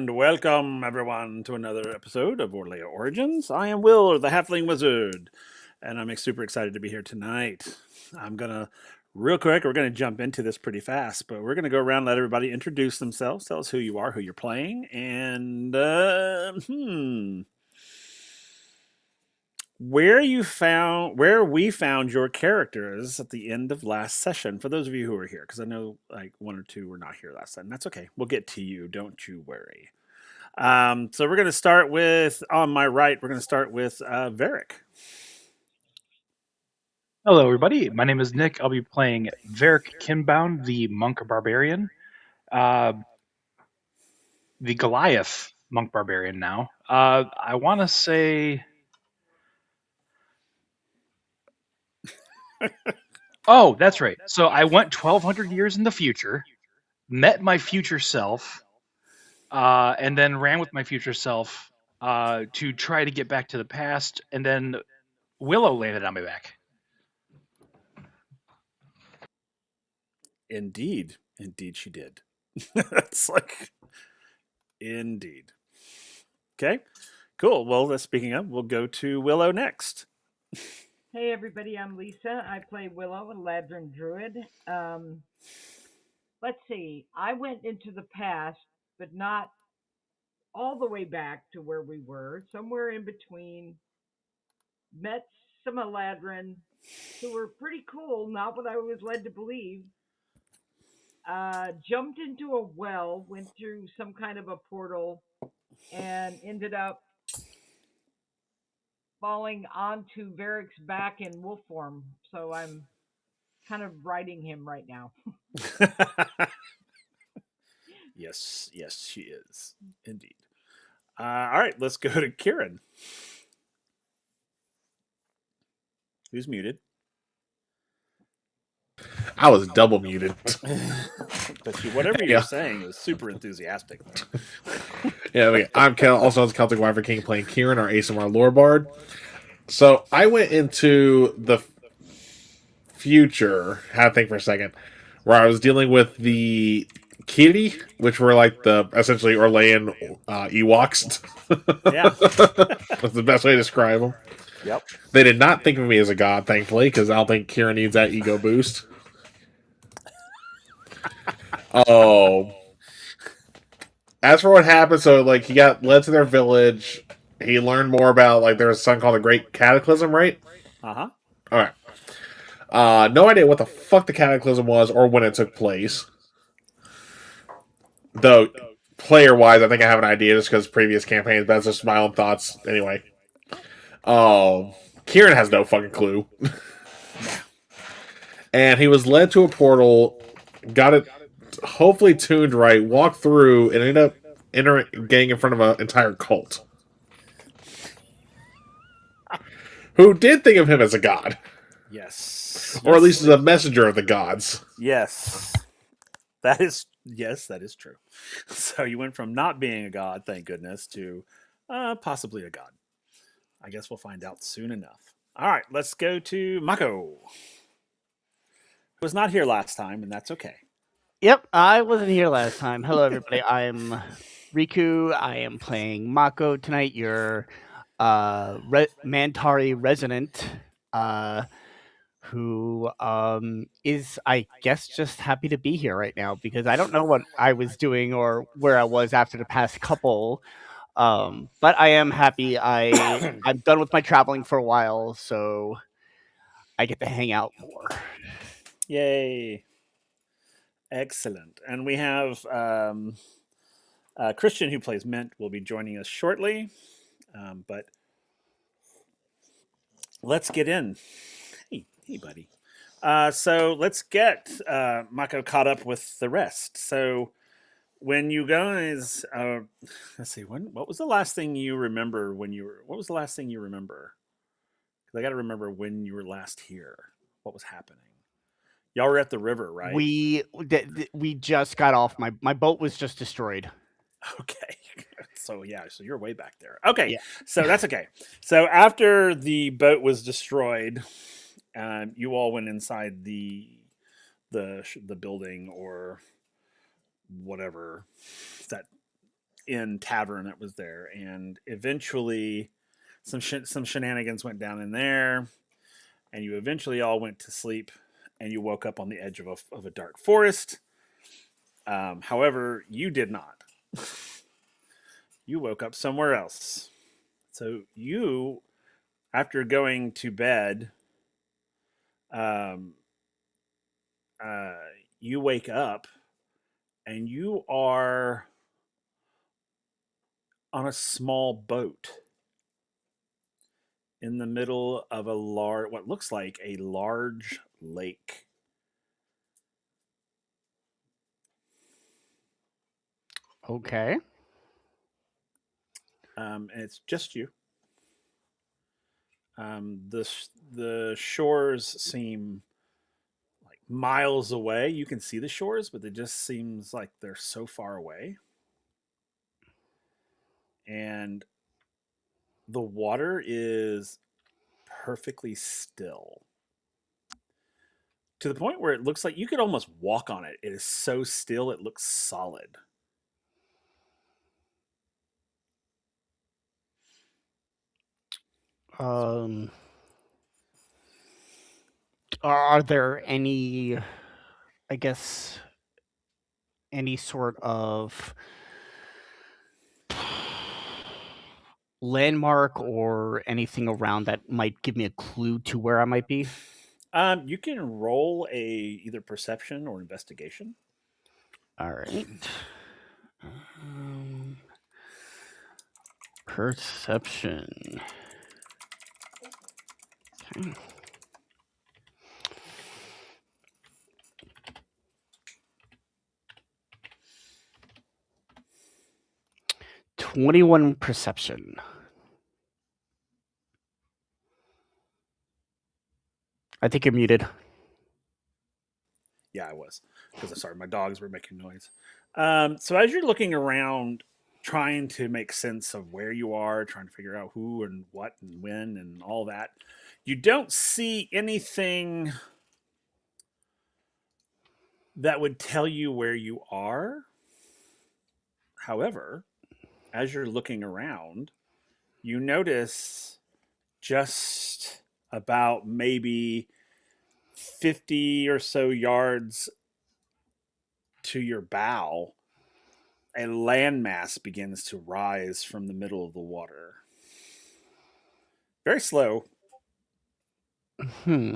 And welcome everyone to another episode of Orlea Origins. I am Will, or the Halfling Wizard, and I'm super excited to be here tonight. I'm gonna real quick. We're gonna jump into this pretty fast, but we're gonna go around, let everybody introduce themselves, tell us who you are, who you're playing, and where we found your characters at the end of last session. For those of you who were here, because I know like one or two were not here last time. That's okay. We'll get to you. Don't you worry. So we're going to start with, on my right, we're going to start with Varric. Hello, everybody. My name is Nick. I'll be playing Varric Kinbound, the Monk Barbarian, uh, the Goliath Monk Barbarian now. I want to say. Oh, that's right. So I went 1,200 years in the future, met my future self, and then ran with my future self to try to get back to the past, and then Willow landed on my back. Indeed. Indeed, she did. It's like, indeed. Okay, cool. Well, speaking of, we'll go to Willow next. Hey everybody, I'm Lisa. I play Willow, a Ladrin Druid. Let's see. I went into the past, but not all the way back to where we were. Somewhere in between. Met some Eladrin who were pretty cool, not what I was led to believe. Jumped into a well, went through some kind of a portal, and ended up falling onto Varric's back in wolf form. So I'm kind of riding him right now. Yes, she is. Indeed. All right, let's go to Kieran. Who's muted? I was double muted. But whatever you're saying is super enthusiastic. Yeah, okay. I'm Kel, also as Celtic Wyvern King, playing Kieran, our ASMR lore bard. So I went into the future, had to think for a second, where I was dealing with the Kitty, which were like the essentially Orlean Ewoks. Yeah. That's the best way to describe them. Yep. They did not think of me as a god, thankfully, because I don't think Kieran needs that ego boost. Oh. As for what happened, so like he got led to their village. He learned more about like there's something called the Great Cataclysm, right? Uh-huh. All right. No idea what the fuck the Cataclysm was or when it took place. Though player wise, I think I have an idea just because previous campaigns. But that's just my own thoughts. Anyway. Kieran has no fucking clue. And he was led to a portal, got it hopefully tuned right, walked through, and ended up getting in front of an entire cult. Who did think of him as a god. Yes. Or at least as a messenger of the gods. Yes. That is true. So you went from not being a god, thank goodness, to possibly a god. I guess we'll find out soon enough. All right, let's go to Mako. Was not here last time, and that's okay. Yep, I wasn't here last time. Hello, everybody. I'm Riku. I am playing Mako tonight. Your Mantari resident, who is, I guess, just happy to be here right now because I don't know what I was doing or where I was after the past couple. But I am happy. I'm done with my traveling for a while, so I get to hang out more. Yay. Excellent. And we have Christian, who plays Mint, will be joining us shortly. But let's get in. Hey, buddy. So let's get Mako caught up with the rest. So when you guys, let's see, what was the last thing you remember what was the last thing you remember? Because I got to remember when you were last here. What was happening? Y'all were at the river, right? We just got off. My boat was just destroyed. Okay. So you're way back there. Okay. Yeah. So that's okay. So after the boat was destroyed, you all went inside the building or whatever that inn tavern that was there, and eventually some shenanigans went down in there, and you eventually all went to sleep, and you woke up on the edge of a dark forest. However, you did not. You woke up somewhere else. So you, after going to bed, um, uh, you wake up and you are on a small boat in the middle of what looks like a large lake. Okay. And it's just you. The shores seem like miles away. You can see the shores, but it just seems like they're so far away. And the water is perfectly still to the point where it looks like you could almost walk on it. It is so still, it looks solid. Um, are there any, I guess, any sort of landmark or anything around that might give me a clue to where I might be? You can roll a either perception or investigation. All right. Perception. Okay. 21 perception. I think you're muted. Yeah, I was because sorry, my dogs were making noise. So as you're looking around, trying to make sense of where you are, trying to figure out who and what and when and all that, you don't see anything that would tell you where you are. However, as you're looking around, you notice just about maybe 50 or so yards to your bow, a landmass begins to rise from the middle of the water. Very slow, Hmm.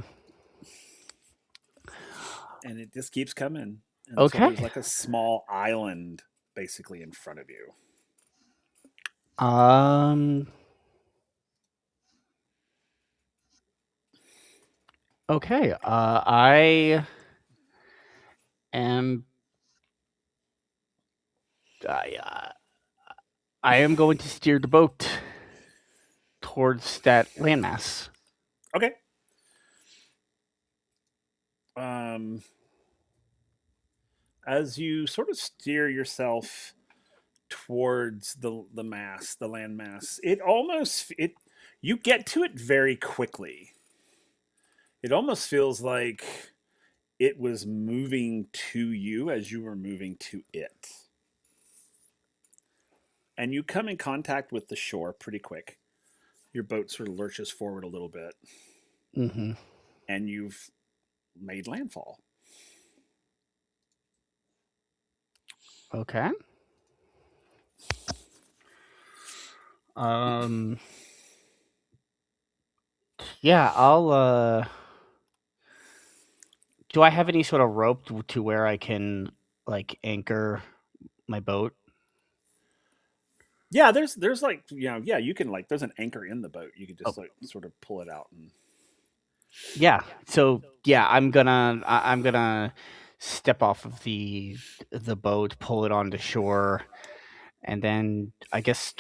and it just keeps coming until Okay. there's like a small island basically in front of you. Okay. I am. I, I am going to steer the boat towards that landmass. Okay. Um, as you sort of steer yourself towards the mass, the land mass, it you get to it very quickly. It almost feels like it was moving to you as you were moving to it. And you come in contact with the shore pretty quick. Your boat sort of lurches forward a little bit, Mm-hmm. and you've made landfall. Okay. Um. Yeah, I'll. Do I have any sort of rope to where I can like anchor my boat? Yeah, there's like yeah, you can like there's an anchor in the boat. You can Oh, just like sort of pull it out and yeah. So yeah, I'm gonna step off of the boat, pull it onto shore, and then just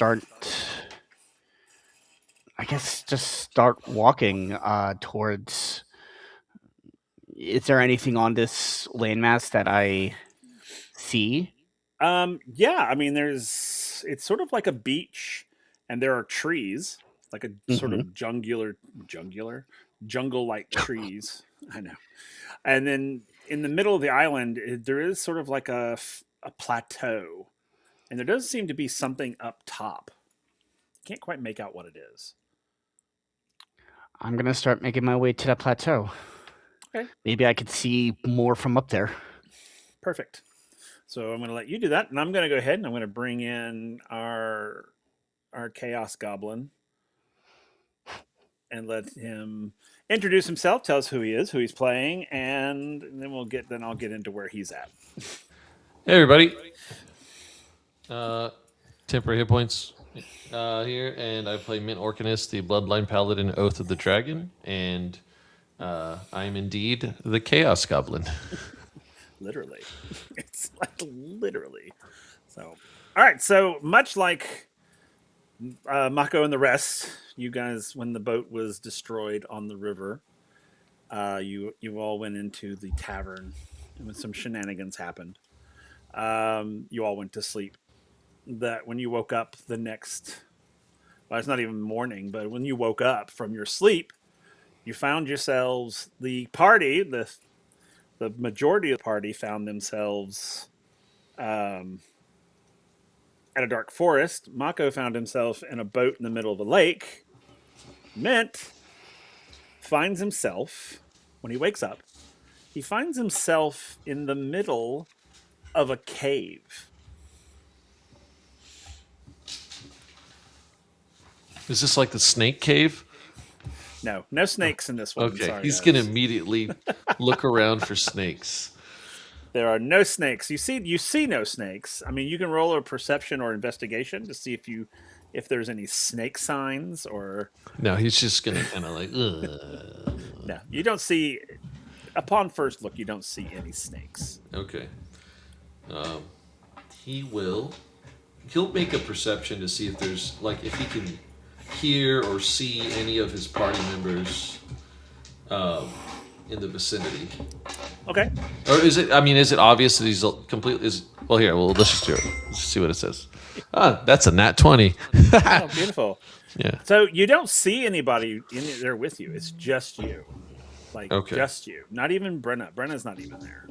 start walking towards. Is there anything on this landmass that I see? yeah, I mean it's sort of like a beach and there are trees, like a sort Mm-hmm. of jungle like trees. I know. And then in the middle of the island there is sort of like a plateau and there does seem to be something up top. Can't quite make out what it is. I'm gonna start making my way to that plateau. Okay. Maybe I could see more from up there. Perfect. So I'm going to let you do that, and I'm going to go ahead and I'm going to bring in our chaos goblin and let him introduce himself, tell us who he is, who he's playing, and then I'll get into where he's at. Hey everybody, temporary hit points here, and I play Mint Orcanist, the Bloodline Paladin, Oath of the Dragon, and I am indeed the Chaos Goblin. Literally, it's like literally. So, all right. So much like Mako and the rest, you guys, when the boat was destroyed on the river, you all went into the tavern, and when some shenanigans happened, you all went to sleep. That when you woke up the next, well, it's not even morning, but when you woke up from your sleep, you found yourselves the party, the majority of the party found themselves at a dark forest. Mako found himself in a boat in the middle of a lake. Mint finds himself, when he wakes up, he finds himself in the middle of a cave. Is this like the Snake Cave? No snakes in this one. Okay, Sorry, he's guys. gonna immediately look around for snakes. There are no snakes. You see no snakes. I mean, you can roll a perception or investigation to see if there's any snake signs or. No, he's just gonna kind of like. Ugh. No, you don't see. Upon first look, you don't see any snakes. Okay. He'll make a perception to see if there's if he can hear or see any of his party members in the vicinity. Okay. Or is it? I mean, is it obvious that he's completely? Well, here. Well, let's just do it. Let's see what it says. Ah, that's a nat 20. Oh, beautiful. Yeah. So you don't see anybody in there with you. It's just you. Okay. Just you. Not even Brenna. Brenna's not even there.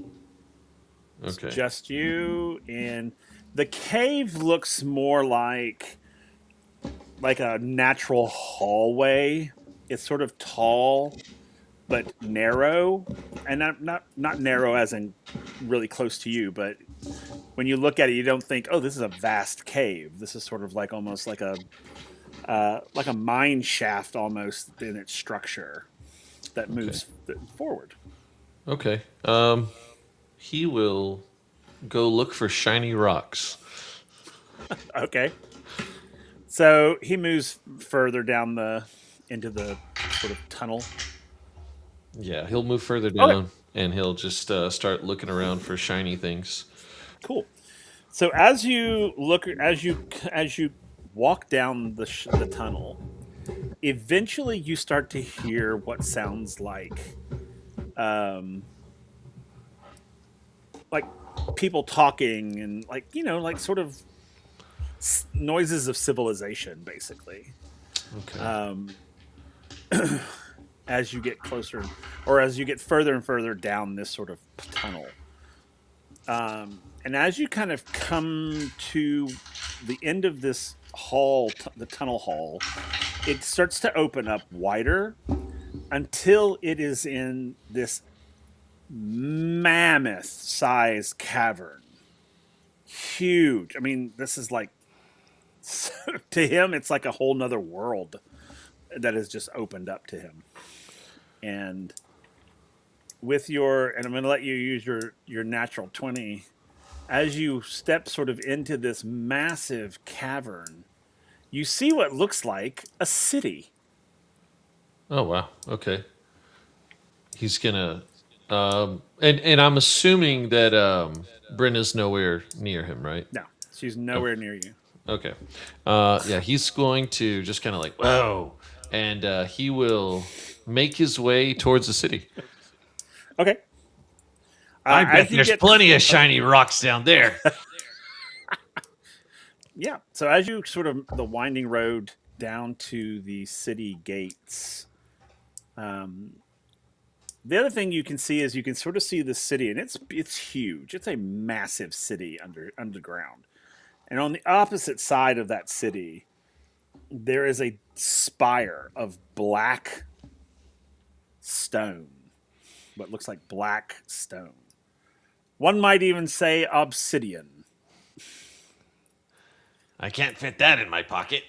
It's Okay. just you. And the cave looks more like a natural hallway. It's sort of tall but narrow. And not narrow as in really close to you, but when you look at it, you don't think, oh, this is a vast cave. This is sort of almost like a mine shaft almost in its structure that moves forward. Okay. He will go look for shiny rocks. Okay. So he moves further down into the sort of tunnel. Yeah, he'll move further down and he'll just start looking around for shiny things. Cool. So as you walk down the tunnel, eventually you start to hear what sounds like people talking and sort of noises of civilization, basically. Okay. As you get closer, or as you get further and further down this sort of tunnel. And as you kind of come to the end of this hall, the tunnel hall, it starts to open up wider until it is in this mammoth size cavern. Huge. I mean, this is to him, it's like a whole nother world that has just opened up to him. And and I'm going to let you use your natural 20, as you step sort of into this massive cavern, you see what looks like a city. Oh wow. Okay. He's gonna, and I'm assuming that Brenna's nowhere near him, right? No, she's nowhere near you. Okay. Yeah, he's going to just kind of whoa, and he will make his way towards the city. Okay. I bet there's plenty of shiny rocks down there. Yeah. So as you sort of the winding road down to the city gates, the other thing you can see is you can sort of see the city, and it's huge. It's a massive city underground. And on the opposite side of that city, there is a spire of black stone, what looks like black stone. One might even say obsidian. I can't fit that in my pocket.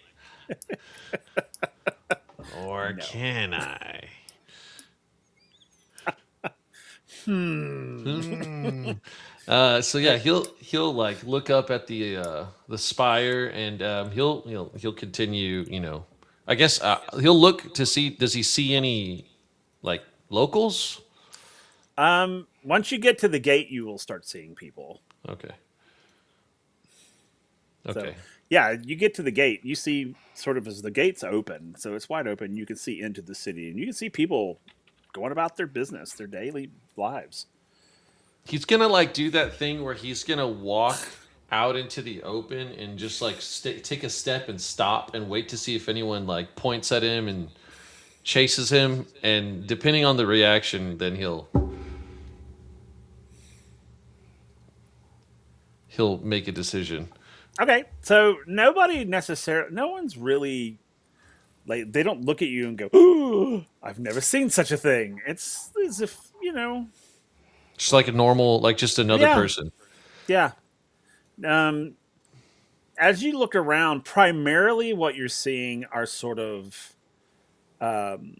Or No. can I? Hmm. So yeah, he'll like look up at the spire, and he'll continue. I guess he'll look to see, does he see any like locals? Once you get to the gate, you will start seeing people. Okay. So, Okay. yeah, you get to the gate, you see sort of as the gate's open, so it's wide open, you can see into the city, and you can see people going about their business, their daily lives. He's gonna like do that thing where he's gonna walk out into the open and just like take a step and stop and wait to see if anyone like points at him and chases him, and depending on the reaction, then he'll make a decision. Okay, so no one's really like, they don't look at you and go, "Ooh, I've never seen such a thing." It's as if, Just like a normal, like just another Yeah. person. yeah. Um, as you look around, primarily what you're seeing are sort of um,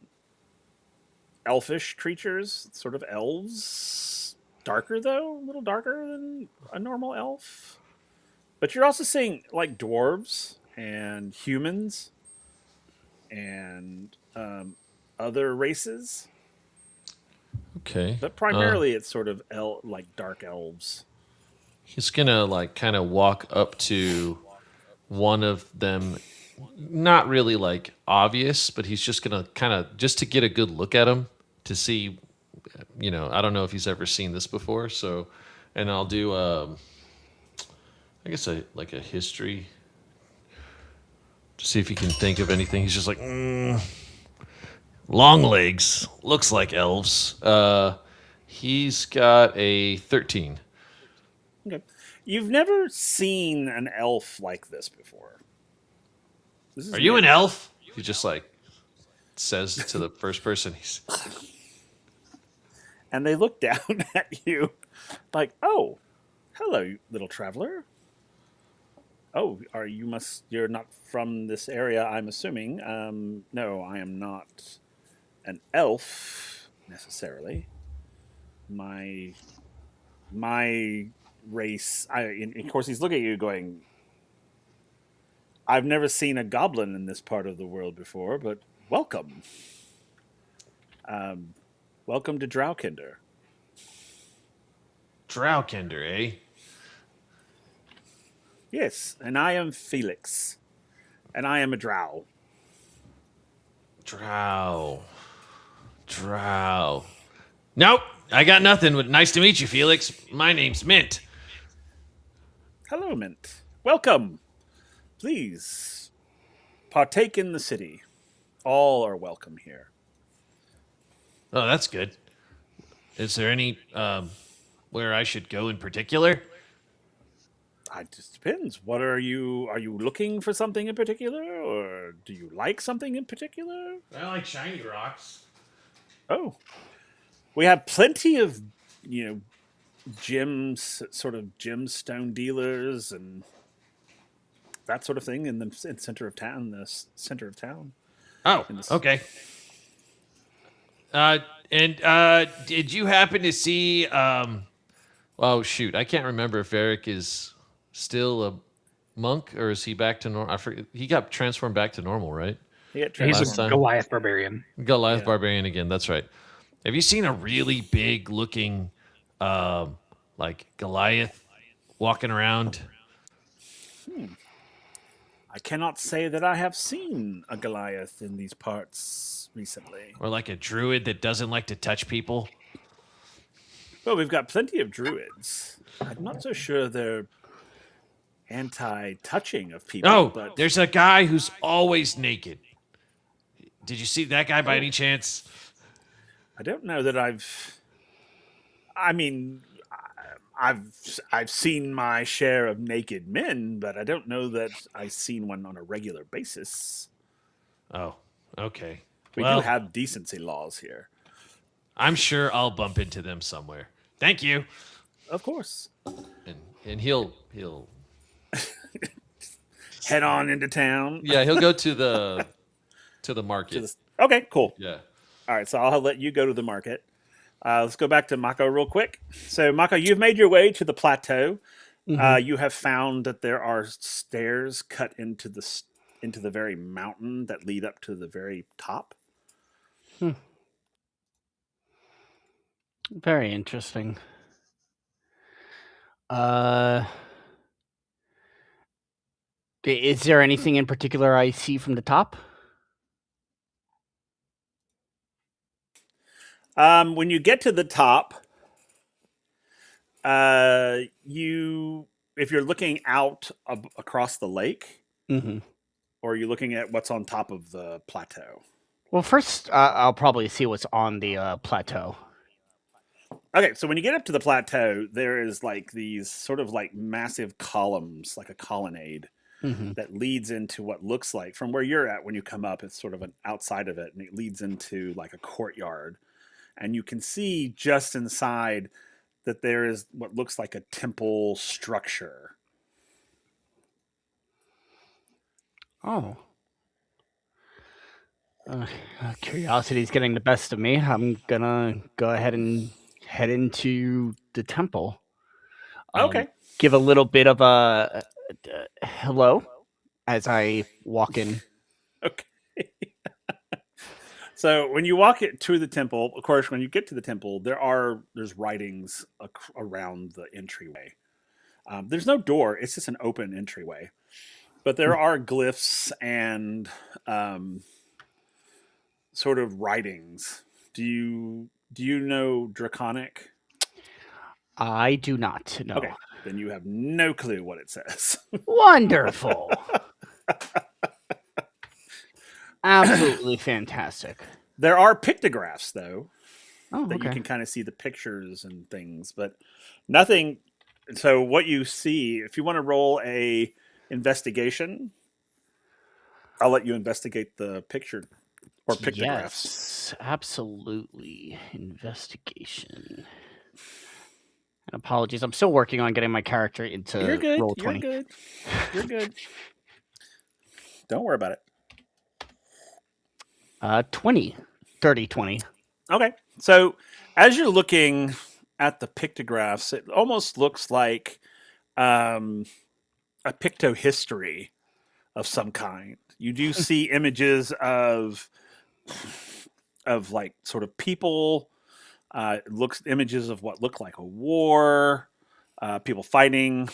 elfish creatures, sort of elves. Darker, though, a little darker than a normal elf. But you're also seeing like dwarves and humans and other races. Okay. But primarily it's sort of like dark elves. He's gonna like kind of walk up to one of them, not really like obvious, but he's just gonna kind of just to get a good look at him to see, I don't know if he's ever seen this before. So, and I'll do, I guess like a history to see if he can think of anything. He's just like, long legs, looks like elves. He's got a 13. Okay. You've never seen an elf like this before. This is Are you new. an elf? He just like says to the first person, he's And they look down at you like, "Oh, hello, little traveler. Oh, you're not from this area, I'm assuming. No, I am not an elf necessarily. My race, of course he's looking at you going, I've never seen a goblin in this part of the world before, but welcome. Welcome to Drowkinder. Drowkinder, eh? Yes, and I am Felix, and I am a drow. Drow. Nope, I got nothing. Nice to meet you, Felix. My name's Mint. Hello, Mint. Welcome. Please partake in the city. All are welcome here. Oh, that's good. Is there any where I should go in particular? It just depends. What are you? Are you looking for something in particular, or do you like something in particular? I like shiny rocks. Oh, we have plenty of, gems, sort of gemstone dealers and that sort of thing in the center of town. Oh, In this- okay. Did you happen to see oh shoot, I can't remember if Eric is still a monk or is he back to normal. I forget, he got transformed back to normal, right? He got He's Last a time. Goliath barbarian. Goliath Yeah. barbarian again, that's right. Have you seen a really big looking like Goliath walking around? I cannot say that I have seen a Goliath in these parts recently. or like a druid that doesn't like to touch people? Well, we've got plenty of druids. I'm not so sure they're anti-touching of people. Oh, but there's a guy who's always naked. Did you see that guy by any chance? I don't know that I've. I mean, I've seen my share of naked men, but I don't know that I've seen one on a regular basis. Oh, okay. We do Well, have decency laws here, I'm sure I'll bump into them somewhere. Thank you. of course. And he'll Head on into town yeah, he'll go to the to market. this. Okay, cool. Yeah. All right, so I'll let you go to the market. Let's go back to Mako real quick. So, Mako, you've made your way to the plateau. Mhm. You have found that there are stairs cut into the very mountain that lead up to the very top. Very interesting. Uh, is there anything in particular I see from the top? When you get to the top, you if you're looking out across the lake, Mm-hmm. or are you looking at what's on top of the plateau? Well, first, I'll probably see what's on the plateau. Okay, so when you get up to the plateau, there is like these sort of like massive columns, like a colonnade, Mm-hmm. that leads into what looks like from where you're at when you come up. It's sort of an outside of it, and it leads into like a courtyard, and you can see just inside that there is what looks like a temple structure. Oh. Curiosity's getting the best of me. I'm gonna go ahead and head into the temple. Okay. Give a little bit of a hello as I walk in. Okay. So when you walk it to the temple, of course, when you get to the temple, there's writings around the entryway. There's no door; it's just an open entryway. But there are glyphs and sort of writings. Do you know Draconic? I do not know. Okay, then you have no clue what it says. Wonderful. Absolutely fantastic. There are pictographs though Oh, that you okay. can kind of see the pictures and things, but nothing. So what you see, if you want to roll a investigation, I'll let you investigate the picture or pictographs. Yes, absolutely. Investigation. And apologies, I'm still working on getting my character into You're good. roll You're 20. good. You're good. Don't worry about it. 20. Dirty 20. Okay. So as you're looking at the pictographs, it almost looks like a pictohistory of some kind. You do see images of like sort of people. It looks images of what look like a war, people fighting.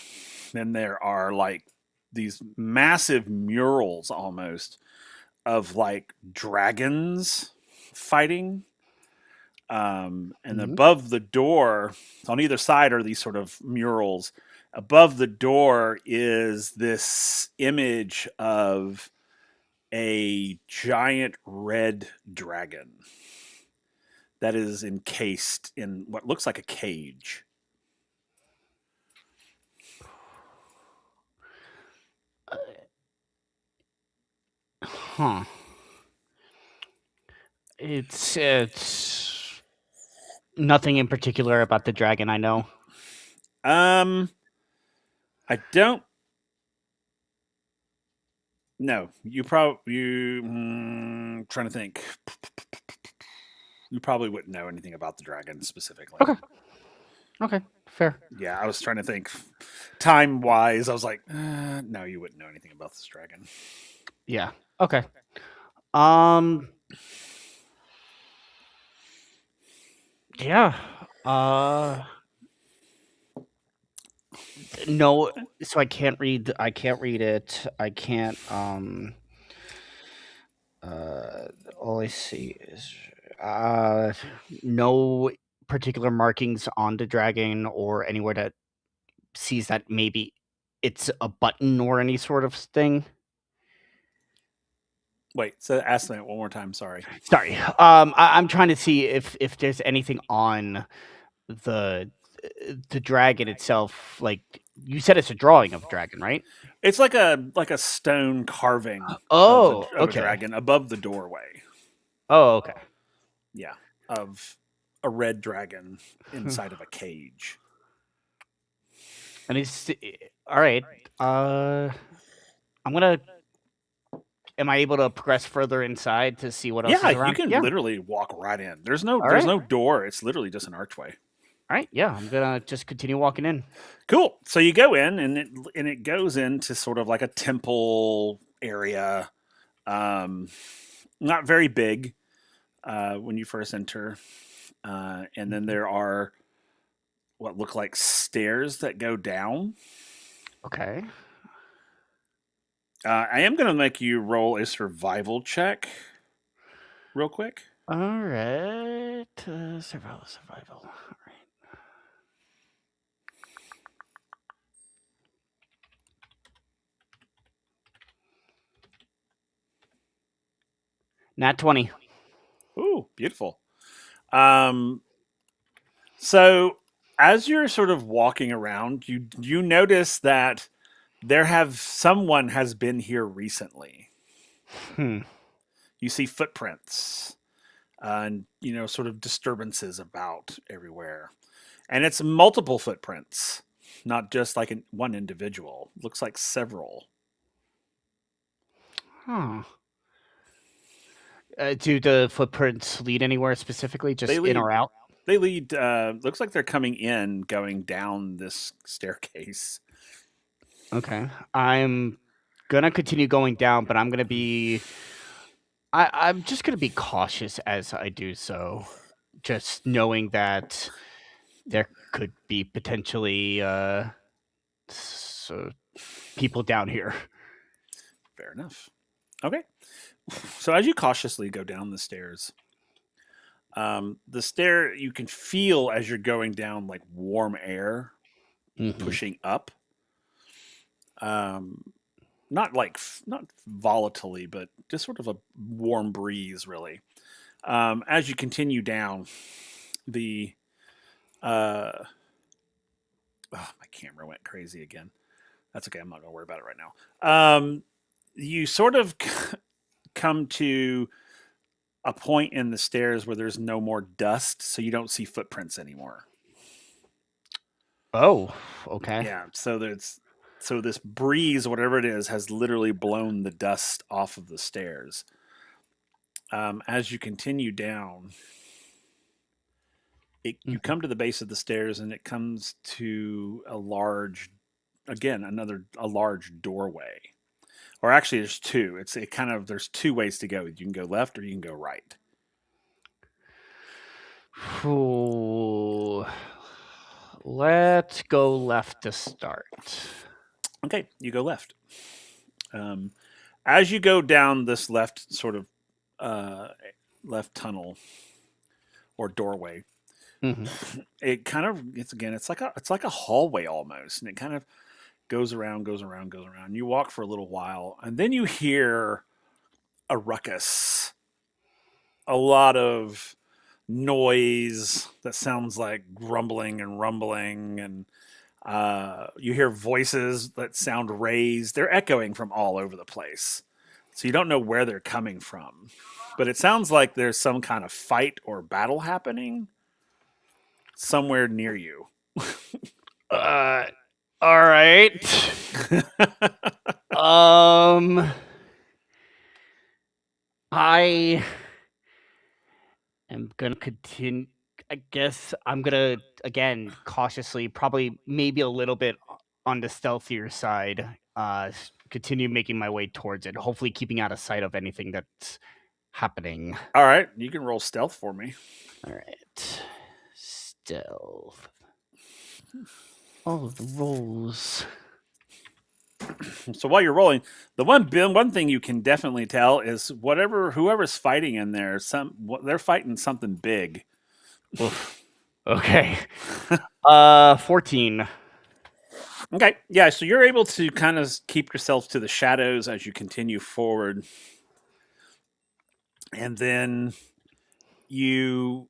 Then there are like these massive murals almost of like dragons fighting. And Mhm. above the door, on either side are these sort of murals. Above the door is this image of a giant red dragon that is encased in what looks like a cage. Huh. It's nothing in particular about the dragon I know. I don't. No, you probably trying to think. You probably wouldn't know anything about the dragon specifically. Okay. Okay, fair. Yeah, I was trying to think time wise. I was like, no, you wouldn't know anything about this dragon. Yeah. Okay. Um yeah. No, so I can't read it. I can't all I see is no particular markings on the dragon or anywhere that sees that maybe it's a button or any sort of thing. Wait, so ask that one more time. Sorry. Sorry. I'm trying to see if there's anything on the the dragon itself, like you said, it's a drawing of a dragon, right? It's like a stone carving Oh, of a okay. dragon above the doorway. Oh, okay. Yeah, of a red dragon inside of a cage. And it's all right. I'm gonna. Am I able to progress further inside to see what else Yeah, is you around? can Yeah. literally walk right in. There's All there's right. no door. It's literally just an archway. All right. Yeah, I'm gonna just continue walking in. Cool. So you go in, and it goes into sort of like a temple area. Not very big when you first enter, and then there are what look like stairs that go down. Okay. I am going to make you roll a survival check, real quick. All right. Survival. All right. Nat 20. Ooh, beautiful. So as you're sort of walking around, you notice that someone has been here recently. Hmm. You see footprints, and sort of disturbances about everywhere, and it's multiple footprints, not just like one individual. Looks like several. Huh. Do the footprints lead anywhere specifically? Just They in lead. or out? They lead. Looks like they're coming in, going down this staircase. Okay. I'm gonna continue going down, but I'm gonna be. I'm just gonna be cautious as I do so, just knowing that there could be potentially so people down here. Fair enough. Okay. So as you cautiously go down the stairs, you can feel as you're going down like warm air pushing up. Not not volatilely, but just sort of a warm breeze, really. As you continue down, the uh, my camera went crazy again. That's okay. I'm not going to worry about it right now. You sort of come to a point in the stairs where there's no more dust, so you don't see footprints anymore. Oh, okay. Yeah, so this breeze, whatever it is, has literally blown the dust off of the stairs. As you continue down, you come to the base of the stairs, and it comes to a large doorway. Or actually, there's two. There's two ways to go. You can go left or you can go right. Ooh. Let's go left to start. Okay, you go left. As you go down this left sort of left tunnel or doorway, it kind of it's like a hallway almost, and it kind of goes around. You walk for a little while, and then you hear a ruckus, a lot of noise that sounds like grumbling and rumbling, and you hear voices that sound raised. They're echoing from all over the place, so you don't know where they're coming from, but it sounds like there's some kind of fight or battle happening somewhere near you. All right. I am gonna continue. I guess I'm gonna again cautiously, probably maybe a little bit on the stealthier side. Continue making my way towards it, hopefully keeping out of sight of anything that's happening. All right, you can roll stealth for me. All right, stealth. All of the rolls. So while you're rolling, the one thing you can definitely tell is whoever's fighting in there, they're fighting something big. Okay. 14. Okay, yeah. So you're able to kind of keep yourself to the shadows as you continue forward, and then you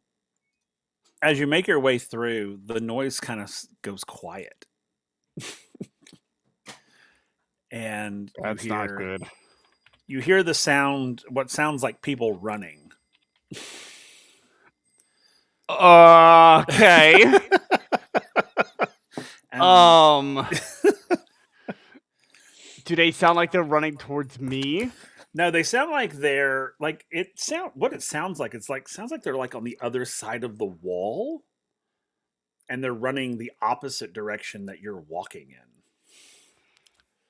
As you make your way through, the noise kind of goes quiet, and That's not good. you hear the sound, what sounds like people running. Okay. And Do they sound like they're running towards me? no, they sound like they're like what it sounds like. It's like sounds like they're like on the other side of the wall, and they're running the opposite direction that you're walking in.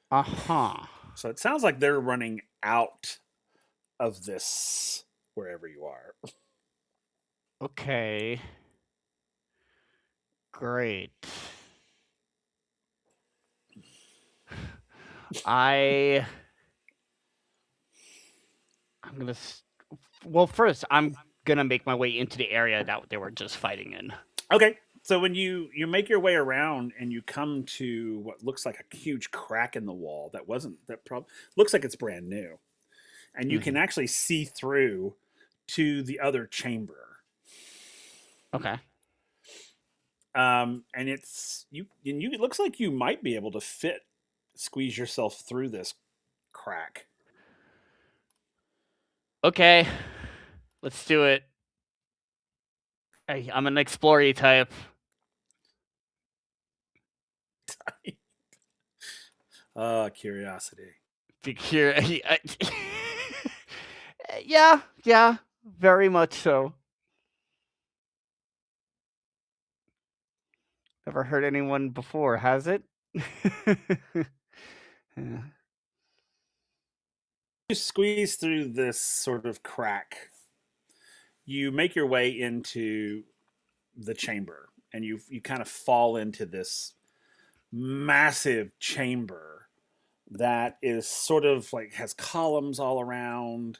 Uh-huh. So it sounds like they're running out of this wherever you are. Okay. Great. I'm gonna. Well, first, I'm gonna make my way into the area that they were just fighting in. Okay. So when you make your way around and you come to what looks like a huge crack in the wall looks like it's brand new, and you can actually see through to the other chamber. Okay. And it looks like you might be able to squeeze yourself through this crack. Okay. Let's do it. Hey, I'm an explorer type. Curiosity. Yeah, very much so. Never heard anyone before, has it? Yeah. You squeeze through this sort of crack. You make your way into the chamber, and you kind of fall into this massive chamber that is sort of like has columns all around.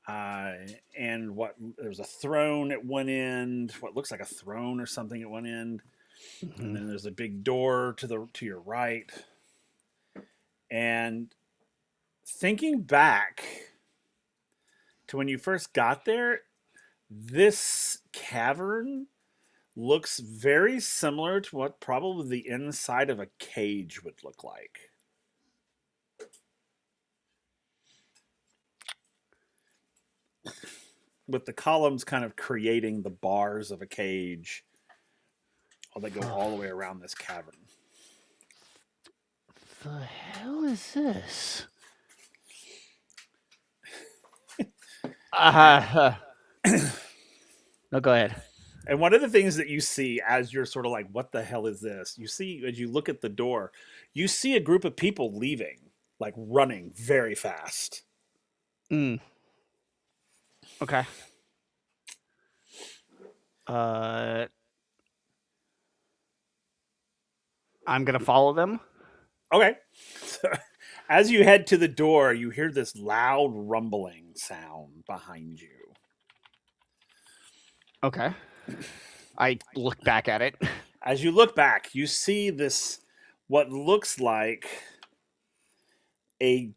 And there's a throne at one end, what looks like a throne or something at one end, and then there's a big door to your right. And thinking back to when you first got there, this cavern looks very similar to what probably the inside of a cage would look like. With the columns kind of creating the bars of a cage, they go all the way around this cavern. The hell is this? No, go ahead. And one of the things that you see as you're sort of like, what the hell is this? You see, as you look at the door, you see a group of people leaving, like running very fast. Okay. I'm gonna follow them. Okay. So, as you head to the door, you hear this loud rumbling sound behind you. Okay. I look back at it. As you look back, you see this, what looks like a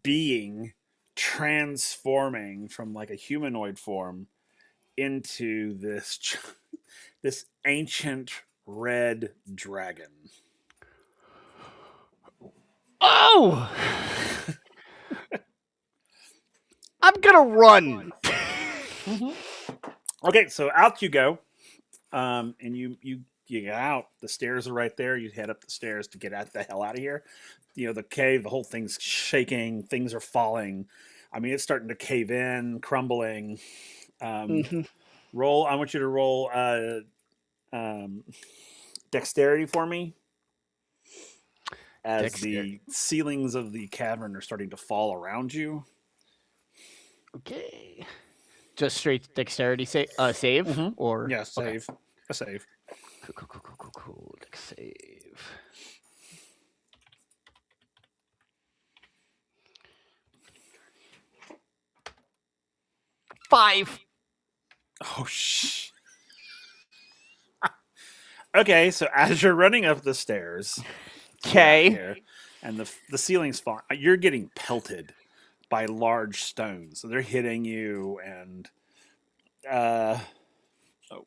being transforming from like a humanoid form into this ancient red dragon. Oh! I'm gonna run. Okay, so out you go, and you get out. The stairs are right there. You head up the stairs to get the hell out of here. You know, the cave, the whole thing's shaking. Things are falling. I mean, it's starting to cave in, crumbling. Roll. I want you to roll dexterity for me, as the ceilings of the cavern are starting to fall around you. Okay. Just straight dexterity save, or yeah, save. Okay. A save. Cool. Dex save. Five. Oh shh. Okay, so as you're running up the stairs, okay, and the ceiling's falling, you're getting pelted by large stones. So they're hitting you, and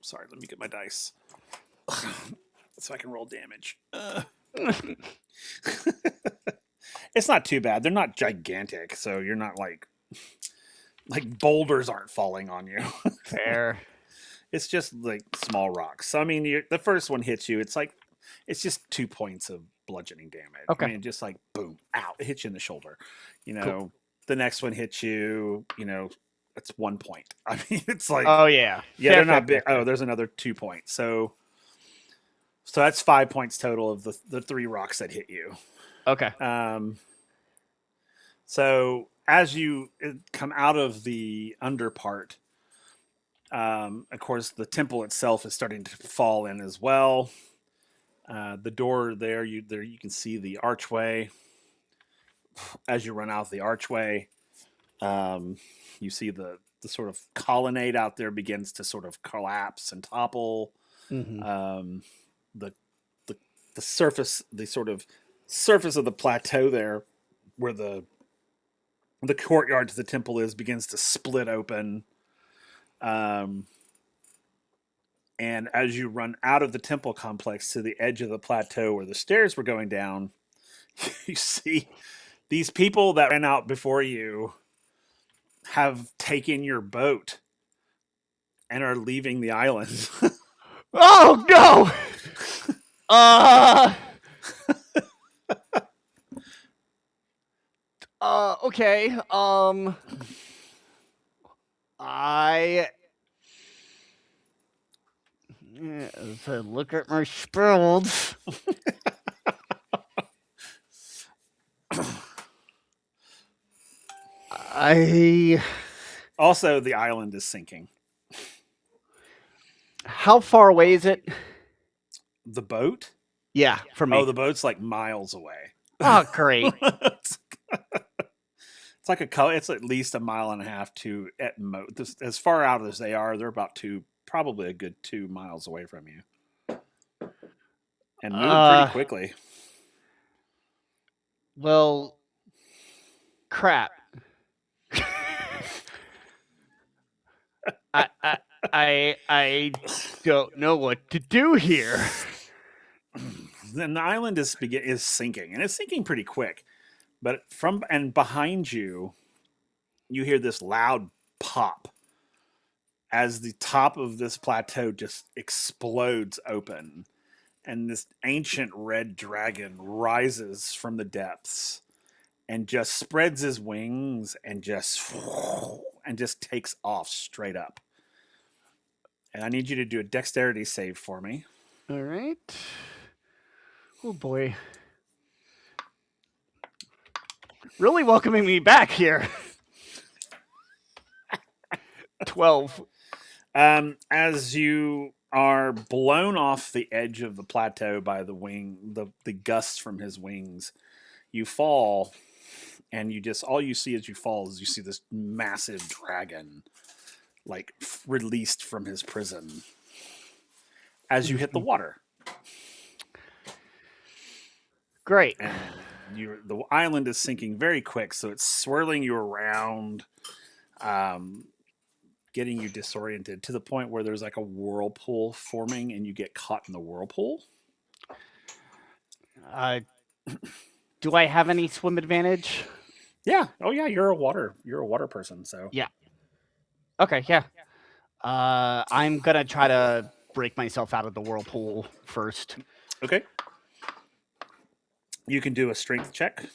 Sorry, let me get my dice so I can roll damage. It's not too bad. They're not gigantic, so you're not like boulders aren't falling on you. Fair. It's just like small rocks. So I mean, the first one hits you. It's just 2 points of bludgeoning damage. Okay. I mean, just like boom, ow, it hits you in the shoulder. You know, Cool. the next one hits you. You know, it's 1 point. I mean, it's like Oh yeah. yeah, Fair, they're not fair, big. fair. Oh, there's another 2 points. So that's 5 points total of the 3 rocks that hit you. Okay. So as you come out of the under part, of course, the temple itself is starting to fall in as well. The door there, you can see the archway. As you run out the archway, you see the sort of colonnade out there begins to sort of collapse and topple. Mm-hmm. The surface, the sort of surface of the plateau there, where the courtyard to the temple is, begins to split open. And as you run out of the temple complex to the edge of the plateau where the stairs were going down, you see these people that ran out before you have taken your boat and are leaving the island. Oh no! Okay. I As I look at my spells. Also, the island is sinking. How far away is it? The boat? Yeah, from me. Oh, the boat's like miles away. Oh, great. It's like it's at least 1.5 miles to at most. As far out as they are, they're about probably a good 2 miles away from you, and moving pretty quickly. Well, crap. I don't know what to do here. Then the island is sinking, and it's sinking pretty quick. But from and behind you, you hear this loud pop as the top of this plateau just explodes open, and this ancient red dragon rises from the depths and just spreads his wings and just takes off straight up. And I need you to do a dexterity save for me. All right. Oh boy. Really welcoming me back here. 12. As you are blown off the edge of the plateau by the gusts from his wings, you fall, and all you see as you fall is you see this massive dragon, like released from his prison. As you hit the water, Great. and the island is sinking very quick, so it's swirling you around, getting you disoriented to the point where there's like a whirlpool forming, and you get caught in the whirlpool. Do I have any swim advantage? Yeah. Oh yeah, you're a water person, so. Yeah. Okay, yeah. I'm gonna try to break myself out of the whirlpool first. Okay. You can do a strength check.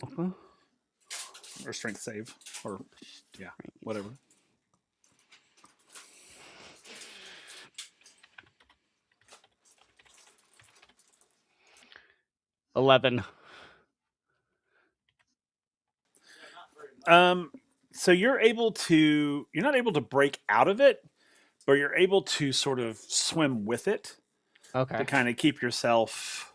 Uh-huh. Or strength save. Or yeah, whatever. $11. So you're not able to break out of it, but you're able to sort of swim with it. Okay. To kind of keep yourself,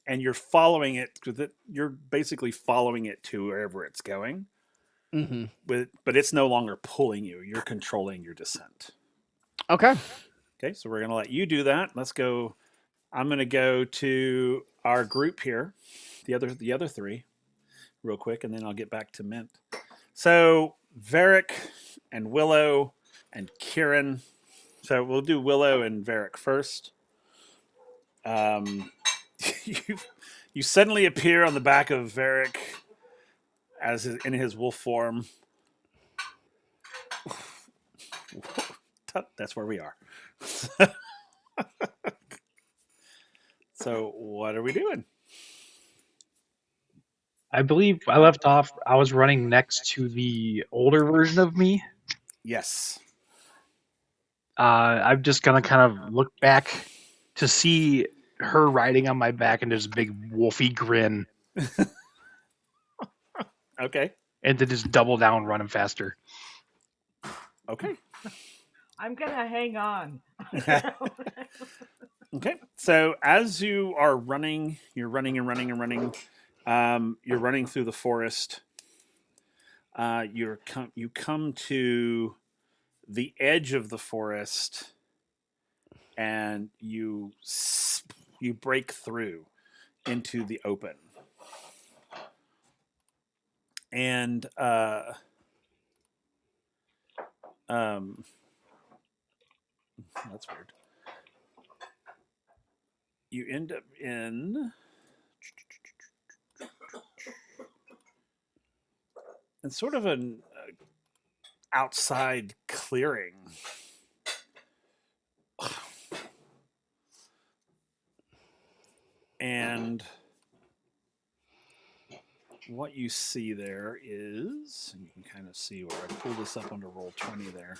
and you're following it with it. You're basically following it to wherever it's going. Mm-hmm. But it's no longer pulling you. You're controlling your descent. Okay. Okay, so we're gonna let you do that. Let's go. I'm gonna go to our group here, the other 3, real quick, and then I'll get back to Mint. So Varric and Willow and Kieran So we'll do Willow and Varric first. You you suddenly appear on the back of Varric in his wolf form. That's where we are. So what are we doing? I believe I left off. I was running next to the older version of me. Yes. I'm just gonna kind of look back to see her riding on my back and this big wolfy grin, Okay. and to just double down, running faster. Okay. I'm gonna hang on. Okay. So as you are running, you're running and running and running. You're running through the forest. You come to the edge of the forest, and you break through into the open. And that's weird. You end up in sort of an outside clearing. And what you see there is, and you can kind of see where I pulled this up under Roll20 there,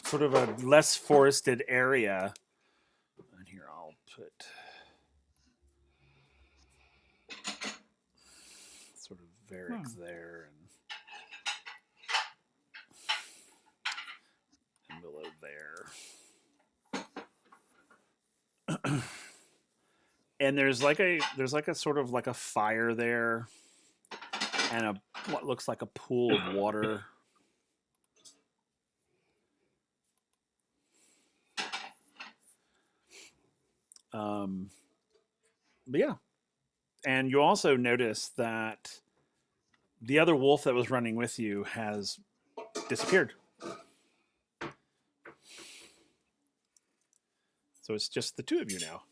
sort of a less forested area. And here I'll put sort of Varric there and Willow there. And there's like a sort of like a fire there, and what looks like a pool of water. But yeah, and you also notice that the other wolf that was running with you has disappeared. So it's just the two of you now.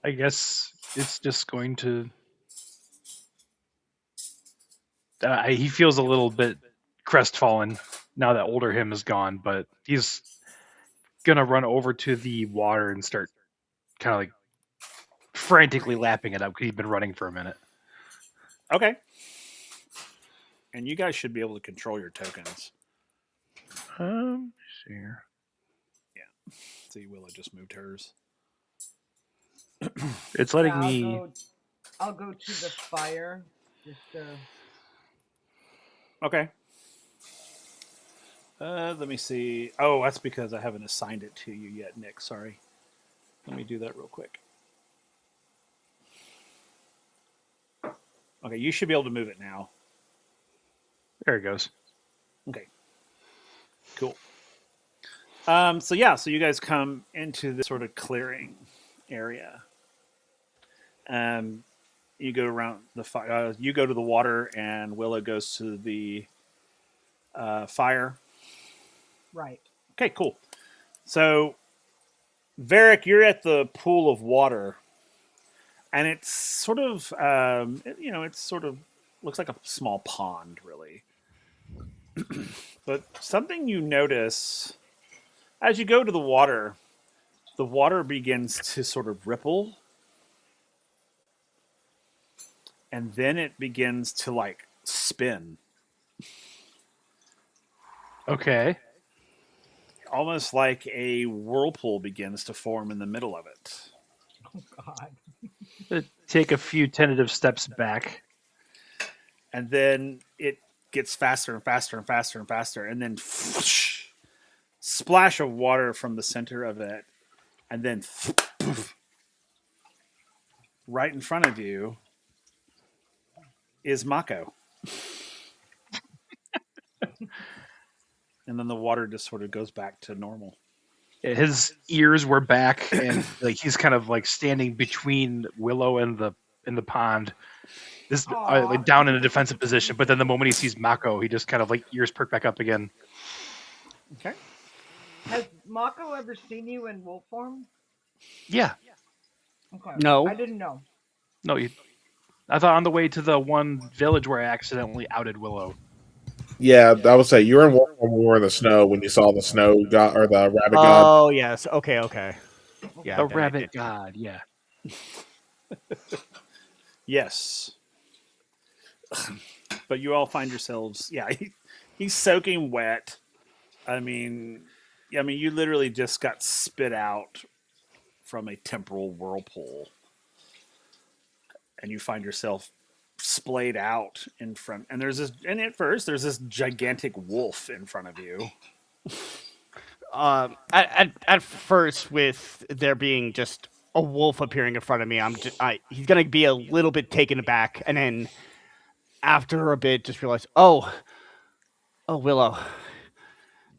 I guess it's just going to. He feels a little bit crestfallen now that older him is gone, but he's gonna run over to the water and start kind of like frantically lapping it up because he's been running for a minute. Okay. And you guys should be able to control your tokens. Sure. Yeah. See, Willow just moved hers. It's letting Yeah, me. I'll go to the fire. Just Okay. Let me see. Oh, that's because I haven't assigned it to you yet, Nick. Sorry. Let me do that real quick. Okay, you should be able to move it now. There it goes. Okay. Cool. So you guys come into this sort of clearing area. You go around the fire. You go to the water, and Willow goes to the fire. right. Okay, cool. So, Varric, you're at the pool of water, and it's sort of, it's sort of looks like a small pond, really. But something you notice as you go to the water begins to sort of ripple, and then it begins to like spin, Okay. almost like a whirlpool begins to form in the middle of it. Oh God. Take a few tentative steps back. And then it gets faster and faster and faster and faster, and then splash of water from the center of it, and then right in front of you is Mako. And then the water just sort of goes back to normal. His ears were back, and like he's kind of like standing between Willow and the pond. This like down in a defensive position, but then the moment he sees Mako, he just kind of like ears perk back up again. Okay. Has Mako ever seen you in wolf form? Yeah. Okay. No. I didn't know. No, I thought on the way to the one village where I accidentally outed Willow. Yeah, I would say you were in Wolf when we were in the snow when you saw the snow god or the rabbit god. Oh yes. Okay. Yeah. The then I rabbit did. god, yeah. Yes. But you all find yourselves, yeah, he's soaking wet. I mean, you literally just got spit out from a temporal whirlpool, and you find yourself splayed out in front. And at first, there's this gigantic wolf in front of you. At first, with there being just a wolf appearing in front of me, he's gonna be a little bit taken aback, and then after a bit, just realize, oh, Willow.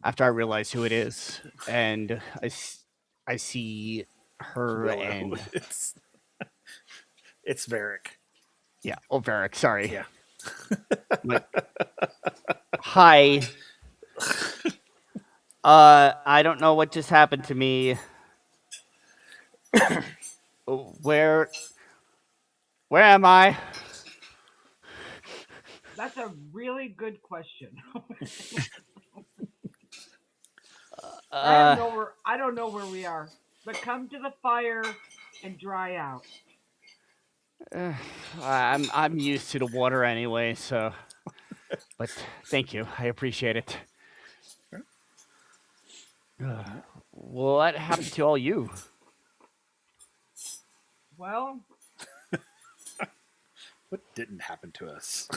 After I realize who it is, and I see her Willow. and It's Varric. yeah, Varric. Sorry. Yeah. Like, hi. I don't know what just happened to me. Where am I? That's a really good question. I don't know where we are. But come to the fire and dry out. I'm used to the water anyway, so. But thank you, I appreciate it. What happened to all you? Well, What didn't happen to us?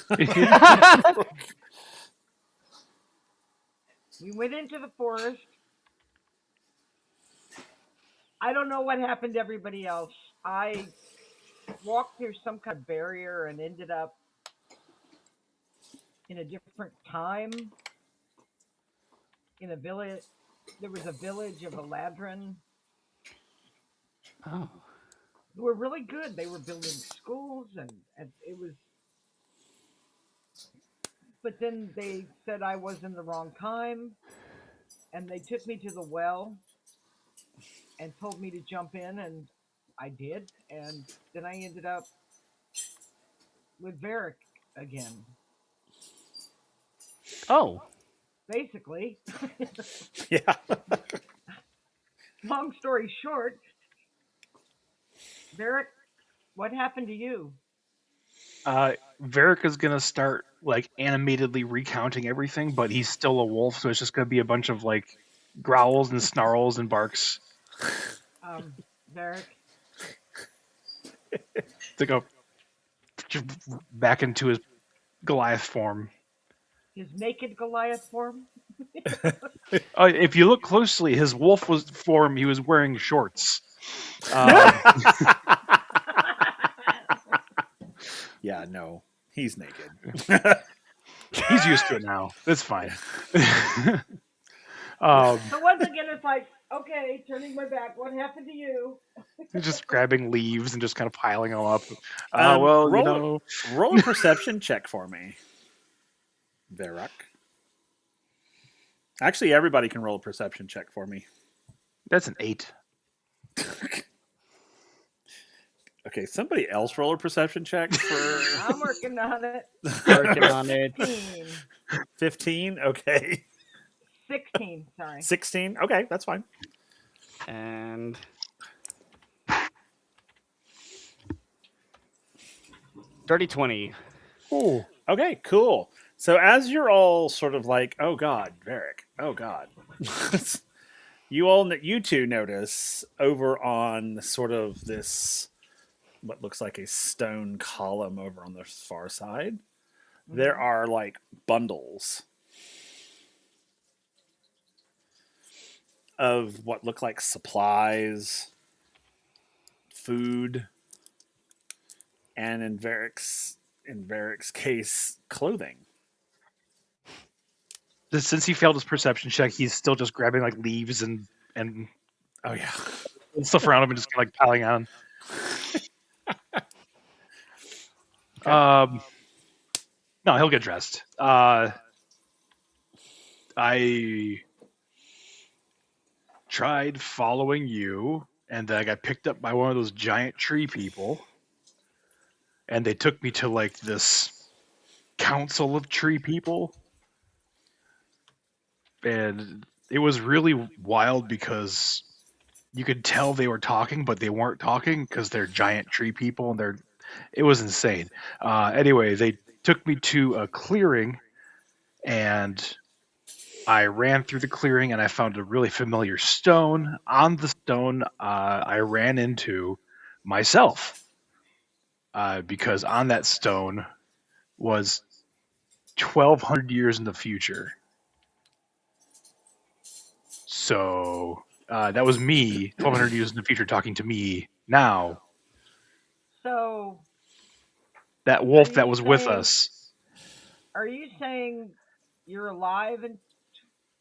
we went into the forest. I don't know what happened to everybody else. I walked through some kind of barrier and ended up in a different time in a village. There was a village of Eladrin Oh. who were really good. They were building schools and it was. But then they said I was in the wrong time, and they took me to the well and told me to jump in, and I did, and then I ended up with Varric again. Oh. Basically, Yeah. long story short, Varric, what happened to you? Varric is gonna start like animatedly recounting everything, but he's still a wolf, so it's just gonna be a bunch of like growls and snarls and barks Varric, to go back into his Goliath form. his naked Goliath form. If you look closely, his wolf form. He was wearing shorts. Yeah, no. He's naked. He's used to it now. That's fine. So once again, it's like, okay, turning my back. What happened to you? Just grabbing leaves and just kind of piling them up. Roll a perception check for me, Varric. Actually, everybody can roll a perception check for me. That's an 8. Okay, somebody else roll a perception check for I'm working on it. Working on it. 15. 15. Okay. 16, sorry. 16. Okay, that's fine. And dirty 20. Ooh. Okay, cool. So as you're all sort of like, oh God, Varric, oh God, you two notice over on sort of this what looks like a stone column over on the far side, there are like bundles of what look like supplies, food, and in Varric's case, clothing. Since he failed his perception check, he's still just grabbing like leaves and Oh yeah. stuff around him and just kind of like piling on. Okay. No, he'll get dressed. tried following you, and then I got picked up by one of those giant tree people, and they took me to like this council of tree people, and it was really wild because you could tell they were talking, but they weren't talking because they're giant tree people, and it was insane. Anyway, they took me to a clearing, and I ran through the clearing, and I found a really familiar stone. On the stone, I ran into myself because on that stone was 1,200 years in the future. So that was me, 1,200 years in the future, talking to me now. So, That wolf you that was with saying- us. are you saying you're alive in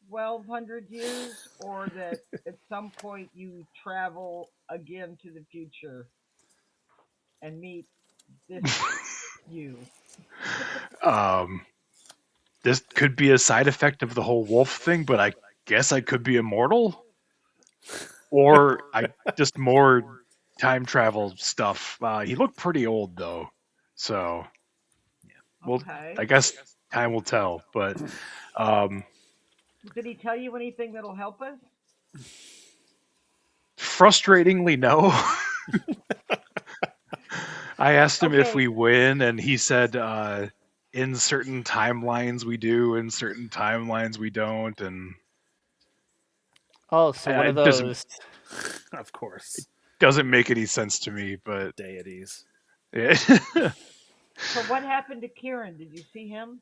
1,200 years, or that at some point you travel again to the future and meet this you? This could be a side effect of the whole wolf thing, but I guess I could be immortal, or I just more time travel stuff. He looked pretty old though, so well, Okay. I guess time will tell. But Did he tell you anything that'll help us? frustratingly, no. I asked him if Okay. we win, and he said in certain timelines we do, in certain timelines we don't, and Oh, so one of it doesn't those. Of course. doesn't make any sense to me. But Deities. yeah. So what happened to Kieran? Did you see him?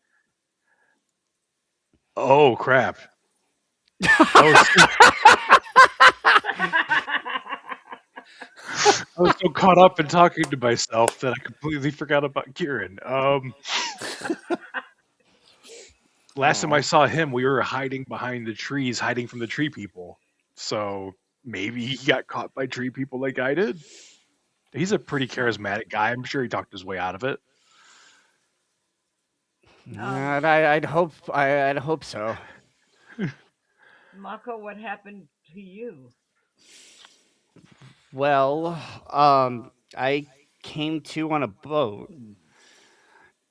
Oh crap! I was so caught up in talking to myself that I completely forgot about Kieran. Last time I saw him, we were hiding behind the trees, hiding from the tree people. So maybe he got caught by tree people like I did. He's a pretty charismatic guy. I'm sure he talked his way out of it. I'd hope. I'd hope so. Mako, what happened to you? Well, I came to on a boat,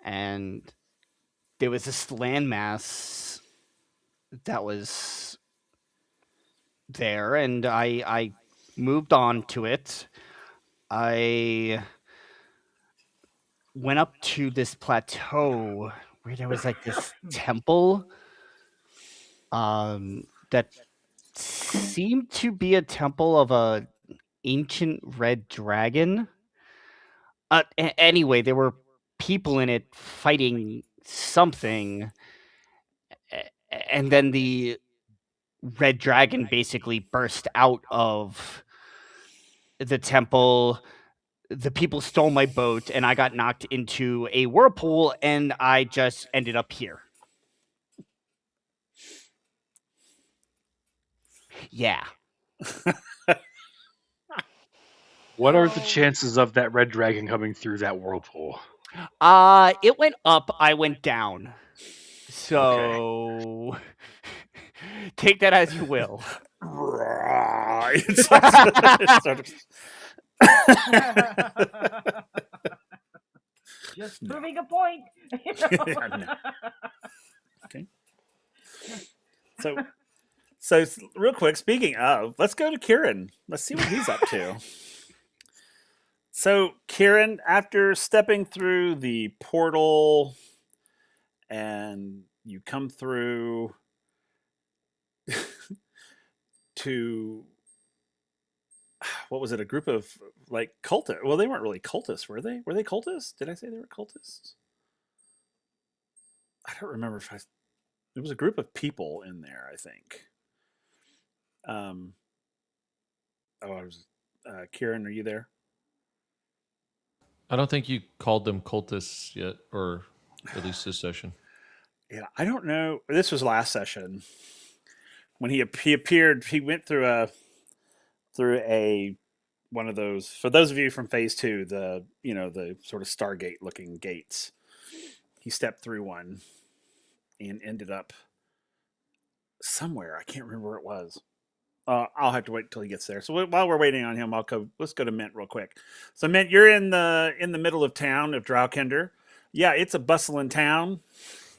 and there was this landmass that was there, and I moved on to it. I went up to this plateau where there was like this temple that seemed to be a temple of a ancient red dragon. Anyway, there were people in it fighting something, and then the red dragon basically burst out of the temple. The people stole my boat, and I got knocked into a whirlpool, and I just ended up here. Yeah. What are the chances of that red dragon coming through that whirlpool? It went up, I went down. So take that as you will. It's sort of- Just proving a point. No. Okay. So real quick, speaking of, let's go to Kieran. Let's see what he's up to. So, Kieran, after stepping through the portal and you come through to what was it? A group of like cultists. Well, they weren't really cultists, were they? Were they cultists? Did I say they were cultists? I don't remember if I. It was a group of people in there, I think. Oh, I was. Kieran, are you there? I don't think you called them cultists yet, or at least this session. Yeah, I don't know. This was last session when he appeared. He went through a one of those. For those of you from Phase 2, the sort of Stargate looking gates. He stepped through one and ended up somewhere. I can't remember where it was. I'll have to wait till he gets there. So while we're waiting on him, let's go to Mint real quick. So Mint, you're in the middle of town of Drowkinder. Yeah, it's a bustling town.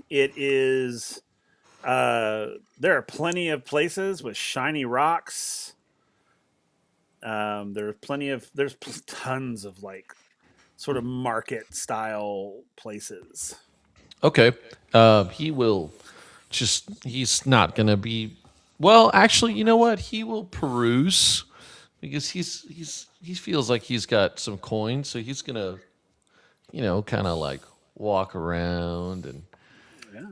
It is. There are plenty of places with shiny rocks. There's tons of like sort of market style places. Okay. He will he's not going to be, well, actually, you know what? He will peruse because he feels like he's got some coins. So he's going to, kind of like walk around and Yeah.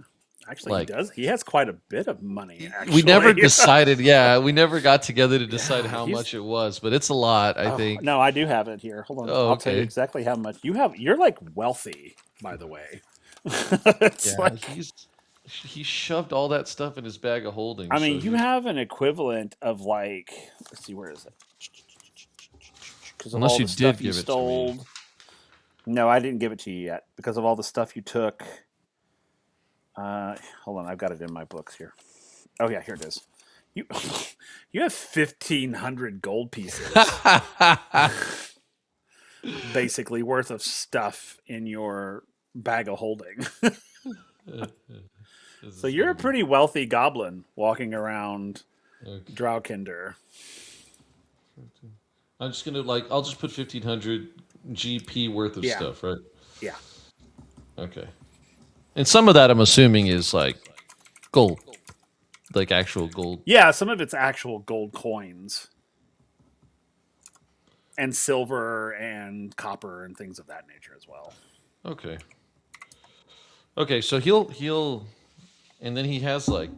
Actually, he like, does. He has quite a bit of money. Actually, we never decided. Yeah. We never got together to decide Yeah, how he's- much it was, but it's a lot, I think. No, I do have it here. Hold on. Oh, I'll tell you okay. exactly how much you have. You're like wealthy, by the way. It's Yeah. like, He shoved all that stuff in his bag of holding. I mean, so you he- have an equivalent of like, let's see, where is it? Because of Unless all you the stuff did you give it to me. stole. No, I didn't give it to you yet because of all the stuff you took. Hold on, I've got it in my books here. Oh yeah, here it is. You you have 1,500 gold pieces, basically worth of stuff in your bag of holding. So you're a pretty wealthy goblin walking around Okay. Drowkinder. I'm just gonna I'll just put 1,500 GP worth of Yeah. stuff, right? Yeah. Okay. And some of that I'm assuming is like gold, like actual gold. Yeah, some of it's actual gold coins. And silver and copper and things of that nature as well. Okay. Okay, so he'll and then he has like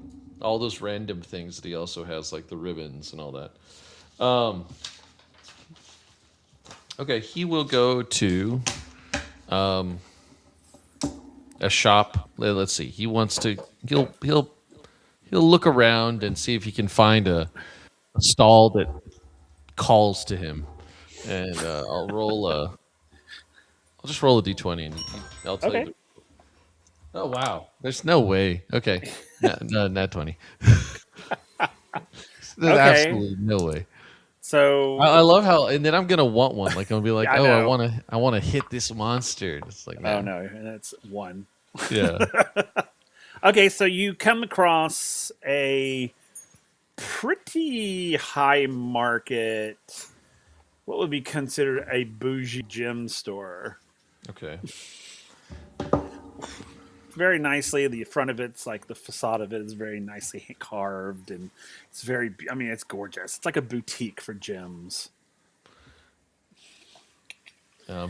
all those random things that he also has, like the ribbons and all that. Okay, he will go to a shop. Let's see. He wants to. He'll look around and see if he can find a stall that calls to him, and I'll just roll a d20 and I'll tell Okay. you. Oh wow! There's no way. Okay, no, not 20. There's Okay. absolutely no way. So I love how, and then I'm gonna want one. Like I'm gonna be like, I oh, know. I want to hit this monster. It's like, Oh man. no, that's one. Yeah. Okay, so you come across a pretty high market, what would be considered a bougie gem store. Okay. Very nicely, the front of it's like the facade of it is very nicely carved, and it's very. I mean, it's gorgeous. It's like a boutique for gems.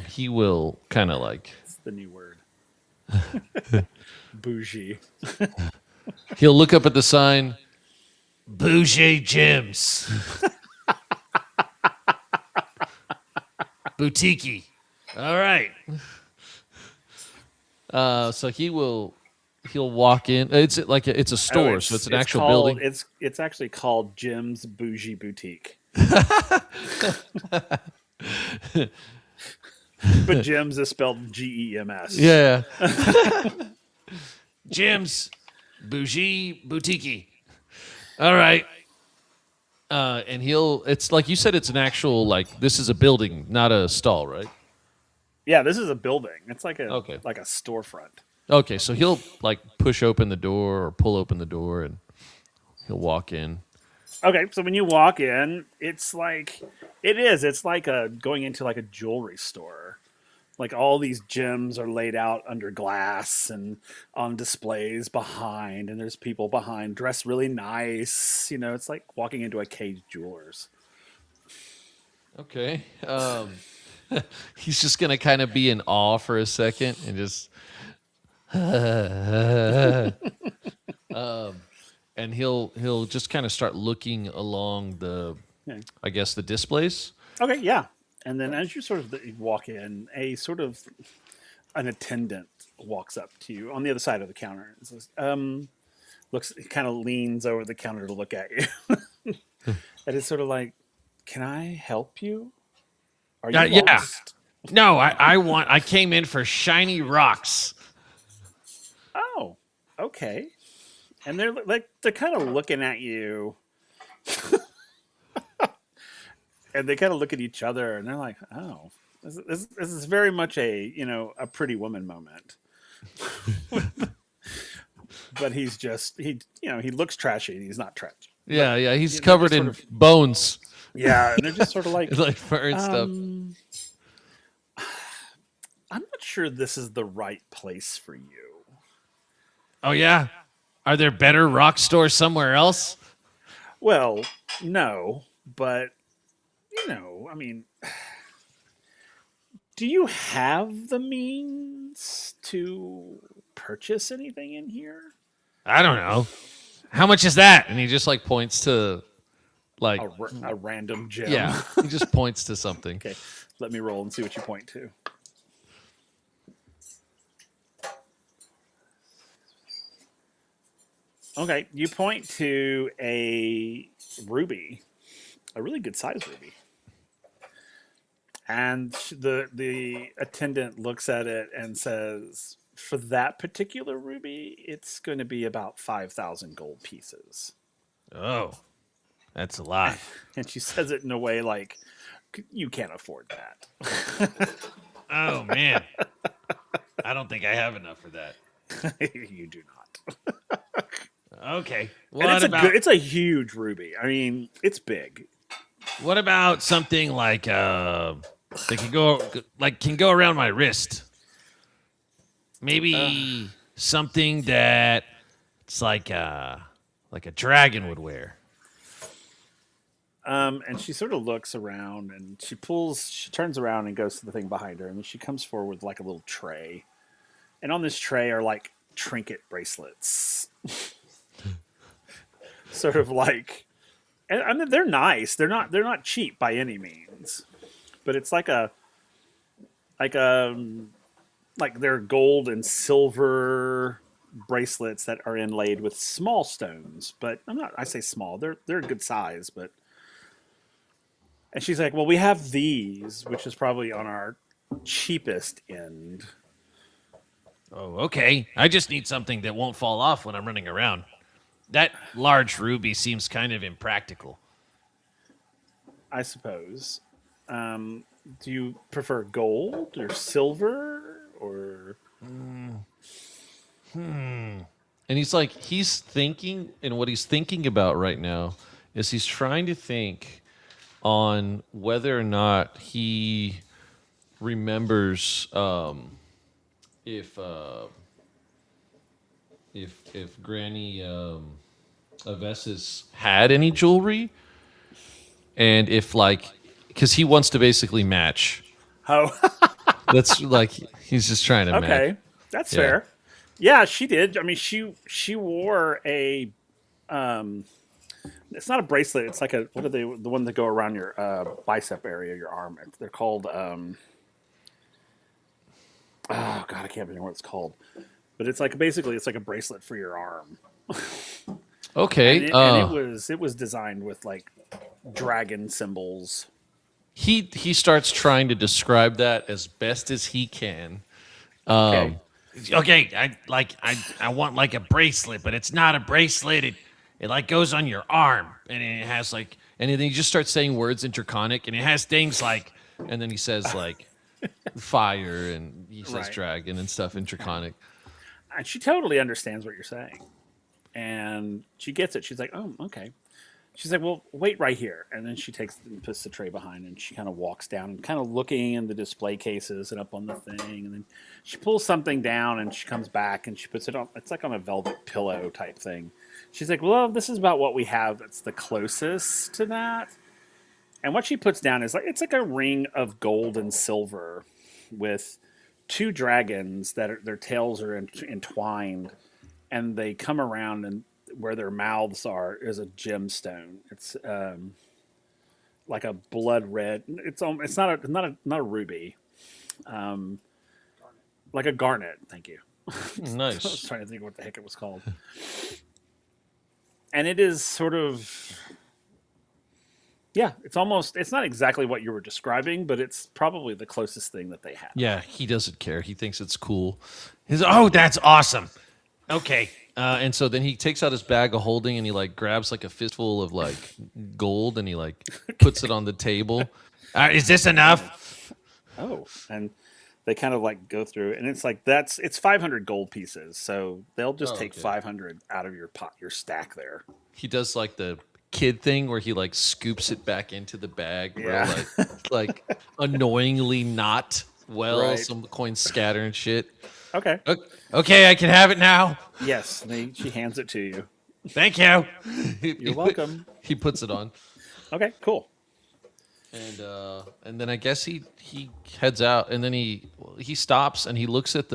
He will kind of like It's the new word. Bougie. he'll look up at the sign. Bougie Gems. Boutique. All right. So he'll walk in. It's like it's a store, Oh, so it's an actual called, building. It's actually called Jim's Bougie Boutique. But Jim's is spelled GEMS. Yeah. Gems. Bougie Boutique. All right. And it's like you said, it's an actual, like, this is a building, not a stall, right? Yeah, this is a building. It's like a Okay. like a storefront. Okay, so he'll like push open the door or pull open the door and he'll walk in. Okay, so when you walk in, it's like going into like a jewelry store. Like all these gems are laid out under glass and on displays behind, and there's people behind dressed really nice. You know, it's like walking into a Cage Jewelers. Okay. He's just gonna kind of be in awe for a second and just and he'll just kind of start looking along the Yeah. I guess the displays. Okay, yeah. And then as you sort of walk in, an attendant walks up to you on the other side of the counter and says, he kind of leans over the counter to look at you. And it's sort of like, can I help you? Are you Yeah. lost? No, I came in for shiny rocks. Oh, okay. And they're kind of looking at you. and they kind of look at each other, and they're like, "Oh, this is very much a a Pretty Woman moment." But he's just he looks trashy. And he's not trash. Yeah, yeah. He's they're covered just in sort of bones, yeah, and they're just sort of like, like fur and stuff. I'm not sure this is the right place for you. Oh yeah. Are there better rock stores somewhere else? Well, no, but I mean, do you have the means to purchase anything in here? I don't know. How much is that? And he just like points to like A random gem. yeah, he just points to something. Okay, let me roll and see what you point to. Okay, you point to a ruby, a really good size ruby. And the attendant looks at it and says, "For that particular ruby, it's going to be about 5,000 gold pieces." Oh, that's a lot. And she says it in a way like, "You can't afford that." Oh man. I don't think I have enough for that. You do not. Okay. And it's a huge ruby. I mean, it's big. What about something like that can go around my wrist? Maybe something that it's like a dragon would wear. And she sort of looks around and she turns around and goes to the thing behind her, and then she comes forward with like a little tray. And on this tray are like trinket bracelets. Sort of like, and I mean, they're nice. They're not cheap by any means, but it's like they're gold and silver bracelets that are inlaid with small stones. But I say small. They're a good size, but. And she's like, "Well, we have these, which is probably on our cheapest end." Oh, okay. I just need something that won't fall off when I'm running around. That large ruby seems kind of impractical. I suppose. Do you prefer gold or silver or? And he's thinking, and what he's thinking about right now is he's trying to think on whether or not he remembers if Granny Avessis had any jewelry, and if because he wants to basically match. Oh, That's like he's just trying to match. okay, that's Yeah. fair. Yeah, she did. I mean, she wore a. It's not a bracelet. It's like what are they? The one that go around your bicep area, your arm. They're called. Oh God, I can't remember what it's called. But it's like basically it's like a bracelet for your arm. Okay. And it was designed with like dragon symbols. He starts trying to describe that as best as he can. Okay. Okay, I want like a bracelet, but it's not a bracelet. It like goes on your arm, and it has like, And then he just starts saying words interconic, and it has things like, and then he says like fire, and he says Right. dragon and stuff interconic. And she totally understands what you're saying. And she gets it. She's like, "Oh, okay." She's like, "Well, wait right here." And then she puts the tray behind, and she kind of walks down and kind of looking in the display cases and up on the thing. And then she pulls something down, and she comes back and she puts it on. It's like on a velvet pillow type thing. She's like, "Well, this is about what we have that's the closest to that." And what she puts down is it's like a ring of gold and silver with two dragons that their tails are entwined, and they come around, and where their mouths are is a gemstone. It's like a blood red. It's not a ruby, like a garnet. Thank you. I was Nice. trying to think what the heck it was called. And it is sort of, yeah, it's not exactly what you were describing, but it's probably the closest thing that they have. Yeah, he doesn't care. He thinks it's cool. oh, that's awesome. Okay, And so then he takes out his bag of holding and he like grabs like a fistful of like gold and he like puts it on the table. Is this enough? Oh, and they kind of like go through, and it's like it's 500 gold pieces, so they'll just Oh, take okay. 500 out of your stack there. He does like the kid thing where he like scoops it back into the bag, Yeah. like annoyingly not well. Right. Some coins scatter and shit. Okay. Okay, I can have it now. Yes, she hands it to you. Thank you. You're welcome. He puts it on. Okay, cool. And then I guess he heads out, and then he stops and he looks at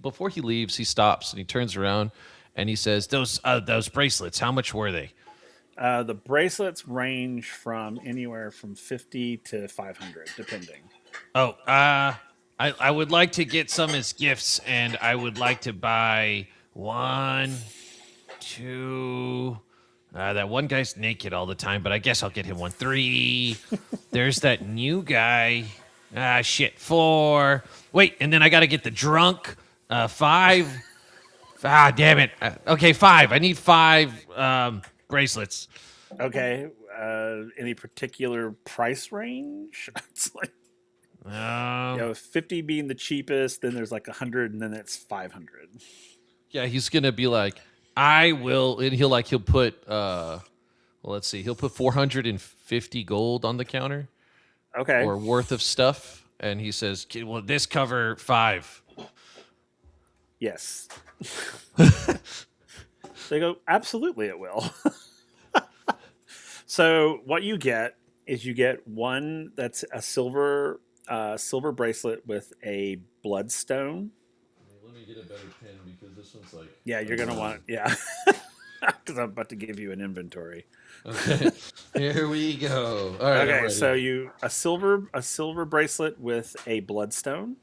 before he leaves, he stops and he turns around and he says, Those bracelets, how much were they? The bracelets range from anywhere from 50 to 500, depending. Oh, I would like to get some as gifts, and I would like to buy 1, 2. That one guy's naked all the time, but I guess I'll get him 1. 3. There's that new guy. Shit. 4. Wait, and then I got to get the drunk. 5. Damn it. Okay, 5. I need 5 bracelets. Okay. Any particular price range? It's like 50 being the cheapest, then there's like 100, and then it's 500. yeah, he's gonna be like, I will, and he'll put let's see, he'll put 450 gold on the counter Okay. or worth of stuff, and he says, Will this cover 5? Yes. They go, absolutely, it will. So what you get is you get one that's a silver bracelet with a bloodstone. let me get a better pen because this one's like, Yeah, you're gonna want it. Yeah, because I'm about to give you an inventory. okay, here we go. All right, I'm Okay, ready. so a silver bracelet with a bloodstone,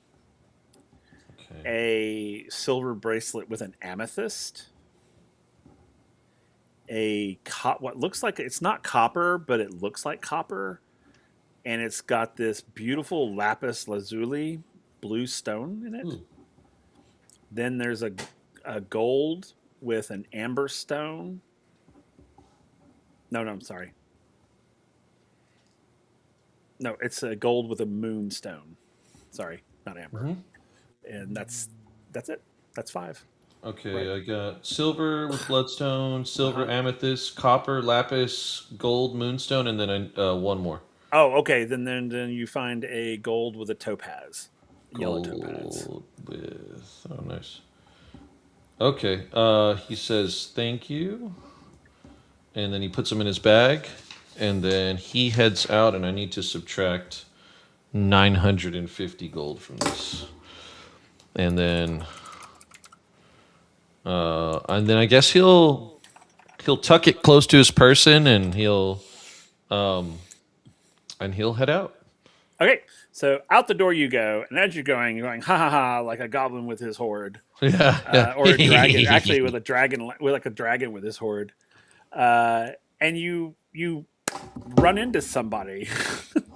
Okay. a silver bracelet with an amethyst, what looks like it's not copper, but it looks like copper, and it's got this beautiful lapis lazuli blue stone in it. Ooh. Then there's a gold with an amber stone. No, I'm sorry. No, it's a gold with a moonstone. Sorry, not amber. Mhm. And that's it. That's 5. Okay, Right. I got silver with bloodstone, silver Uh-huh. amethyst, copper, lapis, gold, moonstone, and then one more. Oh, okay. Then you find a gold with a topaz, yellow topaz. Gold with nice. Okay, he says thank you, and then he puts them in his bag, and then he heads out, and I need to subtract 950 gold from this, and then I guess he'll tuck it close to his person, and he'll head out. Okay, so out the door you go, and as you're going ha ha ha, like a goblin with his horde, Yeah. or a dragon, actually with a dragon with his horde, and you run into somebody,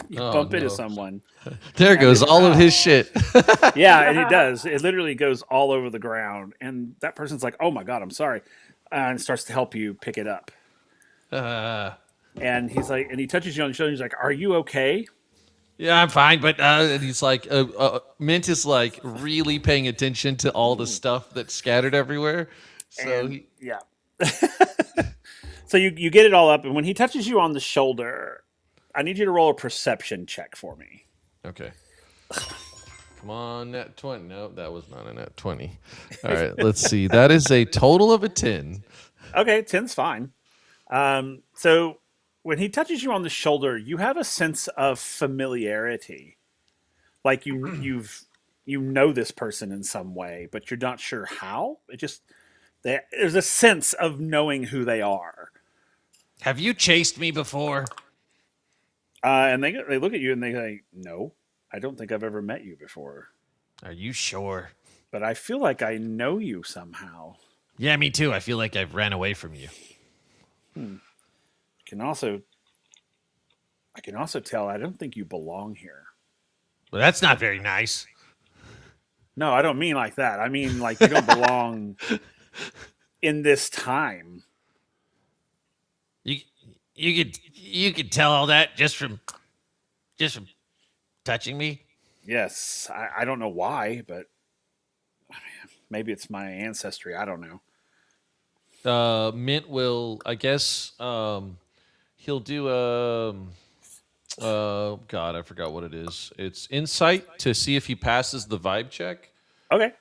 you Oh, bump into no. someone. There goes all of his shit. Yeah, and it does. It literally goes all over the ground, and that person's like, "Oh my god, I'm sorry," and starts to help you pick it up. And he's like, and he touches you on the shoulder. He's like, "Are you okay?" Yeah, I'm fine, but And he's like, Mint is like really paying attention to all the stuff that's scattered everywhere. So And yeah. So you get it all up, and when he touches you on the shoulder, I need you to roll a perception check for me. okay. Come on, nat 20. No, that was not a nat 20. All right, let's see. That is a total of a 10. Okay, 10's fine. So when he touches you on the shoulder, you have a sense of familiarity, like you know this person in some way, but you're not sure how. There's a sense of knowing who they are. have you chased me before? And they look at you and they say, "No, I don't think I've ever met you before, Are you sure? but I feel like I know you somehow." Yeah, me too. I feel like I've ran away from you. I can also tell I don't think you belong here. Well, that's not very nice. No, I don't mean like that. I mean like you don't belong in this time. You could tell all that just from touching me. Yes, I don't know why, but maybe it's my ancestry. I don't know. Mint will, I guess, he'll do a. God, I forgot what it is. It's insight to see if he passes the vibe check, Okay.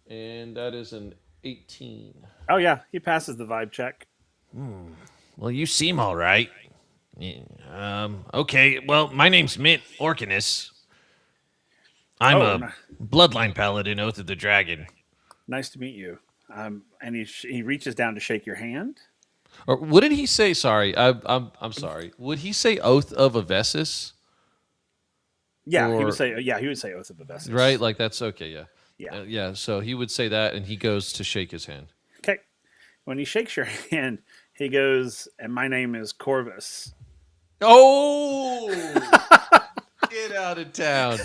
and that is an 18. Oh yeah, he passes the vibe check. Well, you seem all right. Okay. Well, my name's Mint Orcanus. I'm Oh, a bloodline paladin, Oath of the Dragon. nice to meet you. And he reaches down to shake your hand. Or what did he say? Sorry, I'm sorry. Would he say Oath of Avesis? Yeah, he Or would say. Yeah, he would say Oath of the Vestas. right, like that's okay. Yeah, Yeah. yeah. So he would say that, and he goes to shake his hand. Okay. When he shakes your hand, he goes, "And my name is Corvus." Oh, get out of town!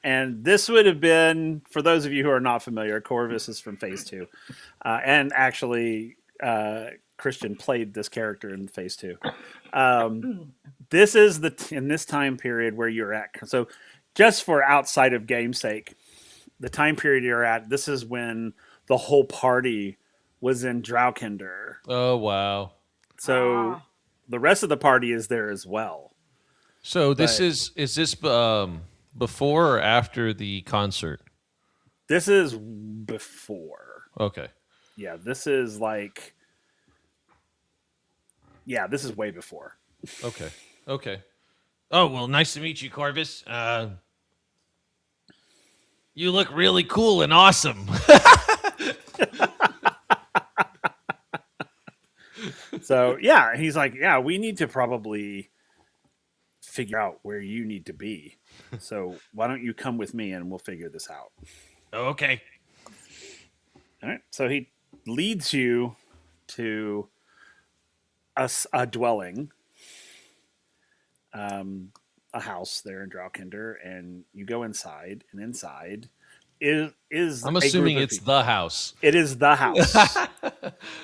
And this would have been, for those of you who are not familiar, Corvus is from Phase 2. And actually, Christian played this character in Phase 2. This is in this time period where you're at. So, just for outside of game's sake, the time period you're at, this is when the whole party was in Draukinder. Oh wow. So, the rest of the party is there as well. So this But- is this before or after the concert? This is before. Okay. Yeah, this is like. Yeah, this is way before. Okay. Okay. Oh, well, nice to meet you, Corvus. You look really cool and awesome. So yeah, he's like, yeah, we need to probably figure out where you need to be. So why don't you come with me and we'll figure this out? Okay. All right. So he leads you to a dwelling, a house there in Draukinder, and you go inside, and inside is I'm a assuming group of it's people. the house. It is the house.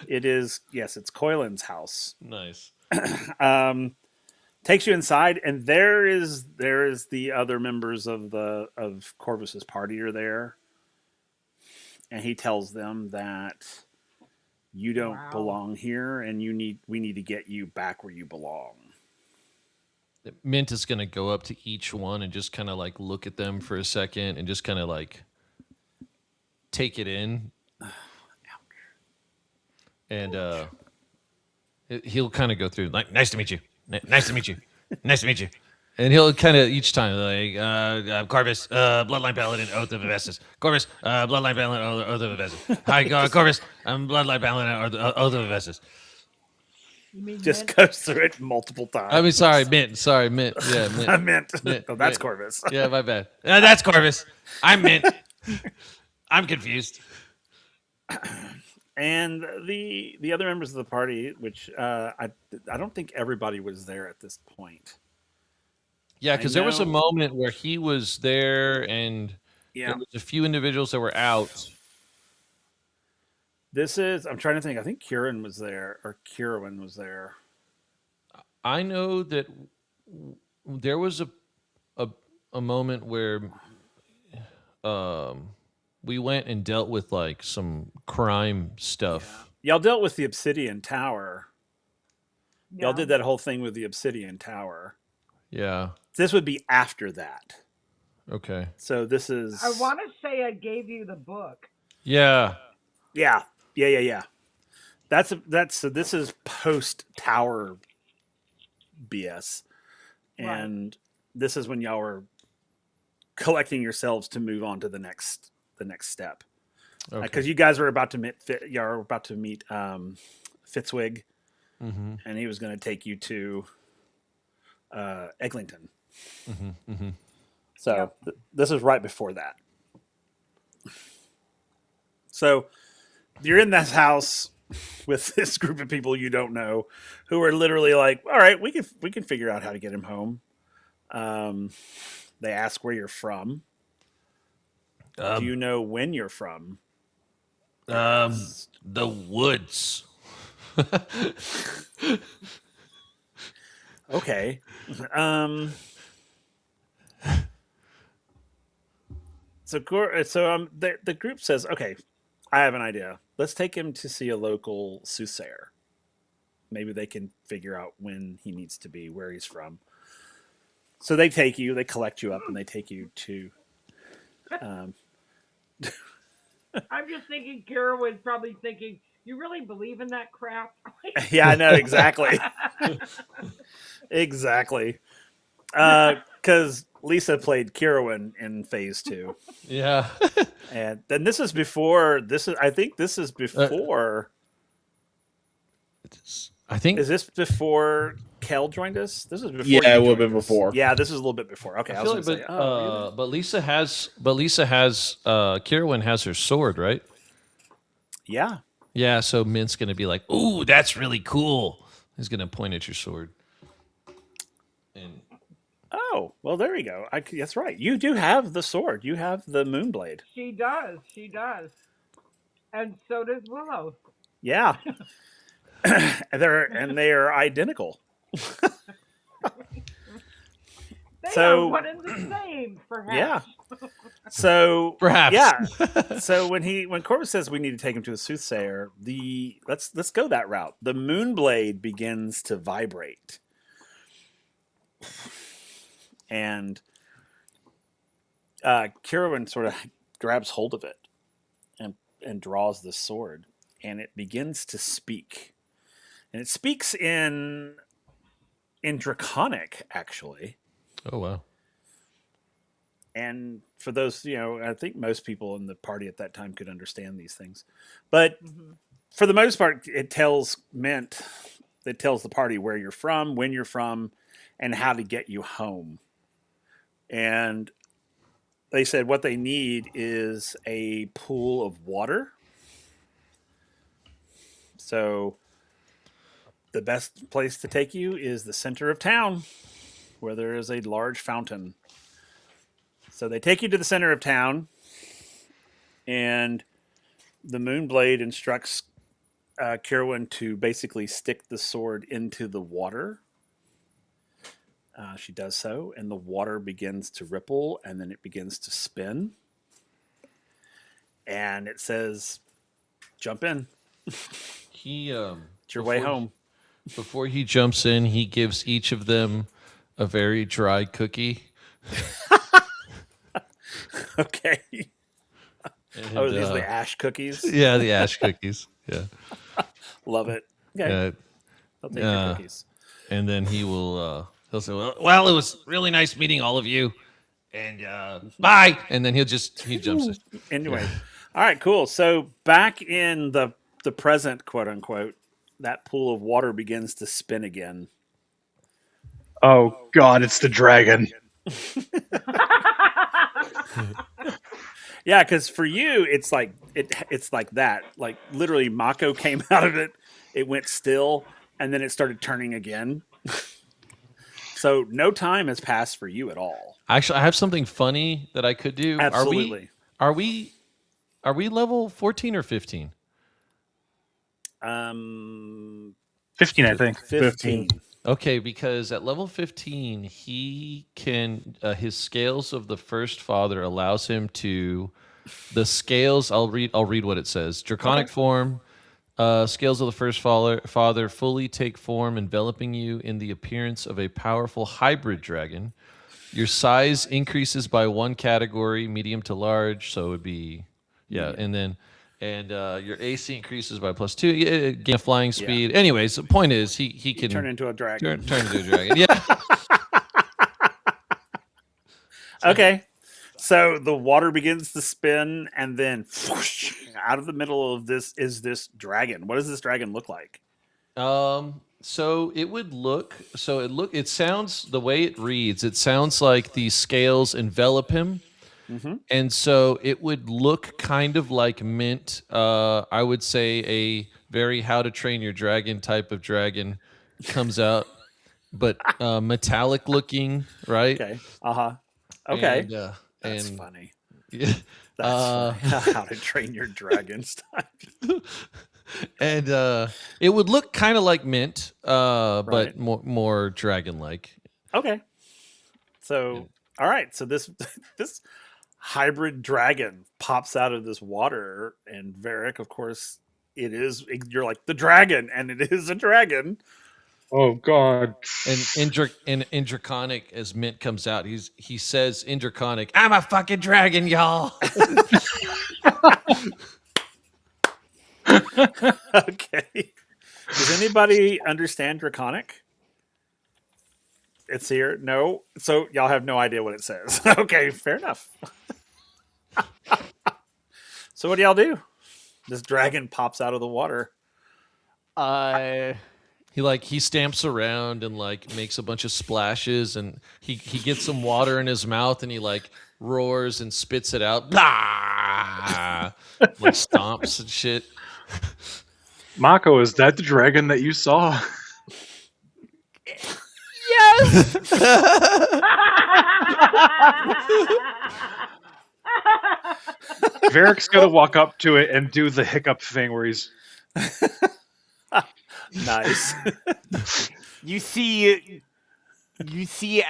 It is, yes, it's Coilin's house. Nice. Takes you inside, and there is the other members of Corvus's party are there, and he tells them that you don't Wow. belong here, and we need to get you back where you belong. Mint is gonna go up to each one and just kind of like look at them for a second and just kind of like take it in. And he'll kind of go through like, Nice to meet you. Nice to meet you. Nice to meet you. and he'll kind of each time like Corvus, Bloodline Paladin, Oath of Avestus. Corvus, Bloodline Paladin, Oath of Avestus. Hi, Corvus, I'm Bloodline Paladin, Oath of Avestus. You mean Just Mint? goes through it multiple times. I mean, sorry, Mint. Sorry, Mint. Yeah, Mint. I meant, Mint, oh, that's Mint. Corvus. Yeah, my bad. That's Corvus. I'm Mint. I'm confused. And the other members of the party, which I don't think everybody was there at this point. Yeah, I because there was a know. moment where he was there, and Yeah, there was a few individuals that were out. this is. I'm trying to think. I think Kieran was there, or Kieran was there. I know that there was a moment where we went and dealt with like some crime stuff. Y'all dealt with the Obsidian Tower. Y'all Yeah. did that whole thing with the Obsidian Tower. Yeah. This would be after that. Okay. So this is. I want to say I gave you the book. Yeah. Yeah. So this is post Tower BS, and this is when y'all were collecting yourselves to move on to the next step. Okay. Because you guys were about to meet, Fitzwig, Mm-hmm. and he was going to take you to Eglinton. Mm-hmm. Mm-hmm. So this is right before that. So you're in this house with this group of people you don't know, who are literally like, "All right, we can figure out how to get him home." They ask where you're from. Do you know when you're from? The woods. Okay. The group says, okay, I have an idea. Let's take him to see a local soothsayer. Maybe they can figure out when he needs to be, where he's from. So they collect you up, and they take you to. Um, I'm just thinking Kara was probably thinking, you really believe in that crap? yeah, I know exactly, exactly. Because Lisa played Kieran in Phase 2, Yeah. and then this is before. I think this is before. I think Is this before Kel joined us? This is before. Yeah, you it would have joined been us. before. Yeah, this is a little bit before. Okay, I was feel going like, to say. Oh, really? but Lisa has Kirwin has her sword, right? Yeah. Yeah, so Mint's gonna be like, "Ooh, that's really cool." He's gonna point at your sword. And Oh, well, there we go. That's right. You do have the sword. You have the Moonblade. She does. She does. And so does Willow. Yeah. They are identical. They So- are one and the same, perhaps. Yeah. So Perhaps. yeah. So when Corvus says we need to take him to a soothsayer, let's go that route. The Moonblade begins to vibrate, and Kieran sort of grabs hold of it and draws the sword, and it begins to speak, and it speaks in Draconic, actually. Oh wow. And for those, I think most people in the party at that time could understand these things. But for the most part, it tells the party where you're from, when you're from, and how to get you home. And they said what they need is a pool of water. So the best place to take you is the center of town, where there is a large fountain. So they take you to the center of town, and the Moonblade instructs Kirwin to basically stick the sword into the water. She does so, and the water begins to ripple, and then it begins to spin. And it says, jump in. He It's your way home. Before he jumps in, he gives each of them a very dry cookie. Okay. And, Oh, these are the ash cookies? Yeah, the ash cookies. Yeah. Love it. Okay. I'll take your cookies. And then he'll say, Well, it was really nice meeting all of you. And bye. and then he jumps in. Anyway. All right, cool. So back in the present, quote unquote, that pool of water begins to spin again. Oh God, it's the dragon. Yeah, because for you, it's like it's like that. Like literally, Mako came out of it. It went still, and then it started turning again. So no time has passed for you at all. Actually, I have something funny that I could do. Absolutely. Are we level 14 or 15? 15, 15, I think. 15. Okay, because at level 15, he can his scales of the first father allows him to the scales. I'll read what it says. Draconic form. Scales of the first father fully take form, enveloping you in the appearance of a powerful hybrid dragon. Your size increases by one category, medium to large. So it would be, and your AC increases by +2. Gain flying speed. Anyways, the point is he can Turn into a dragon. turn into a dragon. Yeah. Okay. So the water begins to spin, and then whoosh, out of the middle of this is this dragon. What does this dragon look like? So it sounds, the way it reads, it sounds like the scales envelop him. Mm-hmm. And so it would look kind of like Mint. I would say a very How to Train Your Dragon type of dragon comes out, but metallic looking, right? Okay. Uh-huh. Okay. And, That's and funny. Yeah. That's Uh, funny. How to Train Your Dragon style. and it would look kind of like mint, Right. but more dragon like. Okay. So, all right. So this this hybrid dragon pops out of this water, and Varric, of course, it is. You're like the dragon, and it is a dragon. Oh God. And in Draconic, as Mint comes out, he says in Draconic, "I'm a fucking dragon, y'all." Okay. Does anybody understand Draconic? It's here. No. So y'all have no idea what it says. Okay, fair enough. So what do y'all do? This dragon pops out of the water. He stamps around and like makes a bunch of splashes, and he gets some water in his mouth, and he like roars and spits it out. Blah! Like stomps and shit. Mako, is that the dragon that you saw? Yes. Varric's gonna walk up to it and do the hiccup thing where he's Nice. You see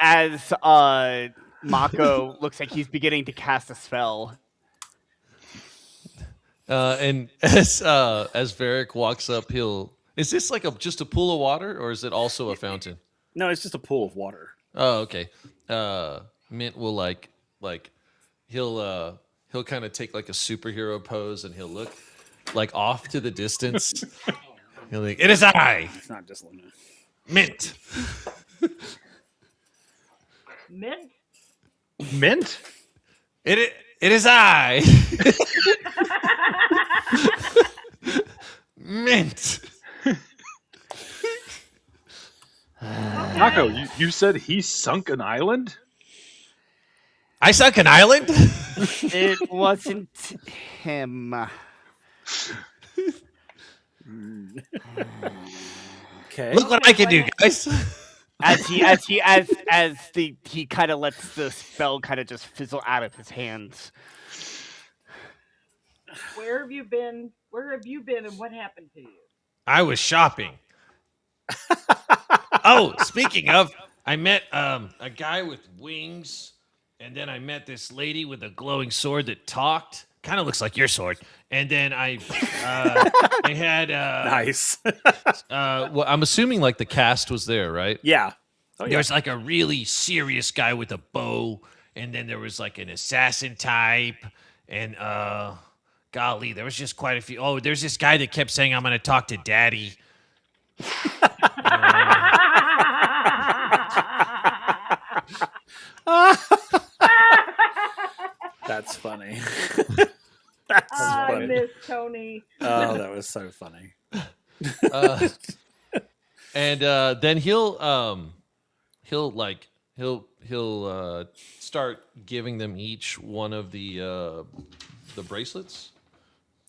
as Mako looks like he's beginning to cast a spell. And as Varric walks up, is this like just a pool of water, or is it also a fountain? No, it's just a pool of water. Oh, okay. Mint will like he'll kind of take like a superhero pose, and he'll look like off to the distance. He'll like, It is I, It's not just Luna. Mint. Mint? mint. It is I, Mint. Mako, you said he sunk an island? I sunk an island. It wasn't him. Okay. Look what I can do, guys. He kind of lets the spell kind of just fizzle out of his hands. Where have you been? Where have you been, and what happened to you? I was shopping. Oh, speaking of, I met a guy with wings, and then I met this lady with a glowing sword that talked. Kind of looks like your sword. And then I had Nice. well, I'm assuming like the cast was there, right? Yeah. Oh, there yeah. was like a really serious guy with a bow, and then there was like an assassin type, and golly, there was just quite a few. Oh, there's this guy that kept saying, "I'm going to talk to Daddy." That's funny. That's I funny. miss Tony. Oh, that was so funny. And then he'll start giving them each one of the bracelets.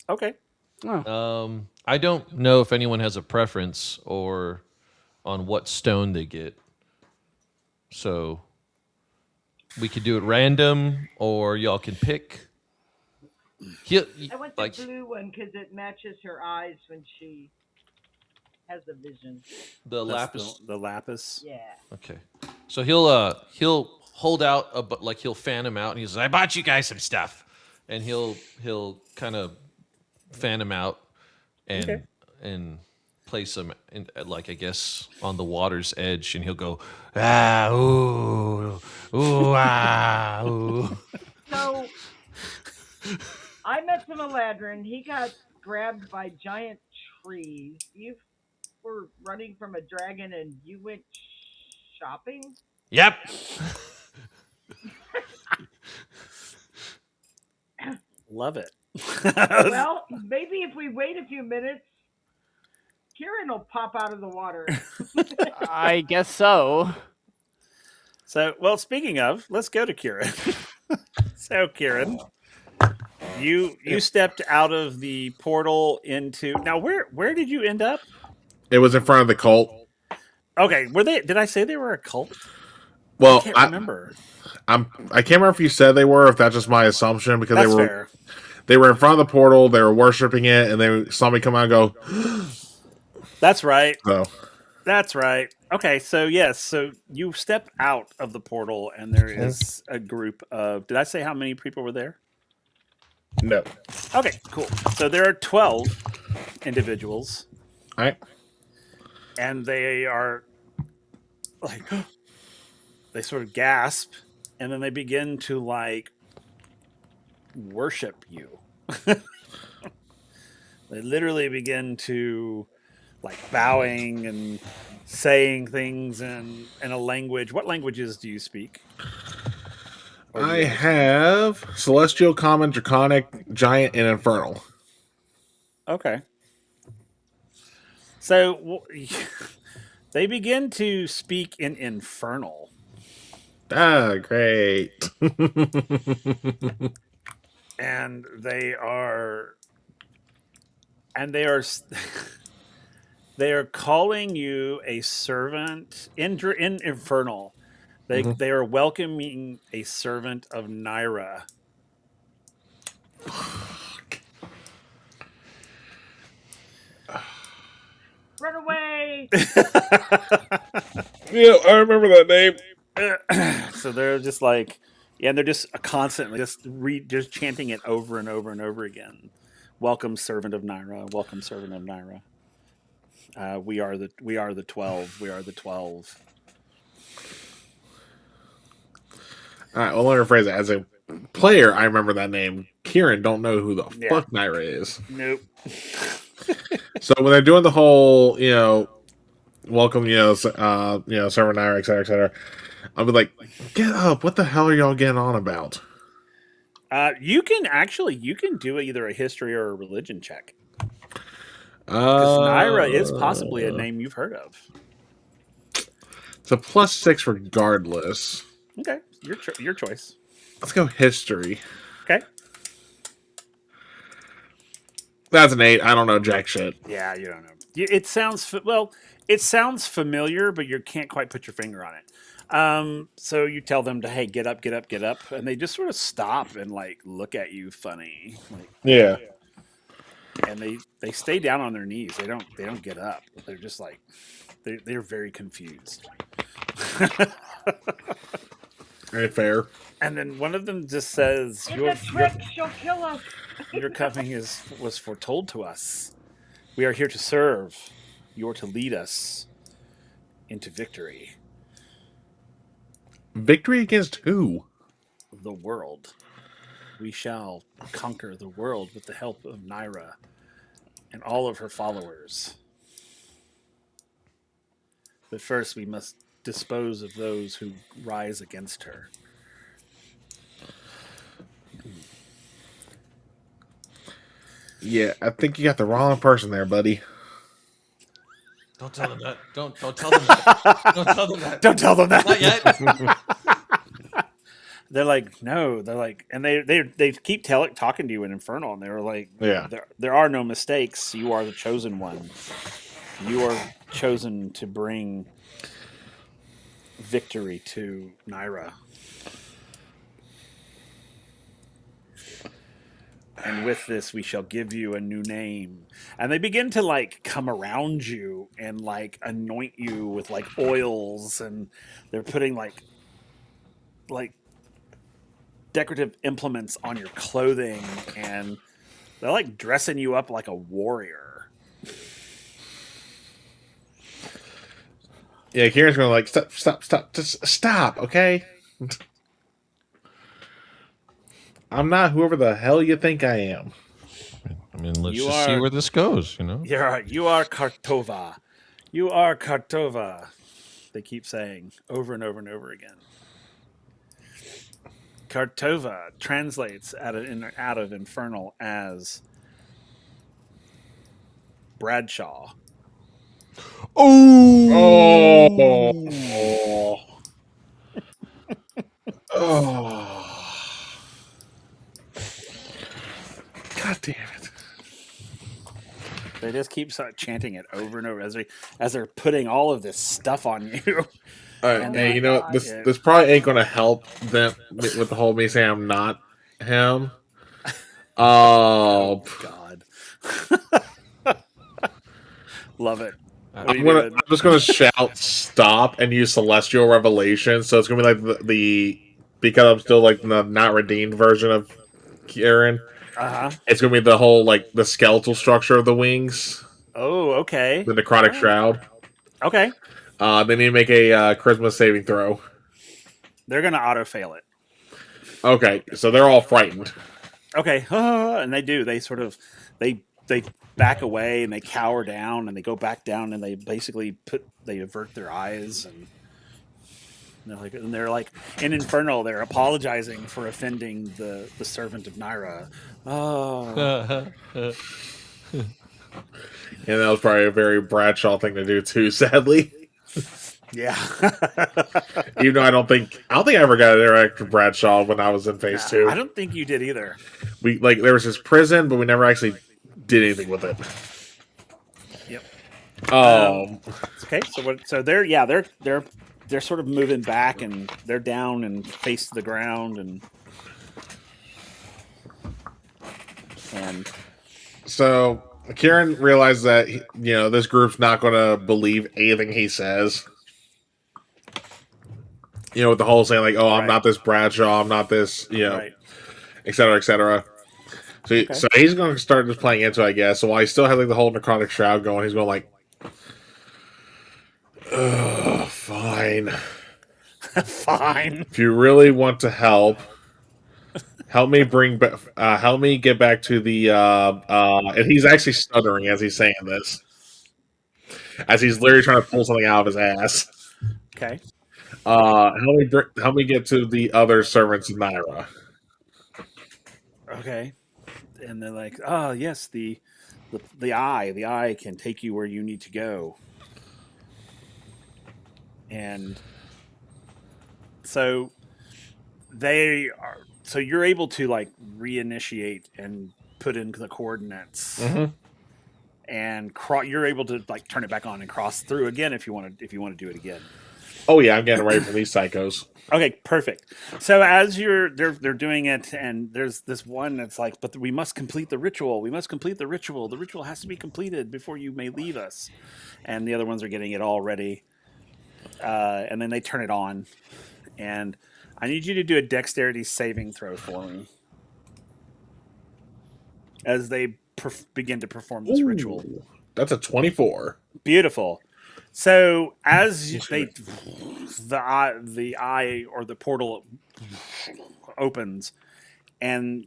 Okay. I don't know if anyone has a preference or on what stone they get, so we could do it random, or y'all can pick. I want the blue one because it matches her eyes when she has a vision. The That's lapis. The lapis. Yeah. Okay, so he'll hold out like he'll fan him out, and he's like, I bought you guys some stuff. and he'll kind of fan him out and Okay. and place him in, like I guess on the water's edge, and he'll go Ooh, ooh. So I met some Eladrin. He got grabbed by giant trees. You were running from a dragon and you went shopping? Yep. Love it. Well, maybe if we wait a few minutes, Kieran will pop out of the water. I guess so. So, well, speaking of, let's go to Kieran. So, Kieran, you stepped out of the portal into. Now, where did you end up? It was in front of the cult. Okay, were they? Did I say they were a cult? Well, can't remember. I can't remember if you said they were, or if that's just my assumption, because That's fair. they were in front of the portal, they were worshiping it, and they saw me come out and go. That's right. So That's right. Okay, so yes, so you step out of the portal, and there is a group of. Did I say how many people were there? no, Okay, cool. So there are 12 individuals, all right. and they are like, they sort of gasp, and then they begin to like worship you. They literally begin to like bowing and saying things in a language. What languages do you speak? Or do I you understand? have Celestial, Common, Draconic, Giant, and Infernal. Okay. So they begin to speak in infernal. Ah, great. And they are and they are they are calling you a servant in infernal. Mhm. They are welcoming a servant of Naira. Run away! Yeah, I remember that name. So they're just like, yeah, and they're just constantly just chanting it over and over and over again. Welcome, servant of Naira. Welcome, servant of Naira. We are the 12. We are the 12. All right, well, let me rephrase it. As a player, I remember that name. Kieran don't know who the Yeah. fuck Naira is. Nope. So when they're doing the whole, welcome, server Naira, et cetera, I'll be like, get up! What the hell are y'all getting on about? You can do either a history or a religion check because Naira is possibly a name you've heard of. It's a +6 regardless. Okay, your choice. Let's go history. Okay. That's an 8. I don't know jack shit. Yeah, you don't know. It sounds it sounds familiar, but you can't quite put your finger on it. So you tell them to, hey, get up, get up, get up, and they just sort of stop and like look at you funny, like, Yeah. and they stay down on their knees. They don't get up. They're just like they're very confused. Right, fair. And then one of them just says, It's a trick! She'll kill us! your coming was foretold to us. We are here to serve. You are to lead us into victory. Victory against who? The world. We shall conquer the world with the help of Naira and all of her followers. But first, we must dispose of those who rise against her. Yeah, I think you got the wrong person there, buddy. Don't tell them that. Don't tell them that. Don't tell them that. Don't tell them that. Not yet. They're like, no. They're like, and they keep talking to you in Infernal, and they were like, Yeah. there are no mistakes. You are the chosen one. You are chosen to bring victory to Naira. And with this, we shall give you a new name. And they begin to like come around you and like anoint you with like oils, and they're putting like decorative implements on your clothing, and they're like dressing you up like a warrior. Yeah, Kieran's going like, stop. Just stop, okay? I'm not whoever the hell you think I am. I mean, let's You just see are- where this goes, you know? You are Kartova. You are Kartova. They keep saying over and over and over again. Kartova translates out of Infernal as Bradshaw. Oh. Oh. God damn it. They just keep chanting it over and over as they're putting all of this stuff on you. Oh hey, my you know God. this Yeah. this probably ain't gonna help them with the whole me saying I'm not him. Oh Oh, God. Love it. Uh, What are you doing? I'm just gonna shout stop and use celestial revelation. So it's gonna be like the because I'm still like the not redeemed version of Kieran. Uh-huh. It's gonna be the whole like the skeletal structure of the wings, Oh, okay. the All necrotic right. shroud. Okay. They need to make a charisma saving throw. They're gonna auto fail it. Okay, so they're all frightened. Okay. And they do. They sort of they back away and they cower down and they go back down and they basically they avert their eyes and they're like in Infernal, they're apologizing for offending the servant of Naira. Oh. And that was probably a very Bradshaw thing to do too, sadly. Yeah. Even though I don't think I ever got an interact with Bradshaw when I was in phase Nah, two. I don't think you did either. We like there was his prison, but we never actually did anything with it. Yep. Oh, Okay. So they're sort of moving back and they're down and face to the ground and so Kieran realized that this group's not going to believe anything he says. With the whole saying like, "Oh, I'm Right. not this Bradshaw, I'm not this," right. et cetera, et cetera. So, Okay. so he's going to start just playing into it, I guess. So while he still has like the whole necrotic shroud going, he's going like, "Ugh, fine. Fine. If you really want to help me help me get back to the and he's actually stuttering as he's saying this, as he's literally trying to pull something out of his ass. Okay. Help me get to the other servants of Naira. Okay. And they're like, "Oh, yes, the eye can take you where you need to go." And so so you're able to like reinitiate and put in the coordinates and you're able to like turn it back on and cross through again if you want to do it again. Oh yeah, I'm getting ready for these psychos. Okay, perfect. So as they're doing it, and there's this one that's like, but we must complete the ritual. We must complete the ritual. The ritual has to be completed before you may leave us. And the other ones are getting it all ready. And then they turn it on. And I need you to do a dexterity saving throw for me as they begin to perform this ritual. That's a 24. Beautiful. So as the eye or the portal opens, and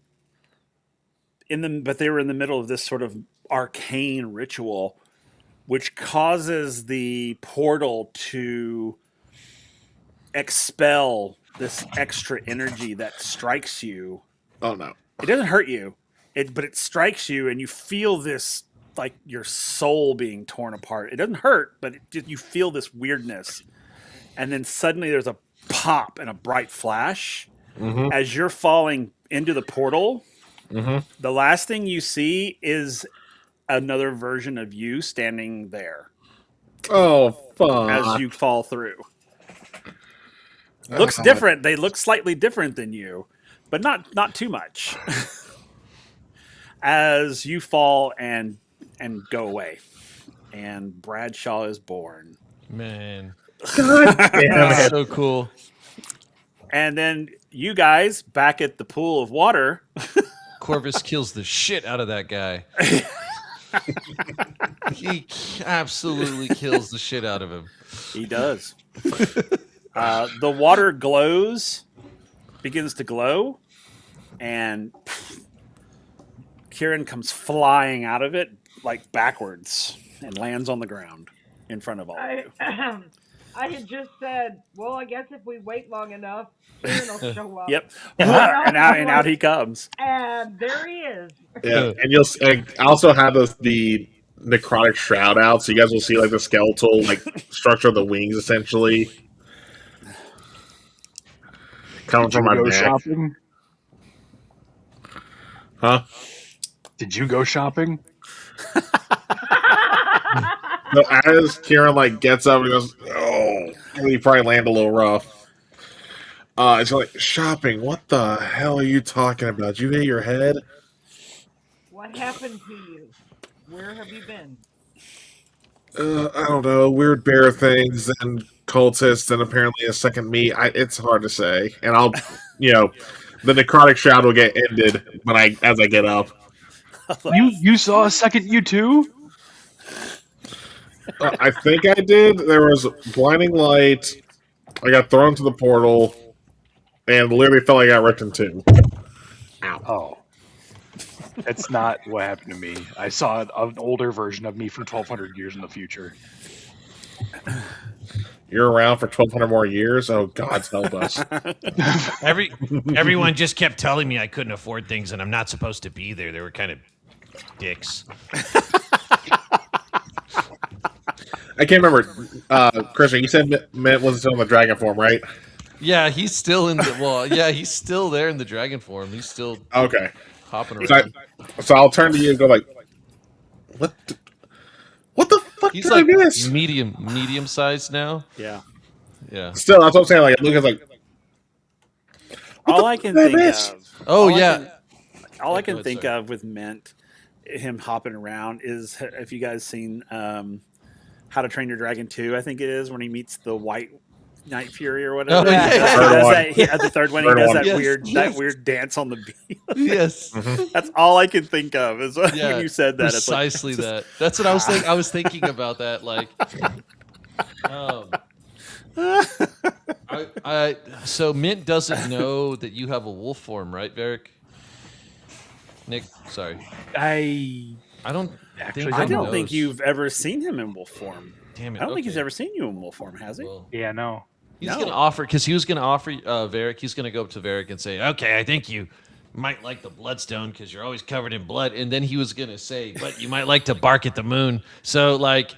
but they were in the middle of this sort of arcane ritual, which causes the portal to expel this extra energy that strikes you. Oh no! It doesn't hurt you, but it strikes you, and you feel this like your soul being torn apart. It doesn't hurt, but you feel this weirdness. And then suddenly there's a pop and a bright flash. As you're falling into the portal. The last thing you see is another version of you standing there. Oh, fuck. As you fall through. Looks different. They look slightly different than you, but not too much. As you fall and go away, and Bradshaw is born. Man, God damn it. so cool. And then you guys back at the pool of water. Corvus kills the shit out of that guy. He absolutely kills the shit out of him. He does. The water begins to glow, and Kieran comes flying out of it like backwards and lands on the ground in front of all of you. I had just said, well, I guess if we wait long enough, Kieran will show up. Yep. And out he comes. And there he is. Yeah, and I also have the necrotic shroud out, so you guys will see like the skeletal like structure of the wings essentially coming from my neck. Shopping? Huh? Did you go shopping? So as Kieran like gets up and goes, "Oh, you probably land a little rough. It's like shopping. What the hell are you talking about? You hit your head? What happened to you? Where have you been? I don't know. Weird bear things and cultists, and apparently a second me. It's hard to say. And the necrotic shroud will get ended as I get up. You saw a second you too? I think I did. There was blinding light. I got thrown to the portal, and literally felt like I got ripped in two. Ow. Oh. That's not what happened to me. I saw an older version of me from 1,200 years in the future. You're around for 1,200 more years? Oh, God's help us. Everyone just kept telling me I couldn't afford things, and I'm not supposed to be there. They were kind of dicks. I can't remember. Christian, you said Mint wasn't still in the dragon form, right? Yeah, he's still in the. Well, yeah, he's still there in the dragon form. He's still Okay. hopping around. So I'll turn to you and go like, what the fuck He's did like I miss? medium sized now. Yeah. Yeah. Still, that's what I'm saying. Like, Lucas, like, All I can fuck did I think miss? of. Oh all I yeah. can- all I Go can ahead, think sorry. of with Mint, him hopping around, is if you guys seen How to Train Your Dragon 2, I think it is, when he meets the white Night Fury or whatever. Oh, yeah. He Third does one. the third one, he Third does one. that Yes, weird yes. dance on the beat. Yes. That's all I can think of is when Yeah. you said that. It's like, Precisely that. That's what I was thinking. I was thinking about that. Like, so Mint doesn't know that you have a wolf form, right, Varric? Nick, sorry. I don't Actually, think I he don't think knows. you've ever seen him in wolf form. Damn it. I don't think he's okay. ever seen you in wolf form, has he? Well, yeah, no. he's No. gonna offer because he was gonna offer Varric. He's gonna go up to Varric and say, "Okay, I think you might like the bloodstone because you're always covered in blood." And then he was gonna say, "But you might like to bark at the moon." So like,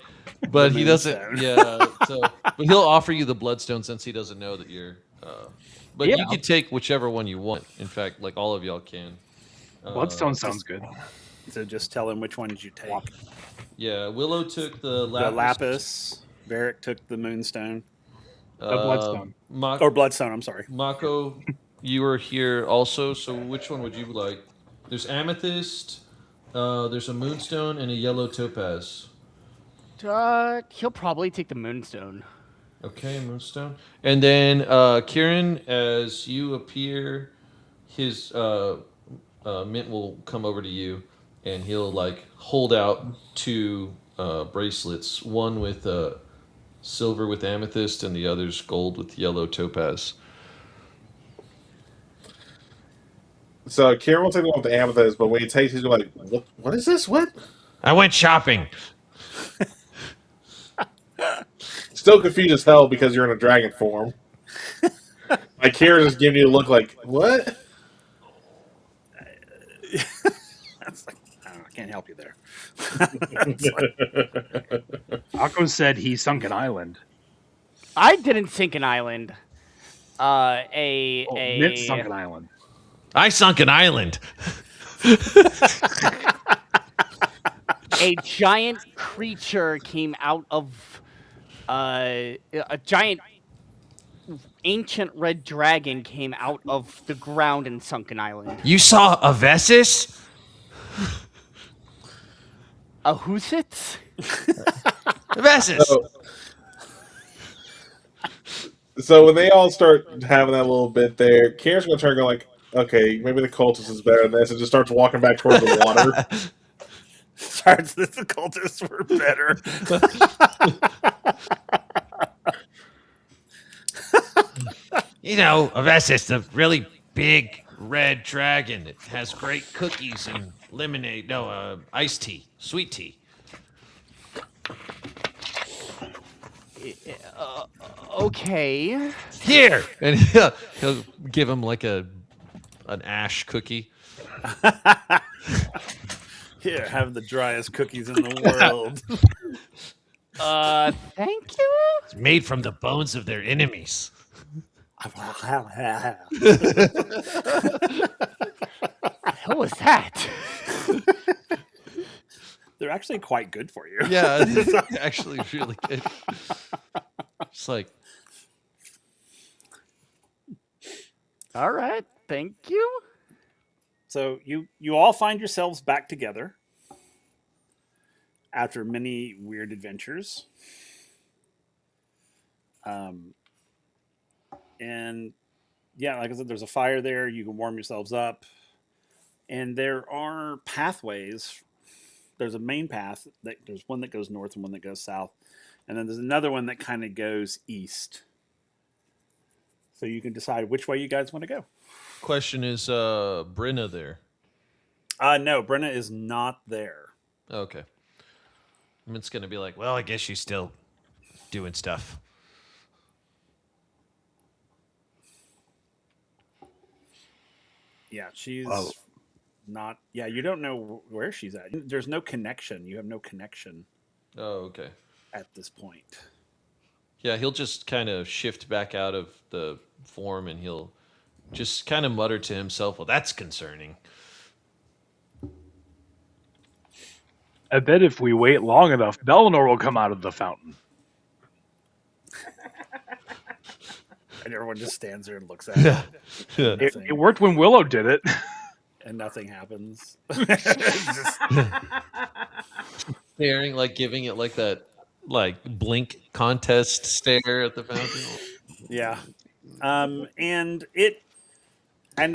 but he doesn't. moonstone. Yeah. So, but he'll offer you the bloodstone since he doesn't know that you're. But Yeah. you can take whichever one you want. In fact, like all of y'all can. Bloodstone sounds good. So just tell him which one did you take. Yeah, Willow took the The lapis. lapis. Varric took the moonstone. Bloodstone. Or bloodstone, I'm sorry. Mako, you were here also, so which one would you like? There's amethyst, there's a moonstone, and a yellow topaz. He'll probably take the moonstone. Okay, moonstone. And then, Kieran, as you appear, his Mint will come over to you, and he'll like hold out two bracelets, one with silver with amethyst, and the other's gold with yellow topaz. So Kieran will take the one with the amethyst, but when he takes, he's like, "What is this? What?" I went shopping. Still confused as hell because you're in a dragon form. Like Kieran's just giving you a look like, "What?" That's like, I don't know, I can't help you there. Akko said he sunk an island. I didn't sink an island. Mint sunk an island. I sunk an island. A giant creature came out of a giant ancient red dragon came out of the ground and sunk an island. You saw a Vessis? A Husitz? A Vessis. So when they all start having that little bit there, Kieran's gonna turn and go like, "Okay, maybe the cultist is better than this," and just starts walking back towards the water. Starts that the cultists were better. You know, a Vessis, the really big red dragon that has great cookies and lemonade. No, iced tea, sweet tea. Okay. Here. And he'll give him like an ash cookie. Here, have the driest cookies in the world. Thank you? It's made from the bones of their enemies. What was that? They're actually quite good for you. Yeah, it's actually really good. It's like, All right. Thank you. So you all find yourselves back together after many weird adventures. Um, and yeah, like I said, there's a fire there. You can warm yourselves up, and there are pathways. There's a main path that there's one that goes north and one that goes south, and then there's another one that kind of goes east. So you can decide which way you guys want to go. Question is, Brenna there? No, Brenna is not there. Okay. It's gonna be like, Well, I guess she's still doing stuff. Yeah, she's Oh. not. Yeah, you don't know where she's at. There's no connection. You have no connection oh, okay. at this point. Yeah, he'll just kind of shift back out of the form, and he'll just kind of mutter to himself, "Well, that's concerning." I bet if we wait long enough, Bellinor will come out of the fountain. And everyone just stands there and looks at it. And It nothing, worked when Willow did it. and nothing happens. It's just- Staring, like giving it like that, like blink contest stare at the fountain. yeah. And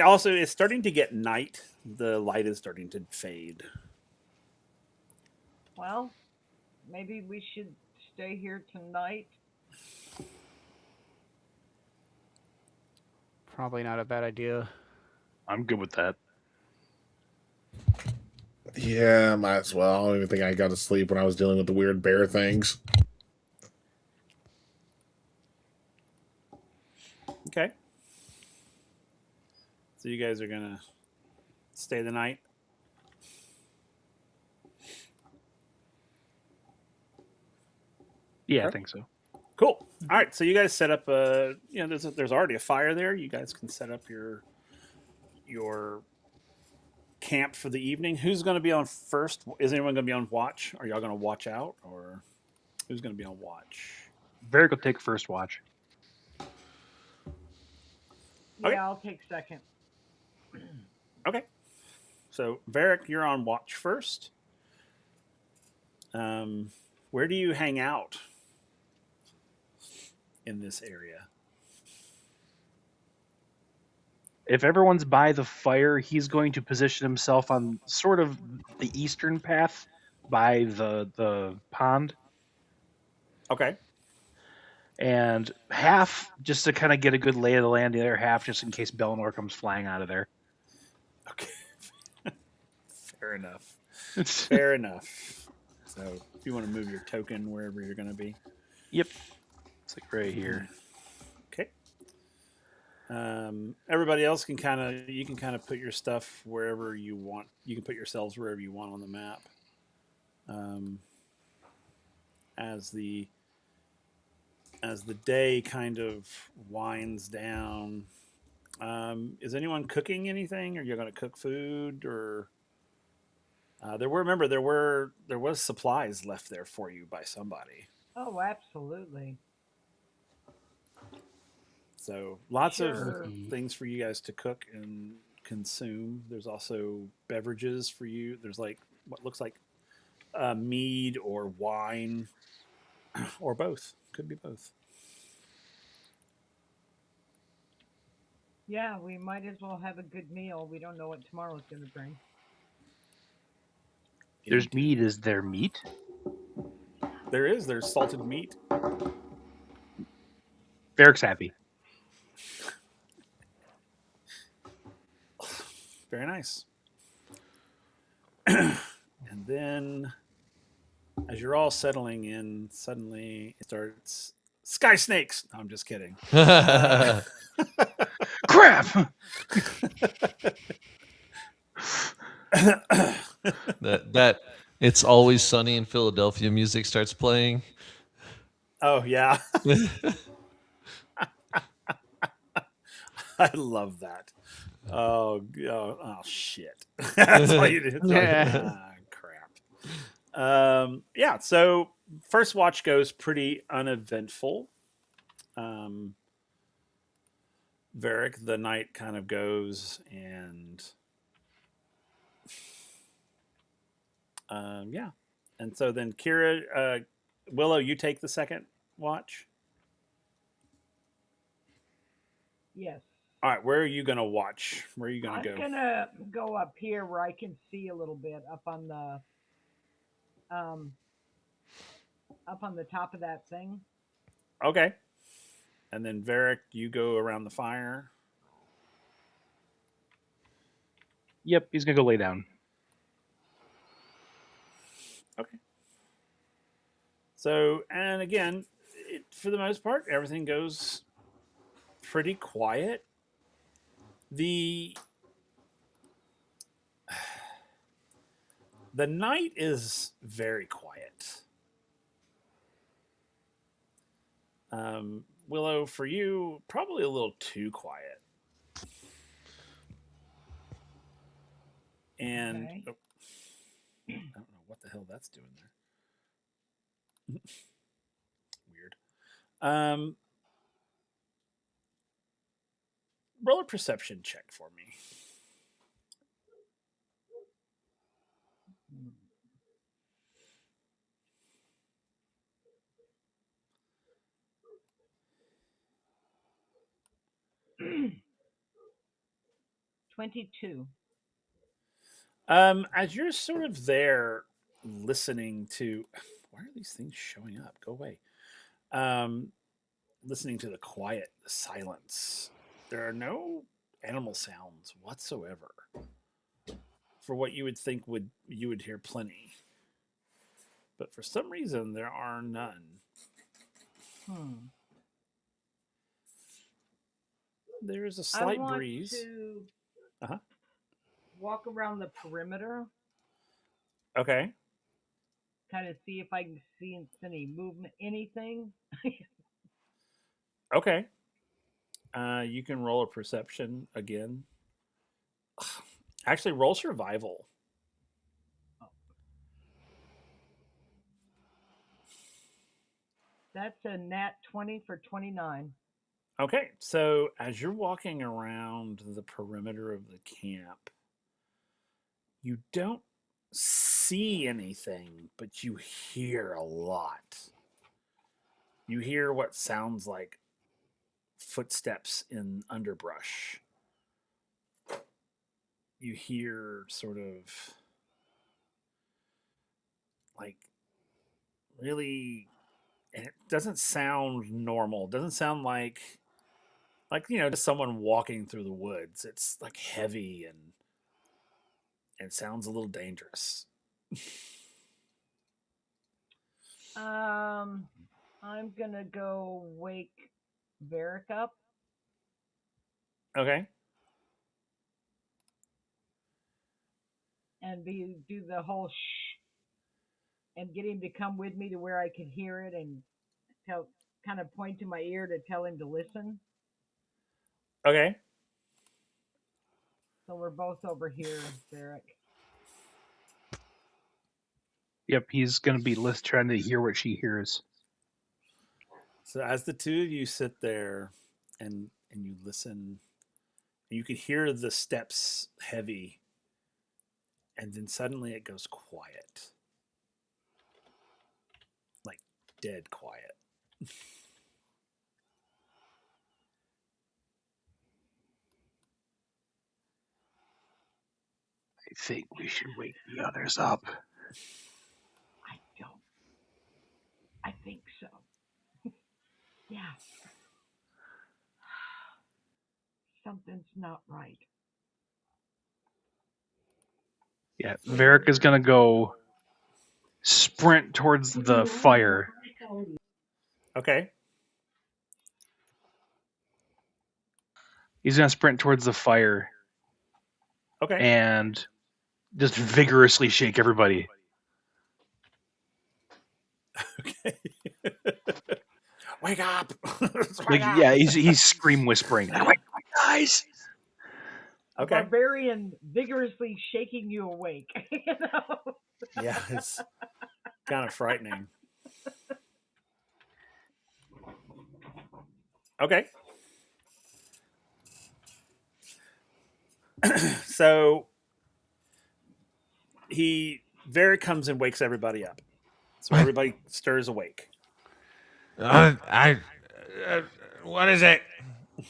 also it's starting to get night. The light is starting to fade. Well, maybe we should stay here tonight. Probably not a bad idea. I'm good with that. Yeah, might as well. I don't even think I got to sleep when I was dealing with the weird bear things. Okay. So you guys are gonna stay the night. Yeah, I Okay. think so. Cool. All right. So you guys set up a. There's already a fire there. You guys can set up your camp for the evening. Who's going to be on first? Is anyone going to be on watch? Are y'all going to watch out, or who's going to be on watch? Varric will take first watch. Yeah, Okay. I'll take second. Okay. So Varric, you're on watch first. Where do you hang out in this area? If everyone's by the fire, he's going to position himself on sort of the eastern path by the pond, Okay. and half just to kind of get a good lay of the land. The other half just in case Bellinor comes flying out of there. Okay. Fair enough. Fair enough. So if you want to move your token wherever you're going to be. Yep, it's like right here. Okay. Everybody else can kind of put your stuff wherever you want. You can put yourselves wherever you want on the map. As the day kind of winds down, is anyone cooking anything? Are you going to cook food, or there was supplies left there for you by somebody? Oh, absolutely. So lots Sure. of things for you guys to cook and consume. There's also beverages for you. There's like what looks like mead or wine or both. Could be both. Yeah, we might as well have a good meal. We don't know what tomorrow's going to bring. There's meat. Is there meat? There's salted meat. Varric's happy. Very nice. And then, as you're all settling in, suddenly it starts sky snakes. No, I'm just kidding. Crap! that It's Always Sunny in Philadelphia music starts playing. Oh yeah, I love that. Oh shit! That's all you did. Yeah. Crap. Yeah. So first watch goes pretty uneventful. Varric, the night kind of goes, and yeah. And so then Kira, Willow, you take the second watch. Yes. All right, where are you gonna watch? Where are you gonna I'm go? gonna go up here where I can see a little bit um up on the top of that thing. Okay. And then Varric, you go around the fire. Yep, he's gonna go lay down. Okay. So, and again, for the most part, everything goes pretty quiet. The the night is very quiet. Willow, for you, probably a little too quiet. And Okay. oh, I don't know what the hell that's doing there. Weird. Um, roll a perception check for me. Mm. 22. As you're sort of there listening to, why are these things showing up? Go away. Um, listening to the quiet, the silence. There are no animal sounds whatsoever. For what you would think you would hear plenty, but for some reason there are none. Hmm. There is a I slight want breeze. to Uh-huh. walk around the perimeter, Okay. kind of see if I can see any movement, anything. Okay. You can roll a perception again. Actually, roll survival. That's a nat 20 for 29. Okay, so as you're walking around the perimeter of the camp, you don't see anything, but you hear a lot. You hear what sounds like footsteps in underbrush. You hear sort of like really, and it doesn't sound normal. It doesn't sound like just someone walking through the woods. It's like heavy and sounds a little dangerous. Um, I'm gonna go wake Varric up. Okay. And do the whole shh and get him to come with me to where I can hear it and tell, kind of point to my ear to tell him to listen. Okay. So we're both over here, Varric. Yep, he's gonna be trying to hear what she hears. So as the two of you sit there and you listen, you can hear the steps heavy, and then suddenly it goes quiet. Like dead quiet. I think we should wake the others up. I don't. I think so. Yeah. Something's not right. Yeah, Varric is gonna go sprint towards the fire. Okay. He's gonna sprint towards the fire Okay. and just vigorously shake everybody. Okay. Wake up! Wake Like, up! yeah, he's scream whispering. Like, wait, guys! A Okay. barbarian vigorously shaking you awake. You know? Yeah, it's kind of frightening. Okay. So Varric comes and wakes everybody up. So everybody stirs awake. What is it? I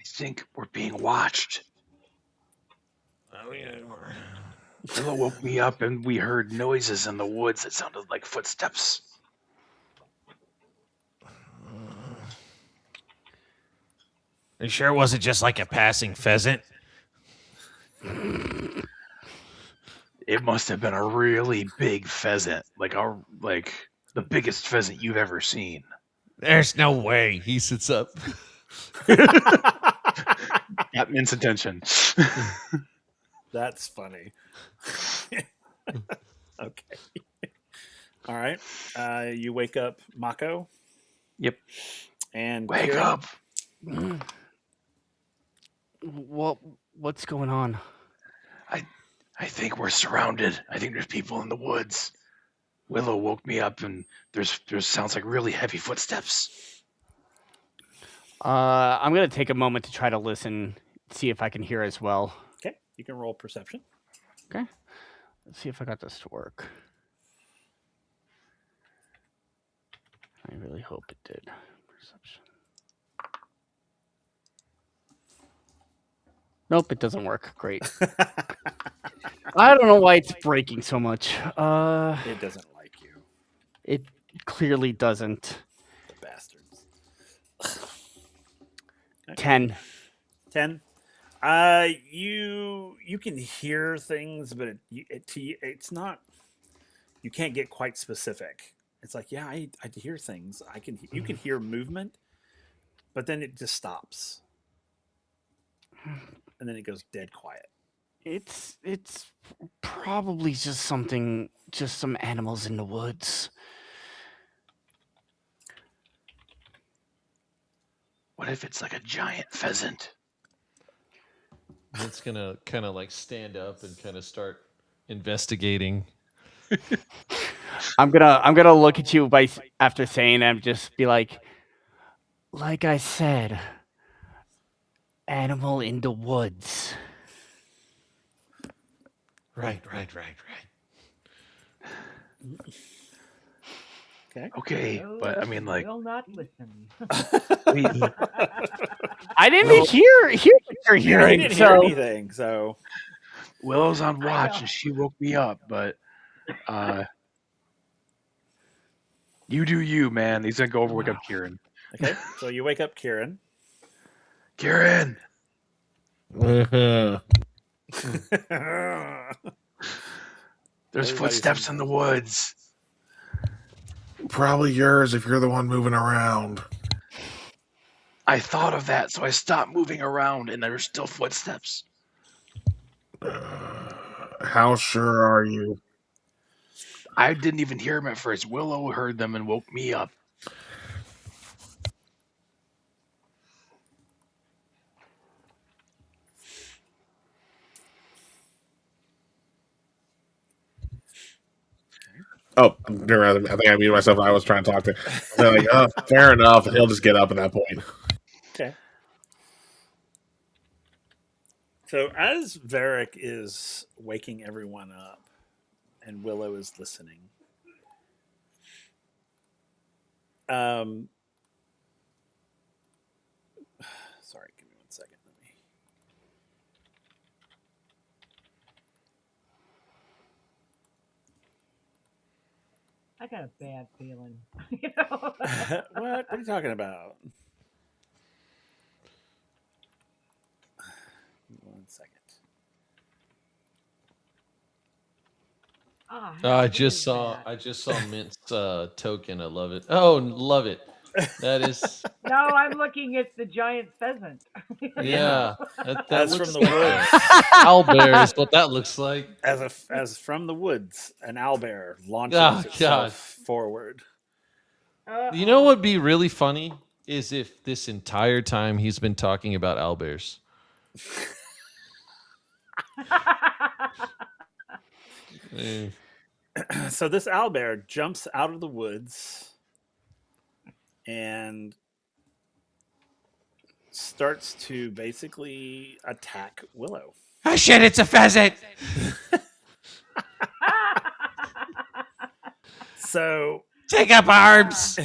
think we're being watched. Willow woke me up and we heard noises in the woods that sounded like footsteps. Are you sure it wasn't just like a passing pheasant? It must have been a really big pheasant, like the biggest pheasant you've ever seen. There's no way. He sits up. Got Mint's attention. That's funny. Okay. All right. You wake up Mako. Yep. And Wake Kieran. up. What's going on? I think we're surrounded. I think there's people in the woods. Willow woke me up and there's sounds like really heavy footsteps. I'm gonna take a moment to try to listen, see if I can hear as well. Okay. You can roll perception. Okay. Let's see if I got this to work. I really hope it did. Perception. Nope, it doesn't work. Great. I don't know why it's breaking so much. It doesn't like you. It clearly doesn't. The bastards. 10. 10. You can hear things, but it's not. You can't get quite specific. It's like, yeah, I hear things. You can hear movement, but then it just stops, and then it goes dead quiet. It's probably just some animals in the woods. What if it's like a giant pheasant? It's gonna kind of like stand up and kind of start investigating. I'm gonna look at you after saying that and just be like I said, animal in the woods. Right. Okay. Okay, but I mean, like, will not listen. I didn't hear what you're He hearing. didn't hear anything, so Willow's on watch and she woke me up, but you do you, man. He's gonna go over wake up Kieran. okay. So you wake up Kieran. Kieran! Uh-huh. There's footsteps in the woods. Probably yours if you're the one moving around. I thought of that, so I stopped moving around and there were still footsteps. How sure are you? I didn't even hear them at first. Willow heard them and woke me up. Oh, I think I muted myself. I was trying to talk to. They're like, oh, fair enough. He'll just get up at that point. Okay. So as Varric is waking everyone up, and Willow is listening, sorry, give me 1 second. I got a bad feeling. What are you talking about? 1 second. I just saw Mint's token. I love it. Oh, love it. That is No, I'm looking at the giant pheasant. yeah. That As looks from the like woods, owlbear is what that looks like. as from the woods, an owlbear launches Oh, itself forward. You know what would be really funny is if this entire time he's been talking about owlbears. Eh. So this owlbear jumps out of the woods and starts to basically attack Willow. Oh shit! It's a pheasant. So Take up arms.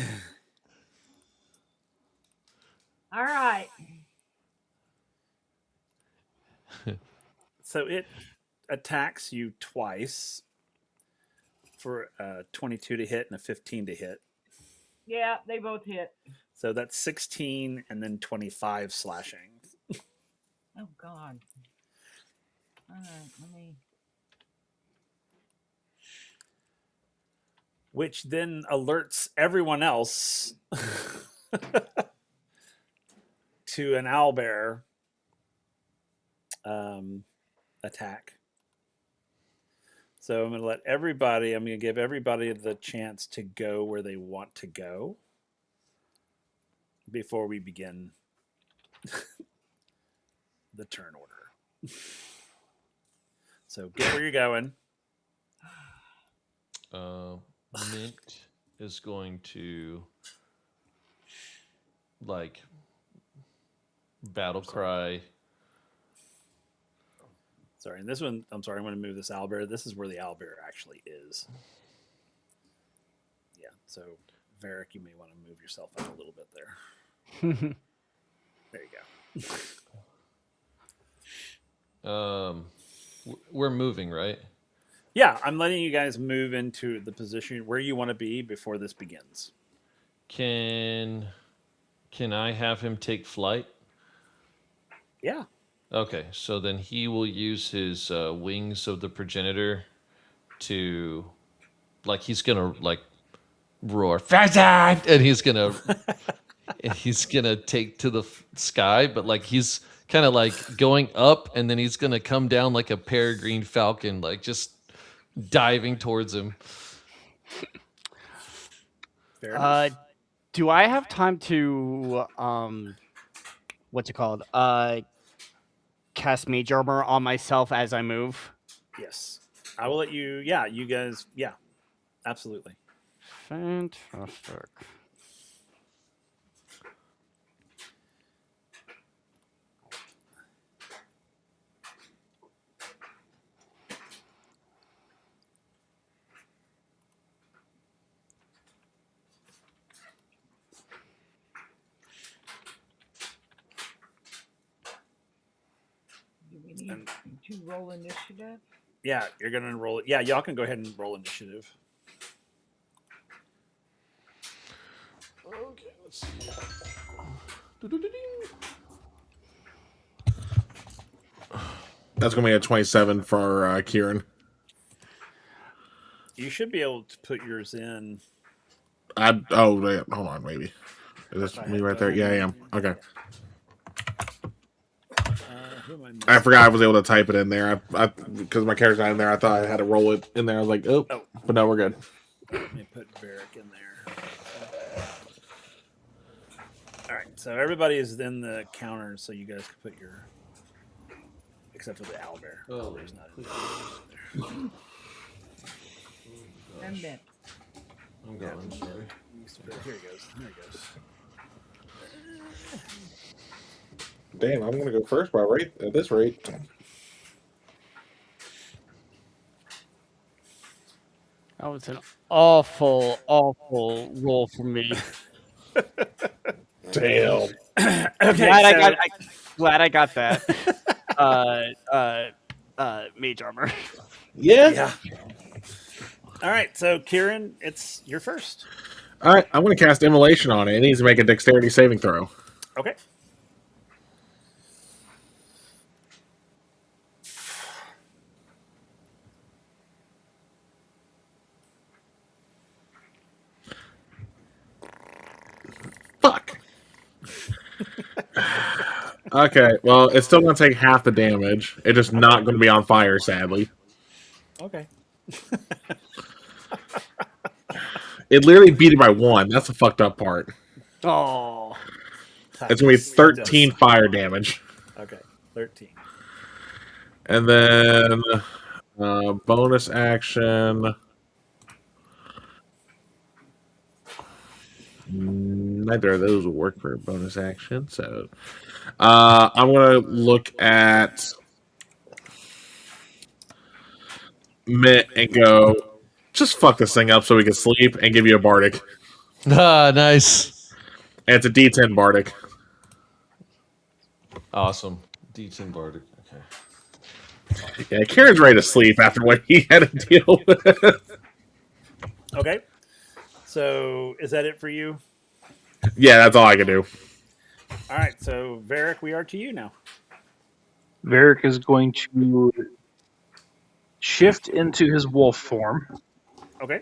All right. So it attacks you twice for a 22 to hit and a 15 to hit. Yeah, they both hit. So that's 16 and then 25 slashing. Oh God. All right, let me. Which then alerts everyone else to an owlbear attack. So I'm going to give everybody the chance to go where they want to go before we begin the turn order. So get where you're going. Mint is going to like battle cry. Sorry, and this one, I'm sorry, I'm going to move this owlbear. This is where the owlbear actually is. Yeah, so Varric, you may want to move yourself up a little bit there. There you go. We're moving, right? Yeah, I'm letting you guys move into the position where you want to be before this begins. Can I have him take flight? Yeah. Okay, so then he will use his wings of the progenitor to, like, he's gonna like roar pheasant, and he's gonna take to the sky, but like he's kind of like going up, and then he's gonna come down like a peregrine falcon, like just diving towards him. Fair enough. Do I have time to what's it called? Cast Mage Armor on myself as I move? Yes. I will let you. Yeah, you guys. Yeah, absolutely. Fantastic. Do we need to roll initiative? Yeah, you're going to roll it. Yeah, y'all can go ahead and roll initiative. Okay, let's see. That's going to be a 27 for Kieran. You should be able to put yours in. Hold on, maybe. Is this me right there? Yeah, I am. Okay. Who am I missing? I forgot I was able to type it in there. I because my character's not in there. I thought I had to roll it in there. I was like, oh. But no, we're good. Let me put Varric in there. All right, so everybody is in the counter, so you guys can put your, except for the owlbear. Oh, Owlbear's not in there. And then. I'm going. Sorry. Here he goes. There he goes. Damn, I'm gonna go first by rate at this rate. That was an awful roll for me. Damn. Okay, Glad I got that. Mage armor. Yeah. All right, so Kieran, it's your first. All right, I'm gonna cast Immolation on it. It needs to make a Dexterity saving throw. Okay. Fuck. Okay, well, it's still gonna take half the damage. It's just not gonna be on fire, sadly. Okay. It literally beat it by 1. That's the fucked up part. Oh. It's gonna be 13 fire damage. Okay, 13. And then bonus action. neither of those will work for a bonus action. So I'm gonna look at Mitt and go, just fuck this thing up so we can sleep and give you a bardic. Ah, nice. And it's a D10 bardic. Awesome. D10 Bardic. Okay. Yeah, Karen's ready to sleep after what he had to deal with. Okay. So is that it for you? Yeah, that's all I can do. All right. So Varric, we are to you now. Varric is going to shift into his wolf form Okay.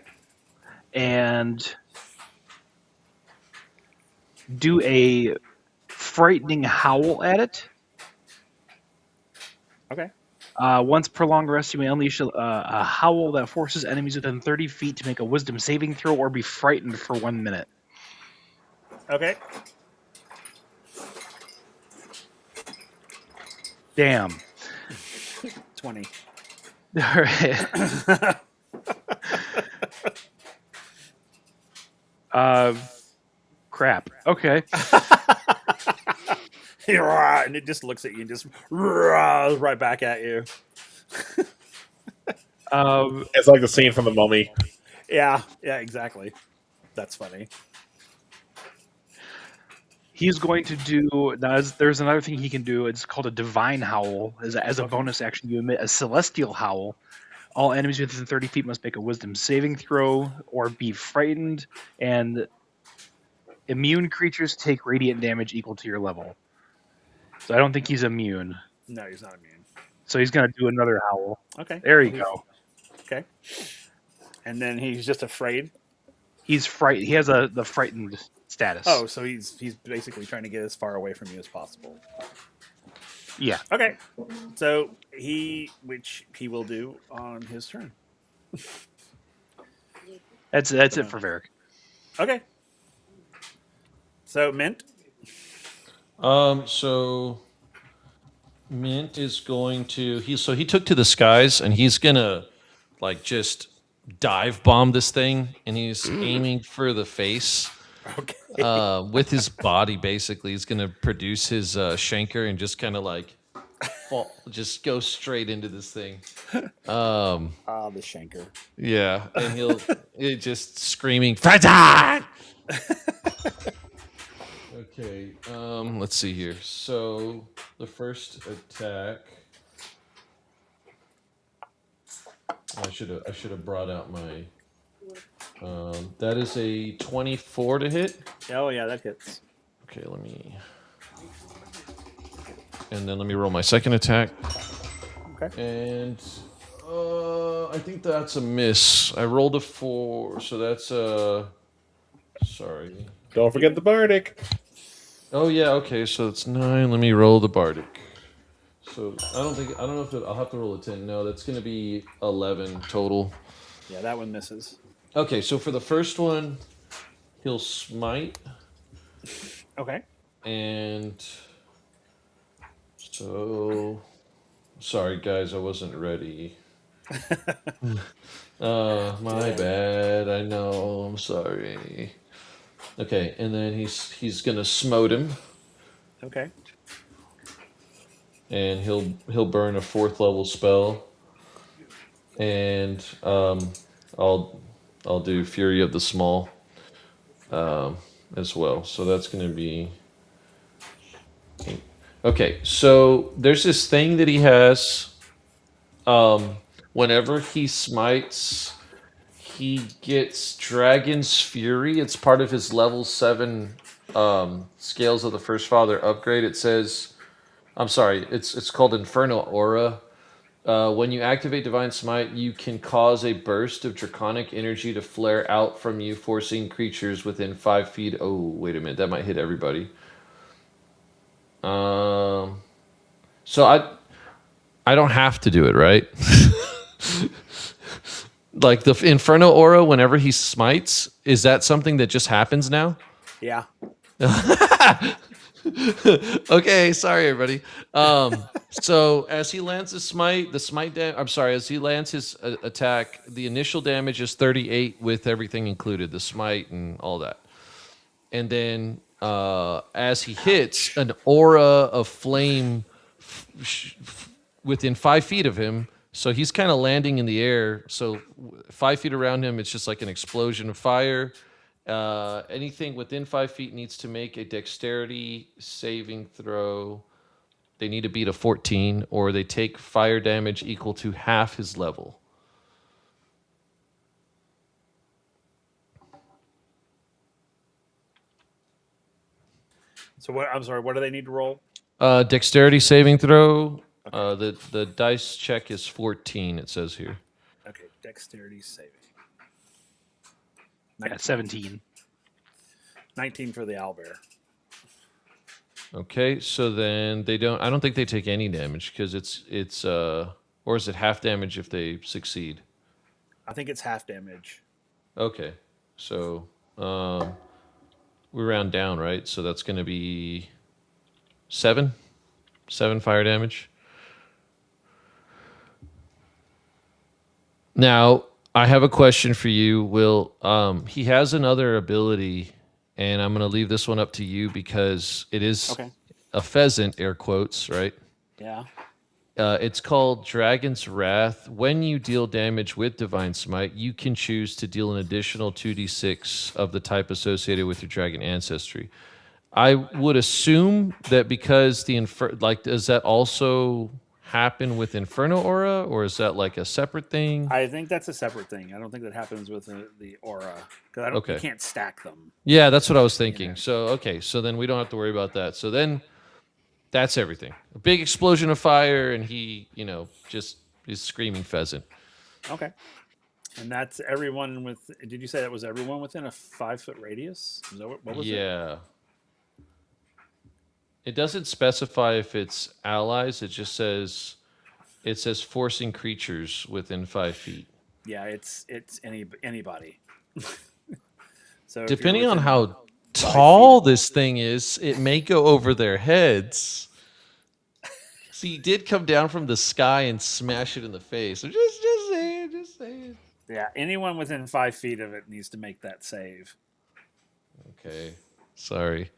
and do a frightening howl at it. Okay. Once per long rest, you may unleash a howl that forces enemies within 30 feet to make a wisdom saving throw or be frightened for 1 minute. Okay. Damn. 20. All right. Crap. Okay. And it just looks at you and just right back at you. It's like the scene from The Mummy. Yeah, exactly. That's funny. He's going to do. There's another thing he can do. It's called a divine howl. As a bonus action, you emit a celestial howl. All enemies within 30 feet must make a wisdom saving throw or be frightened, and immune creatures take radiant damage equal to your level. So I don't think he's immune. No, he's not immune. So he's going to do another howl. Okay. There you go. Okay. And then he's just afraid. He's frightened. He has the frightened status. Oh, so he's basically trying to get as far away from you as possible. Yeah. Okay. So which he will do on his turn. That's it for Varric. Okay. So Mint. So Mint is going to he took to the skies and he's gonna like just dive bomb this thing and he's aiming for the face. Okay. With his body basically he's gonna produce his shanker and just kind of like just go straight into this thing. The shanker. Yeah, and it just screaming Fata! Okay, let's see here. So the first attack, I should have brought out my. That is a 24 to hit. Oh yeah, that hits. Okay, and then let me roll my second attack. Okay. And I think that's a miss. I rolled a 4, so that's sorry. Don't forget the bardic. Oh yeah, okay, so it's 9. Let me roll the bardic. So I don't know if I'll have to roll a 10. No, that's going to be 11 total. Yeah, that one misses. Okay, so for the first one, he'll smite. Okay. And so sorry guys, I wasn't ready. My bad. I know. I'm sorry. Okay, and then he's gonna smote him, Okay. and he'll burn a 4th level spell, and I'll do Fury of the Small as well. So that's gonna be okay. So there's this thing that he has. Whenever he smites, he gets Dragon's Fury. It's part of his level 7 Scales of the First Father upgrade. It says, I'm sorry, it's called Infernal Aura. When you activate Divine Smite, you can cause a burst of draconic energy to flare out from you, forcing creatures within 5 feet. Oh, wait a minute, that might hit everybody. So I don't have to do it, right? Like the Inferno Aura, whenever he smites, is that something that just happens now? Yeah. Okay, sorry everybody. So as he lands his smite, as he lands his attack, the initial damage is 38 with everything included, the smite and all that. and then as he hits, an aura of flame within 5 feet of him. So he's kind of landing in the air. So 5 feet around him, it's just like an explosion of fire. Anything within 5 feet needs to make a dexterity saving throw. They need to beat a 14, or they take fire damage equal to half his level. So what? I'm sorry. What do they need to roll? Dexterity saving throw. The dice check is 14. It says here. Okay, dexterity saving. Yeah, 17. 19 for the owlbear. Okay, so then they don't. I don't think they take any damage because it's or is it half damage if they succeed? I think it's half damage. Okay, so we round down, right? So that's going to be 7 fire damage. Now, I have a question for you, Will. He has another ability, and I'm going to leave this one up to you because it is Okay. a pheasant, air quotes, right? Yeah. It's called Dragon's Wrath. When you deal damage with Divine Smite, you can choose to deal an additional 2d6 of the type associated with your dragon ancestry. I would assume that because does that also happen with Inferno Aura, or is that like a separate thing? I think that's a separate thing. I don't think that happens with the aura because I don't. Okay. You can't stack them. Yeah, that's what I was thinking. Yeah. So then we don't have to worry about that. So then that's everything. A big explosion of fire, and he, just is screaming pheasant. Okay. And that's everyone with. Did you say that was everyone within a 5-foot radius? Is that what was it? Yeah. It doesn't specify if it's allies. It says forcing creatures within 5 feet. Yeah, it's anybody. So if you're Depending on within how 5 tall feet of- this thing is, it may go over their heads. See, he did come down from the sky and smash it in the face. So just saying. Yeah, anyone within 5 feet of it needs to make that save. Okay, sorry.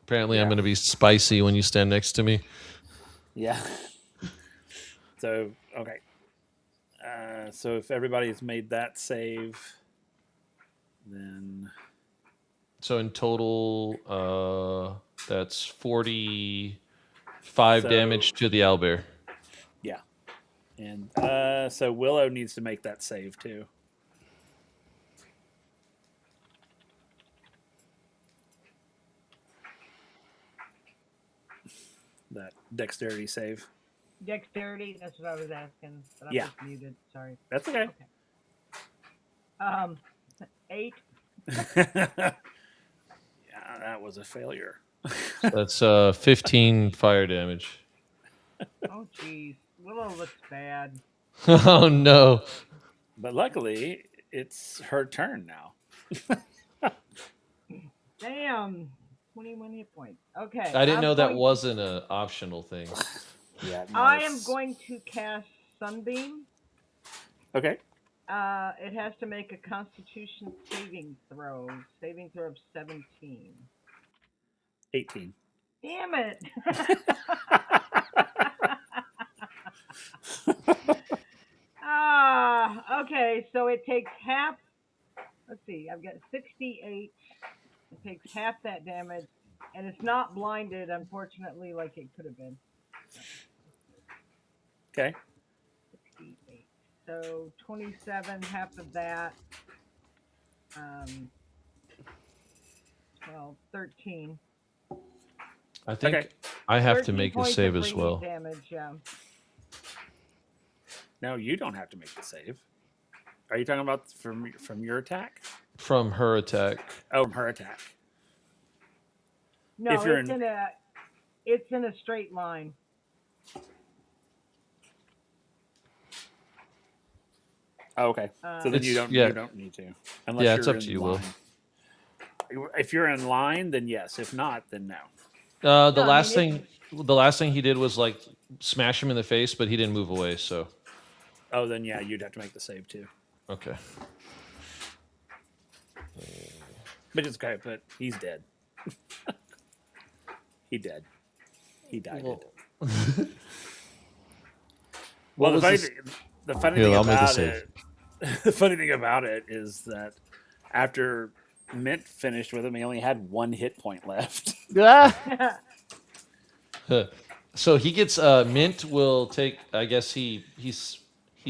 Apparently, I'm Yeah. going to be spicy when you stand next to me. Yeah. So okay. So if everybody's made that save, then So in total, that's 45 So- damage to the owlbear. yeah, and so Willow needs to make that save too. That dexterity save. Dexterity, that's what I was asking. But I Yeah. was muted. Sorry. That's okay. 8. Yeah, that was a failure. That's 15 fire damage. Oh, jeez. Willow looks bad. Oh no! But luckily, it's her turn now. Damn. 21 hit points. Okay. I didn't I'm know that going- wasn't an optional thing. Yeah. I am nice. going to cast Sunbeam. Okay. It has to make a Constitution saving throw. Saving throw of 17. 18. Damn it! Okay, so it takes half. Let's see, I've got 68. It takes half that damage, and it's not blinded, unfortunately, like it could have been. Okay. 68. So 27, half of that. 12, 13. I think Okay. I have to 13 make a points save of as radiant well. Damage, yeah. No, you don't have to make the save. Are you talking about from your attack? From her attack. Oh, from her attack. No, If you're it's in a straight line. Oh, okay. So then you yeah. don't need to. Unless Yeah, it's you're up to in you, Will. line. If you're in line, then yes. If not, then no. The No, I last mean, thing he did was like smash him in the face, but he didn't move away. So Oh, then yeah, you'd have to make the save too. okay. But it's okay. But he's dead. He dead. He died. Well, Well, what was this? the funny Here, thing I'll make a about save. it, the funny thing about it is that after Mint finished with him, he only had 1 hit point left. Ah, So he gets Mint will take. I guess he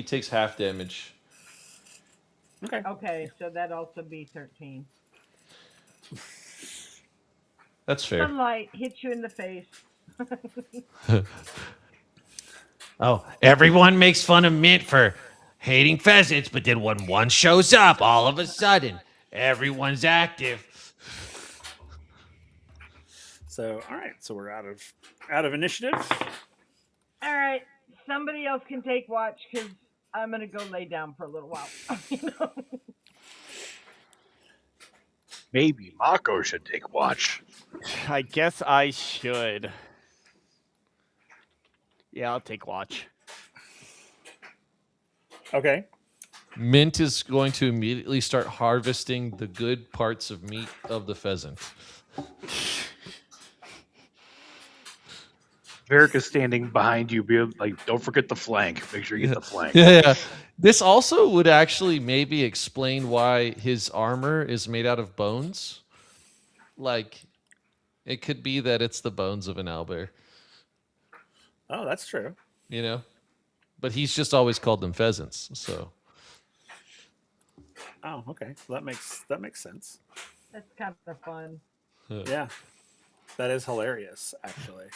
takes half damage. Okay. Okay, so that'd also be 13. That's fair. Sunlight hits you in the face. Oh, everyone makes fun of Mint for hating pheasants, but then when one shows up, all of a sudden, everyone's active. So all right. So we're out of initiative. All right, somebody else can take watch because I'm gonna go lay down for a little while. Maybe Mako should take watch. I guess I should. Yeah, I'll take watch. Okay. Mint is going to immediately start harvesting the good parts of meat of the pheasant. Varric is standing behind you, being like, "Don't forget the flank. Make sure you get the flank." Yeah. This also would actually maybe explain why his armor is made out of bones. Like, it could be that it's the bones of an owlbear, Oh, that's true. you know? But he's just always called them pheasants, so. Oh, okay. Well, that makes sense. That's kind of fun. Yeah. That is hilarious, actually.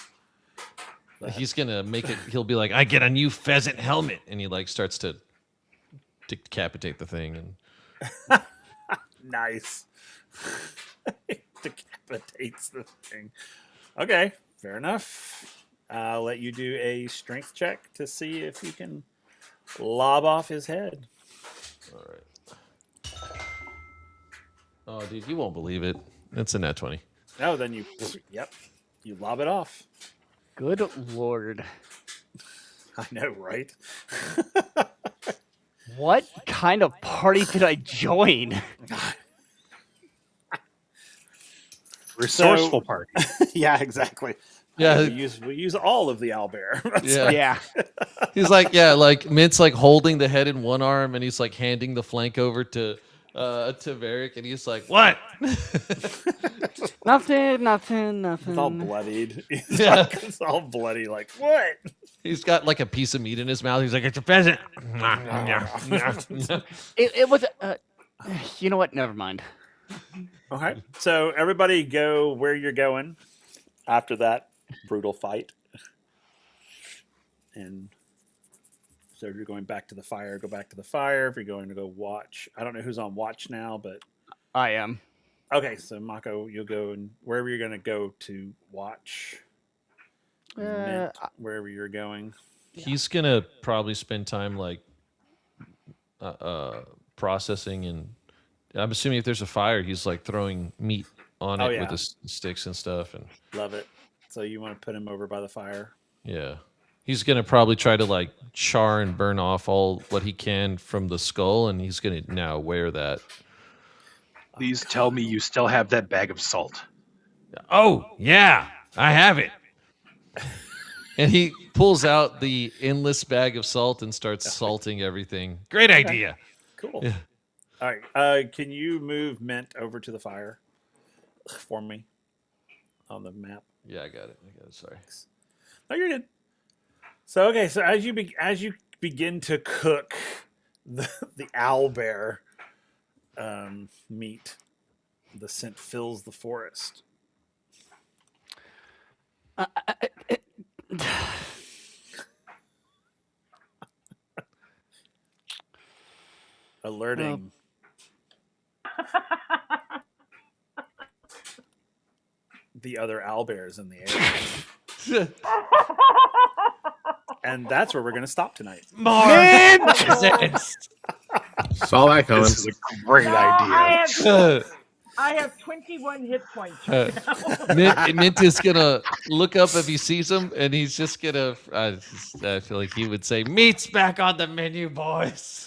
He's gonna make it. He'll be like, "I get a new pheasant helmet," and he like starts to decapitate the thing. And Nice. Decapitates the thing. Okay, fair enough. I'll let you do a strength check to see if you can lob off his head. all right. Oh, dude, you won't believe it. It's a nat 20. No, then you lob it off. Good lord. I know, right? What kind of party did I join? Resourceful party. Yeah, exactly. Yeah, We use all of the owlbear. yeah. Yeah. He's like, yeah, like Mint's like holding the head in one arm, and he's like handing the flank over to Varric, and he's like, "What?" Nothing. It's all bloodied. Yeah. It's all bloody. Like, what? He's got like a piece of meat in his mouth. He's like, It's a pheasant. It was. You know what? Never mind. Okay. So everybody go where you're going after that brutal fight. And so if you're going back to the fire, go back to the fire. If you're going to go watch, I don't know who's on watch now, but I am. okay. So Mako, you'll go and wherever you're going to go to watch. Mint, wherever you're going. he's gonna probably spend time like processing, and I'm assuming if there's a fire, he's like throwing meat on Oh, it yeah. with his sticks and stuff, and Love it. So you want to put him over by the fire? yeah, he's gonna probably try to like char and burn off all what he can from the skull, and he's gonna now wear that. Please tell me you still have that bag of salt. Oh, yeah, I have it. And he pulls out the endless bag of salt and starts salting everything. Great idea. Cool. Yeah. All right. Can you move Mint over to the fire for me on the map? Yeah, I got it. Sorry. No, you're good. So okay. So as you begin to cook the owlbear meat, the scent fills the forest. Alerting the other owlbears in the area. And that's where we're going to stop tonight. More pheasants. Saw that coming. This is a great idea. I have 21 hit points. Mint is gonna look up if he sees him, and he's just gonna. I feel like he would say, "Meat's back on the menu, boys."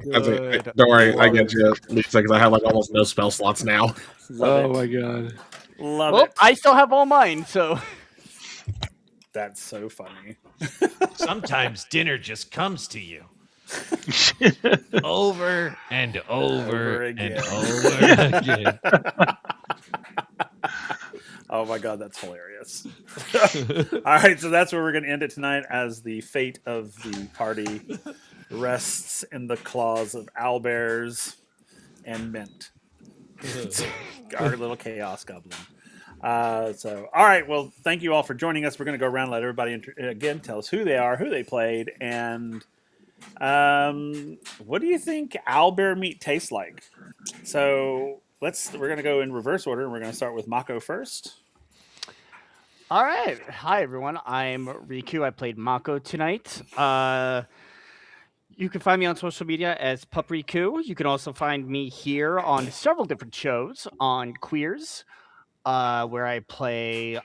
Good. Don't worry, I Love get it. you, Lisa, because I have like almost no spell slots now. Love my god. it. Love Well, it. I still have all mine, so That's so funny. Sometimes dinner just comes to you over and over and again. over again. Oh my god, that's hilarious. All right, so that's where we're going to end it tonight, as the fate of the party rests in the claws of owlbears and Mint, our little chaos goblin. So, all right, well, thank you all for joining us. We're going to go around and let everybody again tell us who they are, who they played, and what do you think owlbear meat tastes like? So we're going to go in reverse order, and we're going to start with Mako first. all right. Hi everyone. I'm Riku. I played Mako tonight. You can find me on social media as Pup Riku. You can also find me here on several different shows on Queers, where I play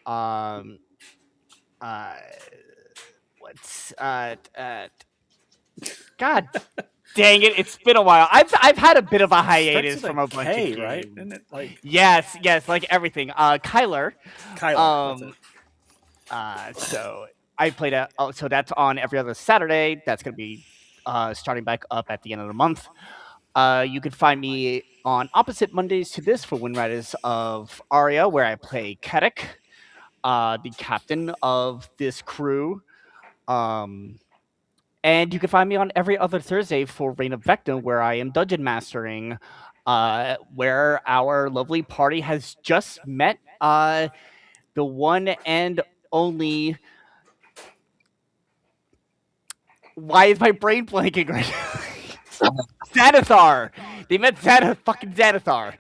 what's God dang it! It's been a while. I've had a bit of a hiatus Starts with from a bunch K, of games. right? Isn't it like Yes, like everything. Kyler. Kyla? That's it. So I played so that's on every other Saturday. That's gonna be starting back up at the end of the month. You can find me on opposite Mondays to this for Wind Riders of Aria, where I play Kedek, the captain of this crew. And you can find me on every other Thursday for Reign of Vecna, where I am dungeon mastering, where our lovely party has just met the one and only. Why is my brain blanking right now? Xanathar! They met fucking Xanathar.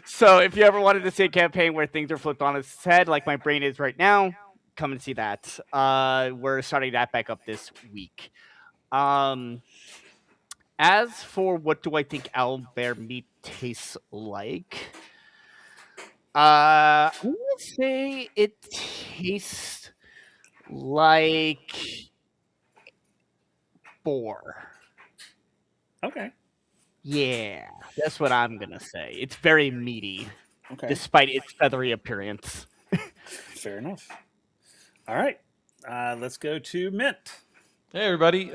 So if you ever wanted to see a campaign where things are flipped on its head, like my brain is right now, come and see that. We're starting that back up this week. As for what do I think owlbear meat tastes like, I'm gonna say it tastes like boar. Okay. Yeah, that's what I'm gonna say. It's very meaty, Okay. despite its feathery appearance. Fair enough. All right. Let's go to Mint. Hey everybody,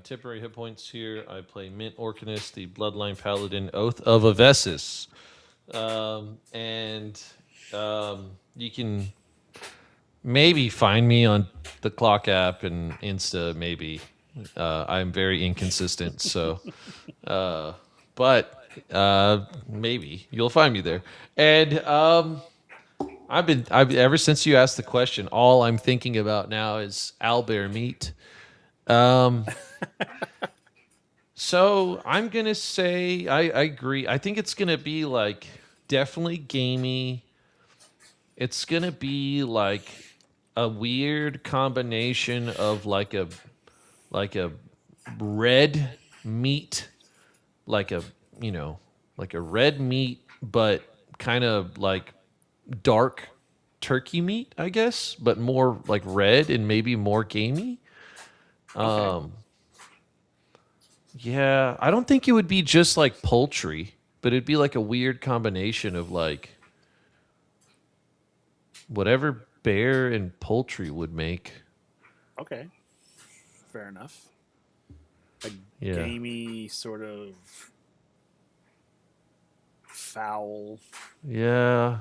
temporary hit points here. I play Mint Orcanus, the Bloodline Paladin, Oath of Avesis, and you can maybe find me on the Clock app and Insta. Maybe I'm very inconsistent, so but maybe you'll find me there. And I've ever since you asked the question, all I'm thinking about now is owlbear meat. So I'm gonna say I agree. I think it's gonna be like definitely gamey. It's gonna be like a weird combination of like a red meat, like a like a red meat, but kind of like dark turkey meat, I guess, but more like red and maybe more gamey. Yeah, I don't think it would be just like poultry, but it'd be like a weird combination of like whatever bear and poultry would make. Okay. Fair enough. A Yeah. gamey sort of foul Yeah.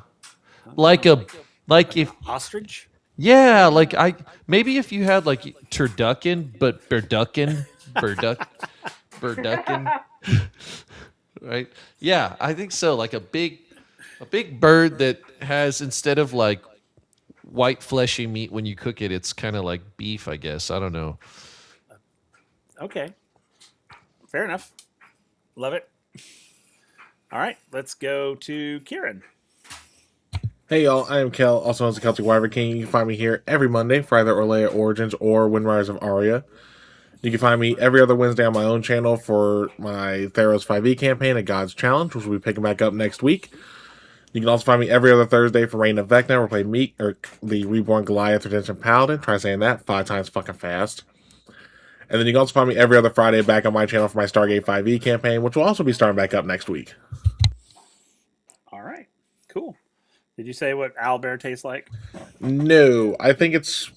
Like if ostrich. yeah, like I maybe if you had like turducken, but burducken, burducken, right? Yeah, I think so. Like a big bird that has, instead of like white fleshy meat when you cook it, it's kind of like beef, I guess. I don't know. Okay. Fair enough. Love it. All right, let's go to Kieran. Hey y'all, I am Kel, also known as the Celtic Wyvern King. You can find me here every Monday for either Orlea Origins or Wind Riders of Aria. You can find me every other Wednesday on my own channel for my Theros 5e campaign, A God's Challenge, which we'll be picking back up next week. You can also find me every other Thursday for Reign of Vecna, where we play Meek, or the Reborn Goliath Redemption Paladin. Try saying that 5 times fucking fast. And then you can also find me every other Friday back on my channel for my Stargate 5e campaign, which will also be starting back up next week. All right. Cool. Did you say what owlbear tastes like? No, I think it's